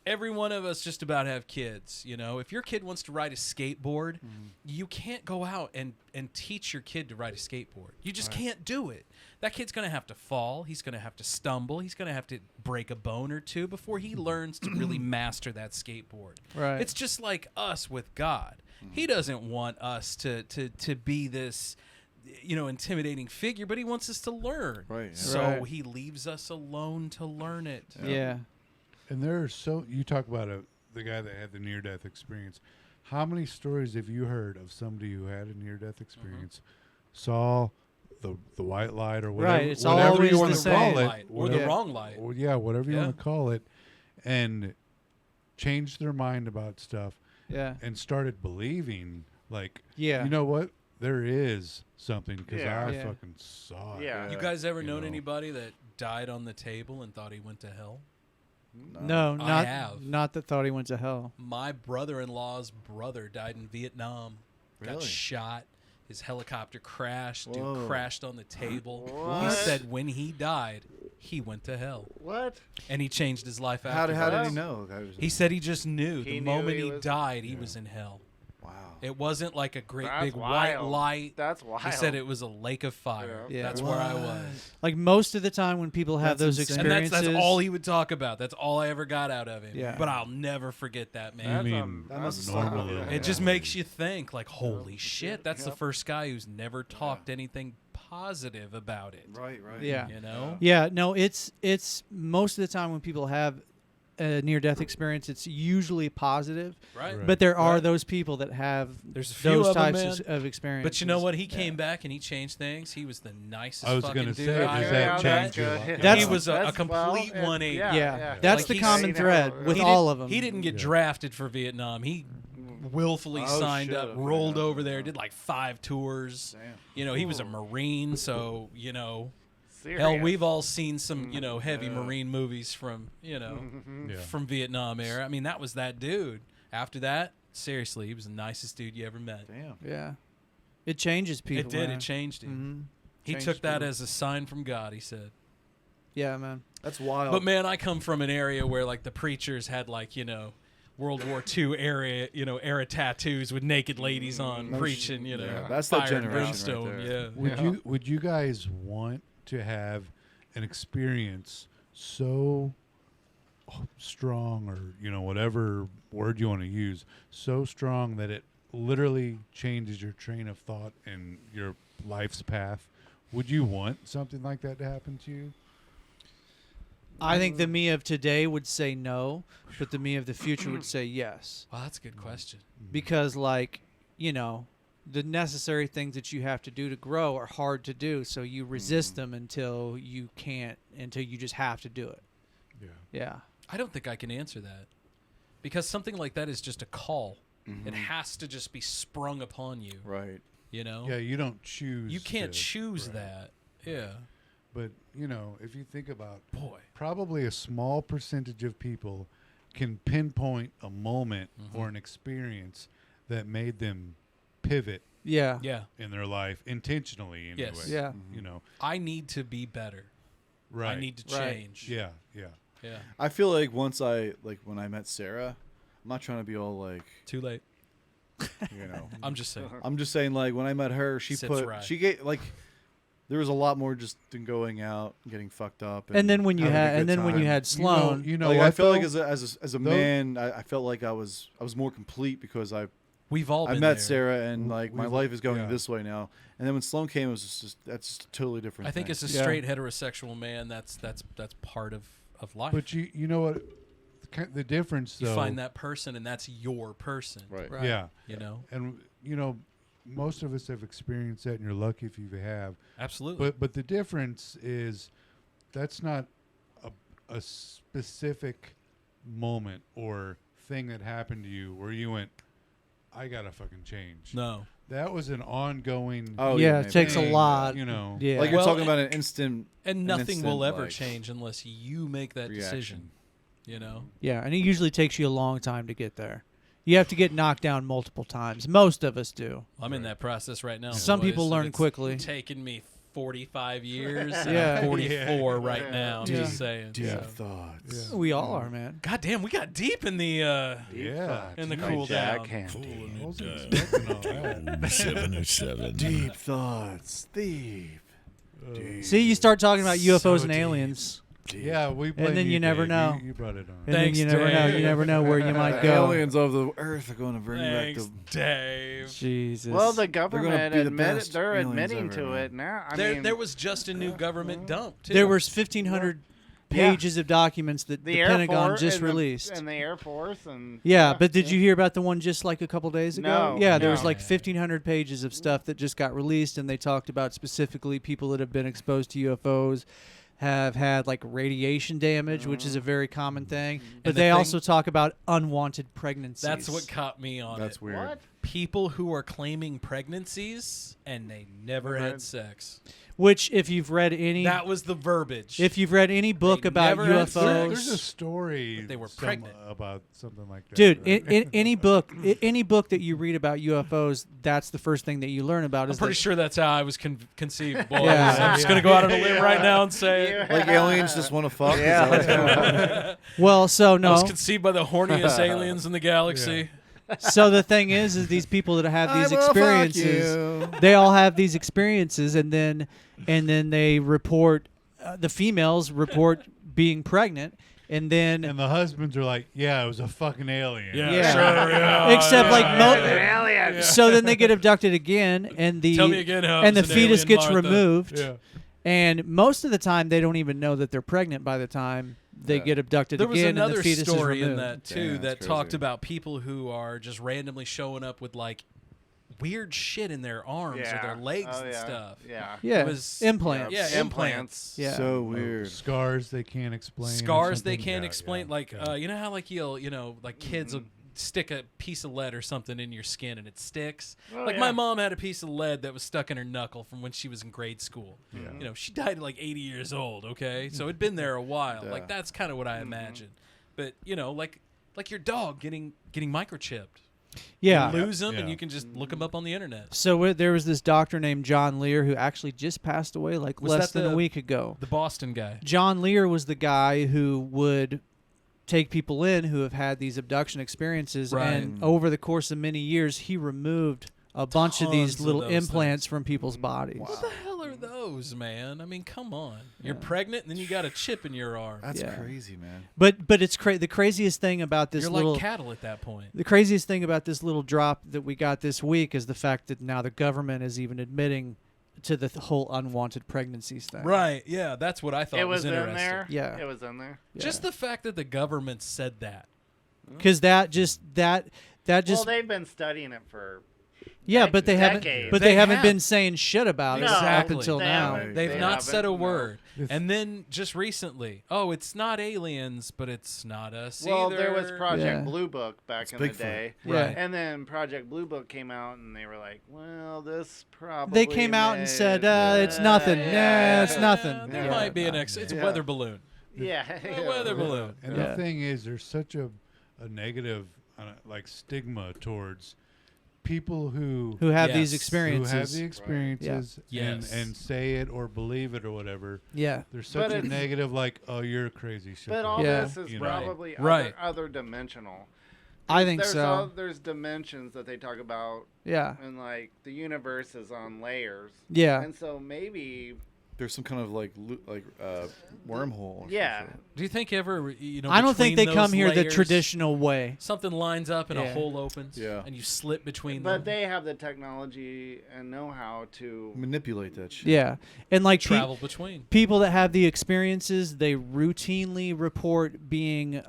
Every one of us just about have kids, If your kid wants to ride a skateboard, you can't go out and teach your kid to ride a skateboard. You just can't do it. That kid's going to have to fall. He's going to have to stumble. He's going to have to break a bone or two before he learns to really master that skateboard. Right. It's just like us with God. He doesn't want us to be this intimidating figure, but he wants us to learn. Right, yeah. So Right. he leaves us alone to learn it. Yeah. And you talk about the guy that had the near-death experience. How many stories have you heard of somebody who had a near-death experience, saw the white light or whatever, Right, it's whatever always you want the to call same. it, Or the wrong light. or whatever you want to call it, and changed their mind about stuff, Yeah. and started believing, like, Yeah. you know what, there is something because Yeah. I Yeah. fucking saw it. Yeah. You guys ever known know. anybody that died on the table and thought he went to hell? No, I have. not that thought he went to hell. My brother-in-law's brother died in Vietnam. Got Really? shot. His helicopter crashed. Whoa. Dude crashed on the table. He What? said when he died, he went to hell. What? And he changed his life How after did that. he know? He said he just knew. He The knew moment he he was- died, he was in hell. Wow. It wasn't like a great That's big white wild. light. That's wild. He said it was a lake of fire. Yeah. That's where I was. Like most of the time when people have That's those insane. And experiences, that's all he would talk about. That's all I ever got out of him. Yeah. But I'll never forget that, You man. mean that must have normal? stuck with you. It just makes you think, like, holy shit, that's the Yep. first guy who's never talked anything positive about it. Right, right. Yeah. You know? Yeah, no, it's most of the time when people have a near-death experience, it's usually positive. Right. But there are Right. those people that have There's a few those of them, types man. of experiences. But you know what? He came back and he changed things. He was the nicest I was fucking gonna dude. say, I does ever that met. change your life? That's- He was a That's- complete well, 180. Yeah. That's Like, the he's- common thread with He all did- of them. He didn't get drafted for Vietnam. He willfully Oh, signed shit. up, Okay. rolled over there, did like 5 tours. Damn. You know, he was a Marine, so, Serious. hell, we've all seen some, heavy Marine movies from, Yeah. from Vietnam era. I mean, that was that dude. After that, seriously, he was the nicest dude you ever met. Damn. Yeah. It changes people. It did. man. It changed him. Mhm. He Changed took that people. as a sign from God, he said. Yeah, man. That's wild. But man, I come from an area where like the preachers had like, World War II era tattoos with naked ladies on No preaching, yeah, that's that fire and generation right brimstone. there. Would you guys want to have an experience so strong, or whatever word you want to use, so strong that it literally changes your train of thought and your life's path, would you want something like that to happen to you? I think the me of today would say no, but the me of the future would say yes. Well, that's a good question. Because, the necessary things that you have to do to grow are hard to do, so you resist them until you just have to do it. Yeah. I don't think I can answer that, because something like that is just a call. It has to just be sprung upon you. Right. Yeah, you don't choose. You can't choose that. Yeah. But, if you think about, probably a small percentage of people can pinpoint a moment or an experience that made them pivot Yeah. in their life intentionally anyway. Yes. Yeah. I need to be better. Right. I need to change. Yeah. I feel like when I met Sarah, I'm not trying to be all too late. I'm just saying. I'm just saying, when I met her, she gave there was a lot more just than going out and getting fucked up. And then when you had Sloan, I felt like as a man, I felt like I was more complete because I met there. Sarah, and my life is going this way now. And then when Sloan came, it was that's just a totally different. I think as a straight heterosexual man, that's part of life. But you know what? The difference, though, you find that person, and that's your person. Right. Yeah. And most of us have experienced that, and you're lucky if you have. Absolutely. But the difference is that's not a specific moment or thing that happened to you where you went, I gotta fucking change. No. That was an ongoing. Oh yeah, it takes a lot. Yeah. Like you're talking about an instant. And nothing will ever change unless you make that decision. Yeah, and it usually takes you a long time to get there. You have to get knocked down multiple times. Most of us do. I'm in that process right now. Some people learn quickly. It's taken me 45 years. Yeah. I'm 44 right now. I'm just saying. Deep thoughts. Yeah. We all are, man. God damn, we got deep in the cool down. 707. Deep thoughts. Deep. See, you start talking about UFOs and aliens. Yeah, we. And then you never know. You brought it on. And then you never know. You never know where you might go. Aliens of the Earth are going to bring you back to Dave. Jesus. Well, the government be the admitted best they're aliens admitting ever, to man. it now. There was just a new government dump too. There was 1,500 pages of documents that the Pentagon just released. And the Air Force and but did you hear about the one just like a couple days ago? No, yeah, there was like 1,500 pages of stuff that just got released, and they talked about specifically people that have been exposed to UFOs have had like radiation damage, which is a very common thing. But they also talk about unwanted pregnancies. That's what caught me on it. That's weird. What? People who are claiming pregnancies and they never had sex. Which, if you've read any, that was the verbiage. If you've read any book about UFOs, there's a story they were pregnant about something like that. Dude, in any book that you read about UFOs, that's the first thing that you learn about. I'm pretty sure that's how I was conceived, boys. Yeah. I'm just gonna go out on a limb right now and say it. Like aliens just want to fuck. Well, so no. I was conceived by the horniest aliens in the galaxy. So the thing is these people that have these experiences, they all have these experiences, and then they report, the females report being pregnant, and the husbands are like, yeah, it was a fucking alien. Yeah. Sure, yeah. Except like alien. So then they get abducted again, and the Tell me again how and the it was an fetus alien, gets Martha. removed, Yeah. and most of the time they don't even know that they're pregnant by the time they get abducted There was again, and another the fetus story is in removed. that too Damn, that that's talked crazy. about people who are just randomly showing up with like weird shit in their arms or their legs and stuff. Yeah, It was implants. Yeah, implants. Yeah. So weird. Scars they can't explain. or Scars they something? can't Yeah, explain. yeah, Like yeah. you know how like like kids will stick a piece of lead or something in your skin and it sticks. My mom had a piece of lead that was stuck in her knuckle from when she was in grade school. Yeah. She died at like 80 years old. Okay, so it'd been there a while. Yeah. Like that's kind of what I imagine. But like your dog getting microchipped. Yeah. You lose them and Yeah. you can just look them up on the internet. So there was this doctor named John Lear who actually just passed away like Was less that than a the- week ago. The Boston guy. John Lear was the guy who would take people in who have had these abduction experiences, Right. and over the course of many years, he removed a bunch of these Tons of little those implants from people's bodies. What the hell are those? grows, man. I mean, come on. You're pregnant and then you got a chip in your arm. That's crazy, man. But it's the craziest thing about this You're little like cattle at that point. The craziest thing about this little drop that we got this week is the fact that now the government is even admitting to the whole unwanted pregnancies thing. Right. Yeah, that's what I thought It was in interesting. there. Yeah. It was in there. Just the fact that the government said that. Because that just Well, they've been studying it for. but they haven't. decades. But they haven't been saying shit about it up Exactly. until now. They've not said a haven't, no. word. And then just recently, it's not aliens, but it's not us Well, either. there was Project Yeah. Blue Book back It's in the Bigfoot. day. Right. And then Project Blue Book came out and they were like, well, this probably. They came out and said, it's nothing. Nah, it's nothing. There Yeah. might be it's a weather balloon. Yeah. A weather balloon. And the thing is, there's such a negative stigma towards people who have these experiences. who have the experiences Yeah. and say it or believe it or whatever. Yeah. There's such a negative, like, you're crazy shit. But all this is probably other dimensional. I think so. There's dimensions that they talk about. Yeah. And like the universe is on layers. Yeah. And so maybe There's some kind of wormhole. Or Yeah. some shit. Do you think ever, I don't think they between come those here the layers, traditional way. something lines up and a Yeah. hole opens, Yeah. and you slip between But them? they have the technology and know-how to Manipulate that shit. Yeah. And like Travel between. people that have the experiences, they routinely report being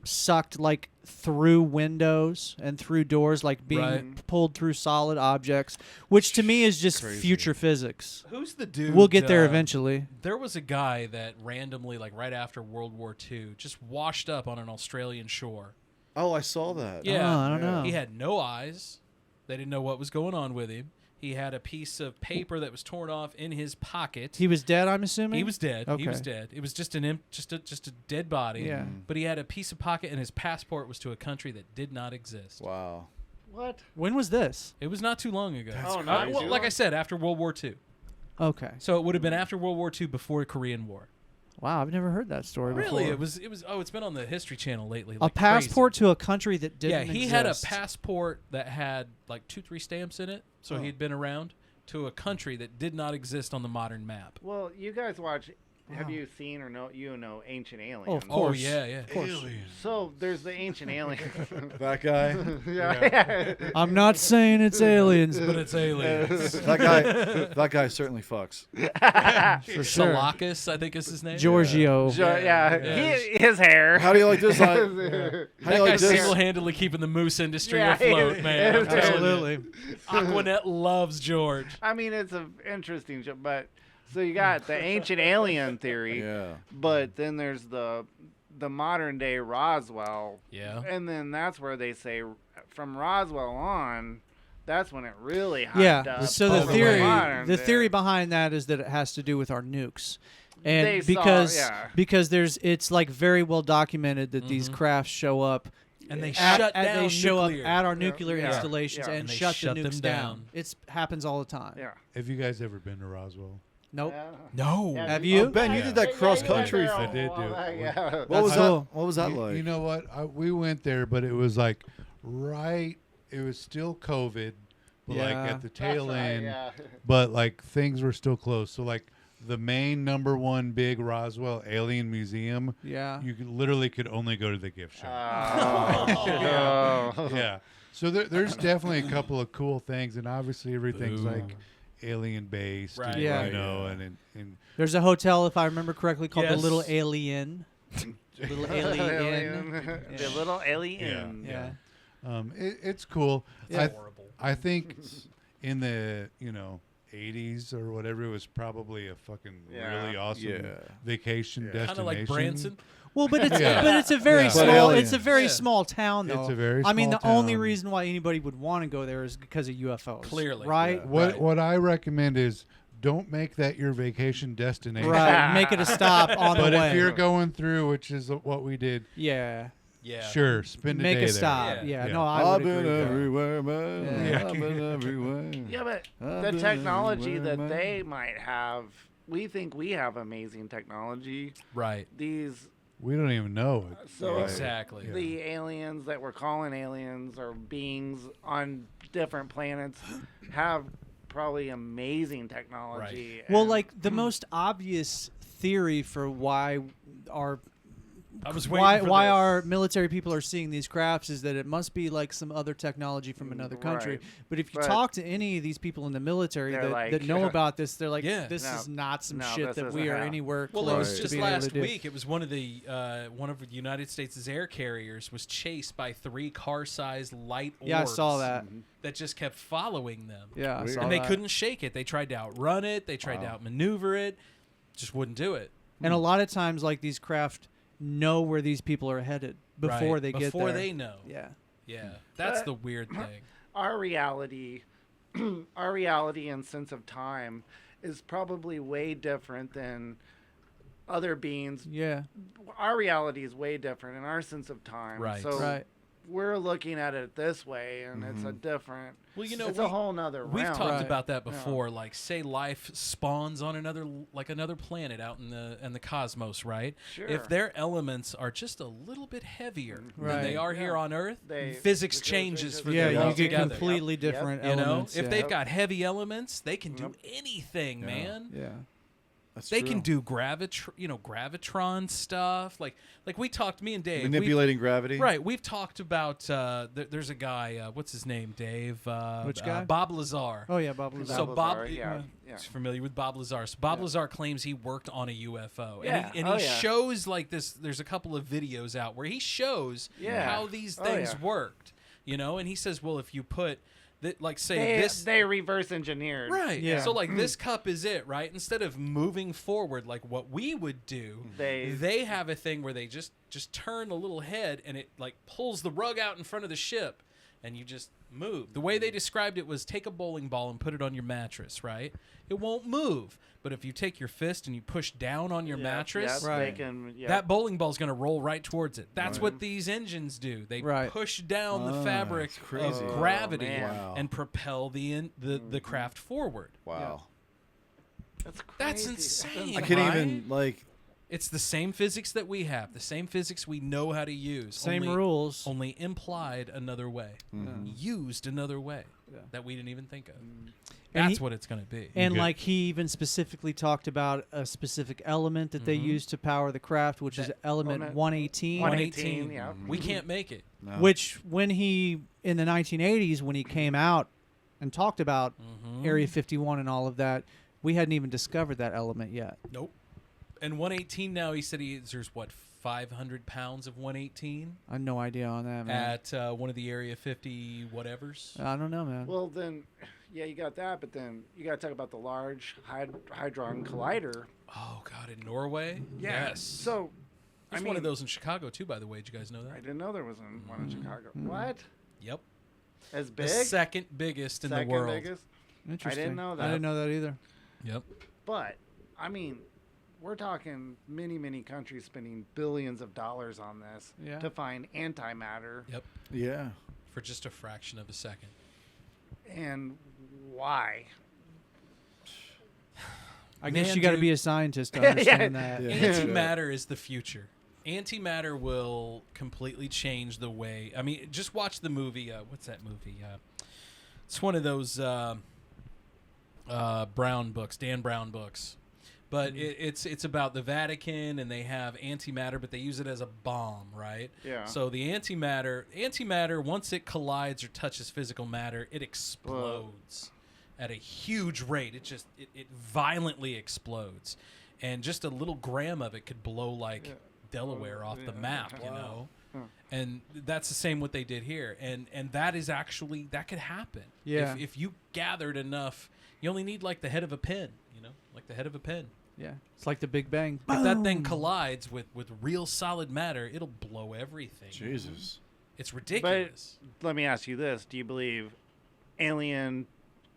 sucked like through windows and through doors, like being Right. pulled through solid objects, which to me is just Crazy. future physics. Who's the dude? We'll get there eventually. There was a guy that randomly, like right after World War II, just washed up on an Australian shore. Oh, I saw that. Yeah, Oh, I don't know. He had no eyes. They didn't know what was going on with him. He had a piece of paper that was torn off in his pocket. He was dead, I'm assuming? He was dead. He was Okay. dead. It was just just a dead body. Yeah. But he had a piece of pocket, and his passport was to a country that did not exist. Wow. what? When was this? It was not too long ago. That's Oh, not crazy. well, too like long? I said, after World War II. Okay. So it would have been after World War II, before the Korean War. Wow, I've never heard that story Really, before. it was. Oh, it's been on the History Channel lately. A like passport to a country that crazy. didn't Yeah, he exist. had a passport that had like 2-3 stamps in it, so he'd been around, to a country that did not exist on the modern map. Well, you guys watch. Have Wow. you seen or know Ancient Aliens? Oh, of Oh course. yeah, yeah. Of course. So there's the Ancient Aliens. That guy. yeah. I'm not saying it's aliens, But it's aliens. That guy certainly fucks. for sure. Salakis, I think is his name. Giorgio. Yeah. His hair. How do you like this? How do That you guy's like this? single-handedly keeping the moose industry Yeah, afloat, man. I'm telling you. Absolutely. Aquanet loves George. I mean, it's an interesting show, but so you got the ancient alien theory, Yeah. but then there's the modern day Roswell, Yeah. and then that's where they say from Roswell on, that's when it really hyped Yeah. up. So the over theory, modern the day. theory behind that is that it has to do with our nukes, and They saw- because yeah. because it's like very well documented that these crafts show up. And they at, shut at- down They show nuclear. up at our nuclear Yeah. installations Yeah. and And they shut shut the them nukes down. It happens all the time. Yeah. Have you guys ever been to Roswell? Nope. No. Yeah, Have we- you? Oh, Ben, you did that cross country. I did do it. Yeah. What was That's cool. that? What was that You- like? You know what? We went there, but it was like it was still COVID, but like Yeah. at the tail That's right, end, yeah. but like things were still closed. So like the main #1 big Roswell Alien Museum, Yeah. you literally could only go to the gift shop. Oh. Yeah. So there's definitely a couple of cool things, and obviously everything's Boo. like alien based, Right. and, Yeah. you know, and There's a hotel, if I remember correctly, called the Yes. Little Alien. Little Alien. The little alien. Yeah. it's cool. Yeah. I think in the 80s or whatever, it was probably a fucking Yeah. really awesome Yeah. vacation Kind of destination. like Branson. Well, but it's Yeah. but it's a very Yeah. But small. alien. It's a very Yeah. small town, though. It's a very I mean, the small only town. reason why anybody would want to go there is because of UFOs. Clearly. right? What Right. what I recommend is don't make that your vacation destination. Right. Make it a stop on But the way. if you're going through, which is what we did, yeah. Yeah. sure, spend a Make day a there. stop. Yeah. Yeah. No, I I've would been agree with that. everywhere, man. Yeah. I've been everywhere. Yeah, but I've the been technology everywhere, that man. they might have, we think we have amazing technology. Right. These, We don't even know it. so Exactly. Yeah. the aliens that we're calling aliens or beings on different planets have probably amazing technology. Well, and- like the most obvious theory for why our I was waiting for why this. our military people are seeing these crafts is that it must be like some other technology from another country. Right. But if you But talk to any of these people in the military they're that, like, that know about this, they're like, Yeah. this No, is not some no, shit this that isn't we are how. anywhere Well, close it was to just being able to last do. week. It was one of the United States' air carriers was chased by 3 car-sized light orbs. Yeah, I saw that. That just kept following them. Yeah, I saw and they that. couldn't shake it. They tried to outrun it. They tried to outmaneuver it. Just wouldn't do it. And a lot of times, like these craft know where these people are headed before Right. they get there. Before they know. Yeah. Yeah. That's the weird thing. Our reality, our reality and sense of time is probably way different than other beings. Yeah. Our reality is way different in our sense of time. Right. So Right. we're looking at it this way, and it's a different. Well, you know, it's a whole nother realm. We've talked Right. about that Yeah. before. Like, say life spawns on another planet out in the cosmos, right? Sure. If their elements are just a little bit heavier Right. than they are here Yeah. on Earth, They- physics because changes for Yeah, them you get altogether. completely Yep. different You know, elements. if yeah. they've got heavy elements, they can do anything, man. Yeah. That's They true. can do gravitron stuff. Like we talked, me and Dave. Manipulating gravity. Right. We've talked about. There's a guy. What's his name? Dave. Which guy? Bob Lazar. Oh, yeah, Bob Lazar. So Bob, Lazar, yeah. he's familiar with Bob Lazar. So Bob Lazar claims he worked on a UFO, Yeah. and he shows like this. There's a couple of videos out where he shows how these things worked. You know, and he says, well, if you put that, like, say they reverse engineered. Right. Yeah. So like this cup is it, right? Instead of moving forward like what we would do, they have a thing where they just turn a little head and it like pulls the rug out in front of the ship and you just move. The way they described it was take a bowling ball and put it on your mattress, right? It won't move. But if you take your fist and you push down on your mattress, They can, that bowling ball is going to roll right towards it. That's what these engines do. They push down the fabric of gravity and propel the craft forward. Wow. That's crazy. That's insane. I can't right? even like. It's the same physics that we have, the same physics we know how to use. Same only, rules. Only implied another way, used another way that we didn't even think of. That's what it's going to be. And like he even specifically talked about a specific element that they use to power the craft, which is element 118. 118, yeah. We can't make it. No. Which when he in the 1980s when he came out and talked about Area 51 and all of that, we hadn't even discovered that element yet. Nope. And 118 now, he said there's what, 500 pounds of 118? I have no idea on that, man. At one of the Area 50 whatevers. I don't know, man. Well, then, yeah, you got that, but then you got to talk about the Large Hadron Collider. Oh, God, in Norway? Yeah. Yes. So, There's one of those in Chicago, too, by the way. Did you guys know that? I didn't know there was one in Chicago. What? Yep. As big? The second biggest in the world. Biggest? Interesting. I didn't know that. I didn't know that either. Yep. But, I mean, we're talking many countries spending billions of dollars on this to find antimatter. Yep. Yeah. For just a fraction of a second. And why? I guess you got to be a scientist to understand that. Antimatter is the future. Antimatter will completely change the way. I mean, just watch the movie. What's that movie? It's one of those Brown books, Dan Brown books. But it's about the Vatican, and they have antimatter, but they use it as a bomb, right? Yeah. So the antimatter, once it collides or touches physical matter, it explodes at a huge rate. It violently explodes, and just a little gram of it could blow like Delaware off the map, you know. And that's the same what they did here, and that is actually that could happen. Yeah. If you gathered enough, you only need like the head of a pin, you know, like the head of a pin. Yeah, it's like the Big Bang. If that thing collides with real solid matter, it'll blow everything. Jesus. It's ridiculous. But let me ask you this. Do you believe alien,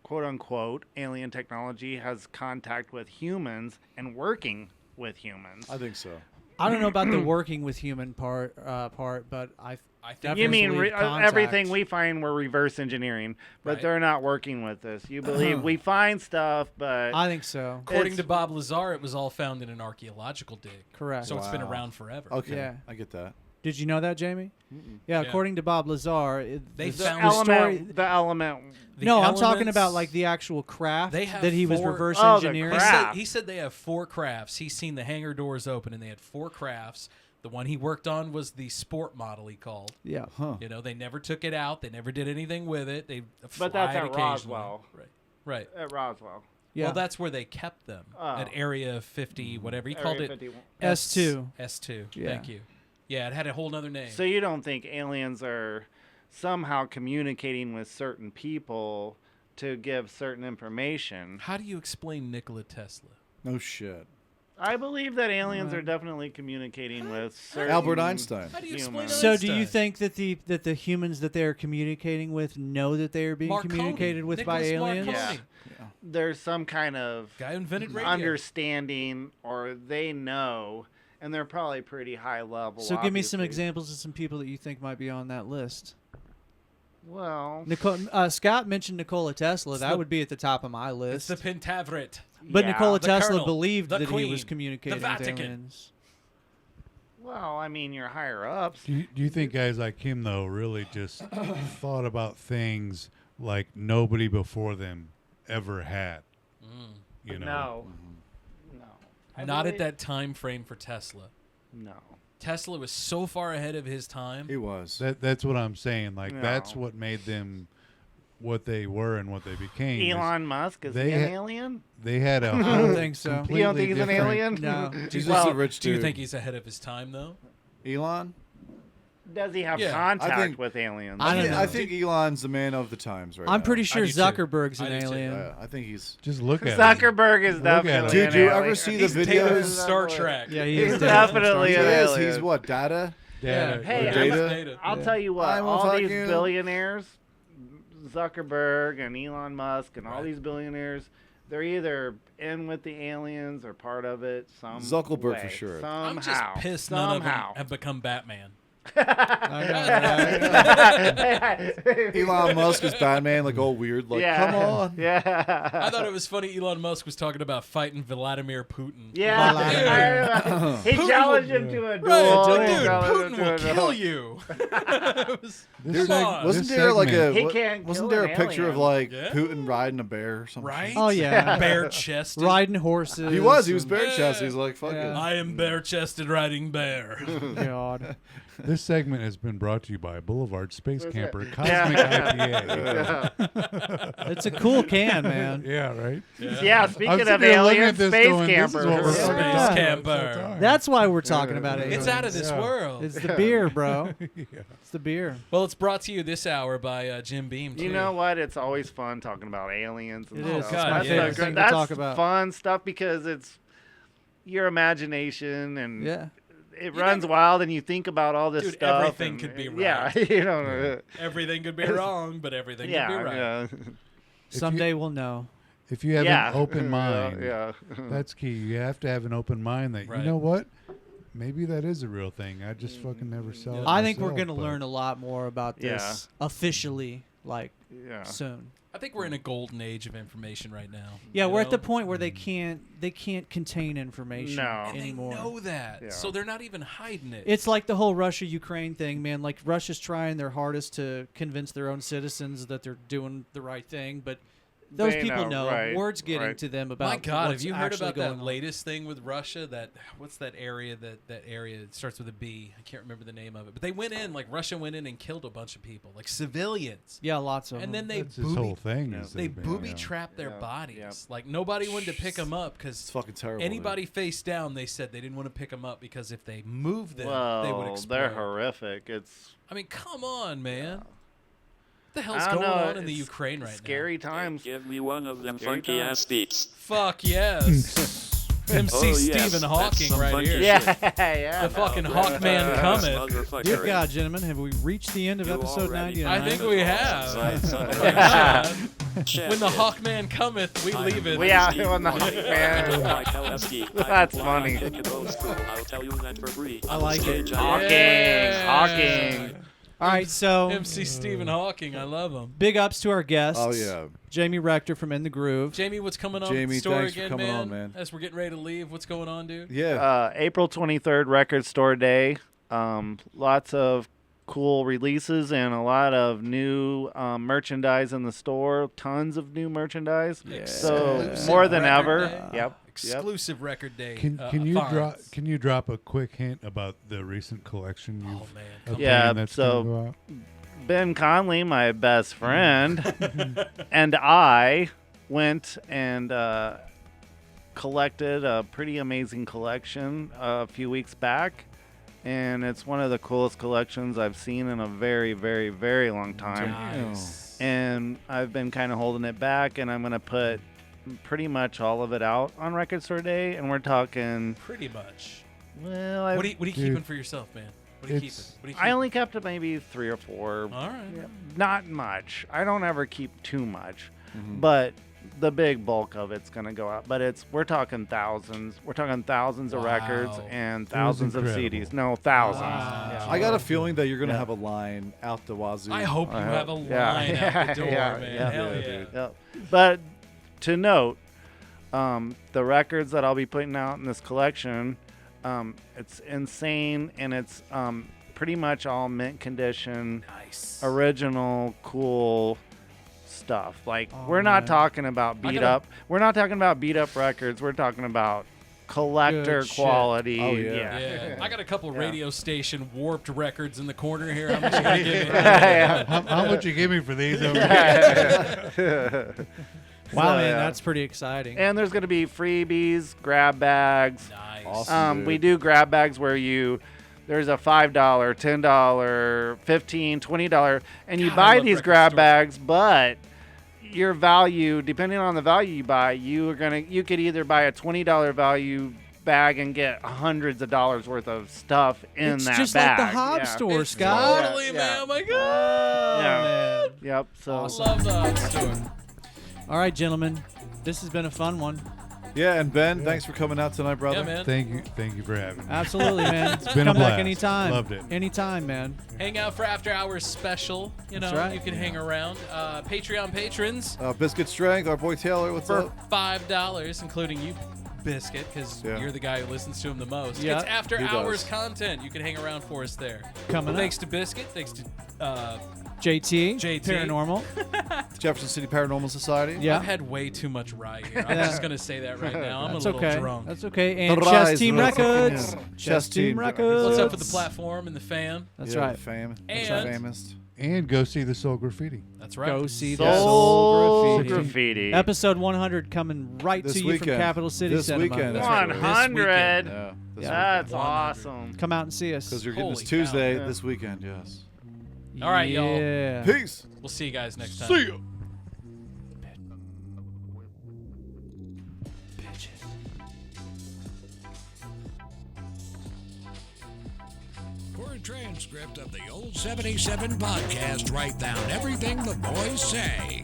quote-unquote, alien technology has contact with humans and working with humans? I think so. I don't know about the working with human part, but I think you mean believe contact. everything we find we're reverse engineering, but they're not working with this. You believe we find stuff, but I think so. According to Bob Lazar, it was all found in an archaeological dig. Correct. So it's been around forever. Okay, Yeah. I get that. Did you know that, Jamie? Yeah, Yeah. according to Bob Lazar, They The found element. The element. No, I'm talking elements- about like the actual craft They have that he was 4 reverse Oh, the engineering. craft. He said they have 4 crafts. He's seen the hangar doors open, and they had 4 crafts. The one he worked on was the sport model, he called. Yeah. You know, they never took it out. They never did anything with it. They But that's fly it at occasionally. Roswell. Right. At Roswell. Yeah. Well, that's where they kept them. Oh. At Area 50, whatever. He Area called it 51. S2. S2. Yeah. Thank you. Yeah, it had a whole nother name. So you don't think aliens are somehow communicating with certain people to give certain information? How do you explain Nikola Tesla? No shit. I believe that aliens are definitely communicating with certain Albert Einstein. How do you explain humans. So, do you Einstein? think that the humans that they are communicating with know that they are being Marconi. communicated with by Nicholas aliens? Marconi. Yeah. There's some kind of Guy who invented radio. understanding, or they know, and they're probably pretty high level. So, give me some obviously. examples of some people that you think might be on that list. Well, Scott mentioned Nikola Tesla. That the- would be at the top of my It's list. the Pentaveret. But yeah. Nikola The Tesla Colonel, believed the that he was Queen, communicating the with Vatican. aliens. Well, I mean, you're higher ups. Do you think guys like him though really just thought about things like nobody before them ever had? You know. No. No. I Not believe- at that time frame for Tesla. No. Tesla was so far ahead of his time. He was. That's what I'm saying. Like No. that's what made them what they were and what they became. is Elon Musk, is they he an ha- alien? They had a I whole don't think so. completely You don't think he's an different- alien? No. He's Well, just a rich Do you dude. think he's ahead of his time, though? Elon? Does he have Yeah. contact I think- with aliens? I don't know. I think Elon's the man of the times right now. I'm pretty sure do too. Zuckerberg's an I do too. alien. I think he's. Just look at him. Zuckerberg is Look at him. definitely Dude, an do you alien. ever see the He's Data from videos? Star Trek. Yeah, he He's is definitely He an is. alien. He's what? Data? Data. Hey, Data? I'll tell you what. I will All fuck these you. billionaires, Zuckerberg and Elon Musk and all these billionaires, they're either in with the aliens or part of it. Some Zuckerberg way. for sure. Somehow. I'm just pissed none of them Somehow. have become Batman. Elon Musk is Batman, like all weird. Like, Yeah. come on. Yeah. I thought it was funny Elon Musk was talking about fighting Vladimir Putin. Yeah. He challenged him to a duel. Right, He dude, challenged him Putin to will a duel. kill you. It was- This Come seg- on. Wasn't this there like segment- a He can't wasn't kill there a an picture of alien. like Yeah. Putin riding a bear or something? Right? Oh yeah, Bare chested. riding horses. He was and- bare chested. He's like, fuck Yeah. it. I am bare chested riding bear. God. This segment has been brought to you by Boulevard Space What's Camper that? Cosmic Yeah. IPA. It's a cool can, man. Yeah, right. Yeah, I'm speaking sitting of there looking aliens, at this space going, this is what we're campers. talking Space about camper. this whole time. That's why we're talking about it. It's out of this world. It's the beer, bro. It's the beer. Well, it's brought to you this hour by Jim Beam. You too. know what? It's always fun talking about aliens and It stuff. is. It's God, my yeah. favorite That's, thing to that's talk about. fun stuff because it's your imagination and Yeah. it runs wild and you think about all this Dude, stuff. everything and- could be Yeah, right. you know. Everything could be wrong, but everything Yeah, could be right. yeah. Someday we'll know. If you have Yeah. an open mind, Yeah. that's key. You have to have an open mind that Right. you know what, maybe that is a real thing. I just fucking never saw it. I think we're myself, gonna but- learn a lot more about this officially, like Yeah. soon. I think we're in a golden age of information right now. Yeah, you we're at the know? point where they can't contain information No. And anymore. they know that, Yeah. so they're not even hiding it. It's like the whole Russia-Ukraine thing, man. Like Russia's trying their hardest to convince their own citizens that they're doing the right thing, but those They people know, know. Word Word's getting right. to them about. My God, have what's you heard actually about that going on. latest thing with Russia? That what's that area? That area it starts with a B. I can't remember the name of it. But they went in, like Russia went in and killed a bunch of people, like civilians. Yeah, lots of And them. then they That's his whole thing. Is they they've been, booby yeah. trapped their Yeah, bodies. yeah. Like nobody wanted to pick them up because It's fucking terrible. anybody face down, they said they didn't want to pick them up because if they moved them, they would Well, explode. they're horrific. It's I mean, come on, man. What the I hell's don't going know, on in the it's Ukraine right scary times. Give me one of them Scary funky times. ass beats. now? Fuck yes. MC Oh, yes, Stephen that's Hawking some right funky here. Yeah, yeah. The fucking Now, Hawkman cometh. motherfucker. Dear God, gentlemen, have we reached the end of You episode already 99? I think we have. Right, Oh my Yeah. God. When the Hawkman cometh, we leave it. We out on the Hawkman. That's funny. I'll tell you that for free. I like it. Hawking, Yeah. Hawking. All right, so MC Stephen Hawking, I love him. big ups to our guests. Oh yeah. Jamie Rector from In the Groove. Jamie, what's coming on Jamie, the store thanks for again, coming man? on, man. As we're getting ready to leave, what's going on, dude? Yeah. April 23rd, Record Store Day. Lots of cool releases and a lot of new merchandise in the store. Tons of new merchandise. So Exclusive more than record ever. day. Yep. Exclusive record day. Can you drop a quick hint about the recent collection you've that's gonna go out? Ben Conley, my best friend, and I went and collected a pretty amazing collection a few weeks back. And it's one of the coolest collections I've seen in a very, very, very long time. Nice. And I've been kind of holding it back, and I'm going to put pretty much all of it out on Record Store Day. And we're talking... Pretty much. Well, what are you keeping for yourself, man? What are you keeping? I only kept maybe 3 or 4. All right. Yeah, not much. I don't ever keep too much. But... the big bulk of it's going to go out, but we're talking thousands. We're talking thousands of records and thousands of CDs. No, thousands. Wow. Yeah. I got a feeling that you're going to have a line out the wazoo. I hope you have a line out the door, man. Hell yeah. Yeah. But to note, the records that I'll be putting out in this collection, it's insane, and it's pretty much all mint condition, original, cool stuff. Like we're not talking about beat up. We're not talking about beat up records. We're talking about collector quality. Oh yeah. I got a couple radio station warped records in the corner here. How much you gonna give me? How much you give me for these over here? Wow, man, that's pretty exciting. And there's going to be freebies, grab bags. Nice. Awesome, we do grab bags where there's a $5, $10, $15, $20, and you buy these grab bags, but your value, depending on the value you buy, you could either buy a $20 value bag and get hundreds of dollars worth of stuff in that bag. It's just like the Hobbs store, Scott. Totally, man. Oh my god. Yeah. Yep. So love the Hobbs store. All right, gentlemen, this has been a fun one. Yeah, and Ben, thanks for coming out tonight, brother. Yeah, man. Thank you for having me. Absolutely, man. It's been Come a blast. back anytime. Loved it. Anytime, man. Hang out for after hours special. You know, That's right. you can hang around. Patreon patrons Biscuit Strength, our boy Taylor, what's for up? $5, including you, Biscuit, because you're the guy who listens to him the most. Yeah, it's after he hours does. content. You can hang around for us there. Coming Thanks to Biscuit. Thanks to JT. JT. Paranormal. Jefferson City Paranormal Society. Yeah. I've had way too much rye here. I'm just gonna say that right now. I'm That's a little okay. drunk. That's okay. And The Chess Rise Team was- Records. yeah. Chess Team Records. What's up with the platform and the fam? That's Yeah, right. Fam. And- famous. And go see the Soul Graffiti. That's right. Go see the Soul Soul Graffiti. Episode 100 coming right This to you weekend. from Capital City This Cinema. weekend. That's right. 100. Yeah. That's awesome. Come out and see us. Because you're getting Holy this Tuesday cow. this weekend, yes. All right, y'all. Yeah. Peace. We'll see you guys next time. See ya. For a transcript of the Old 77 podcast, write down everything the boys say.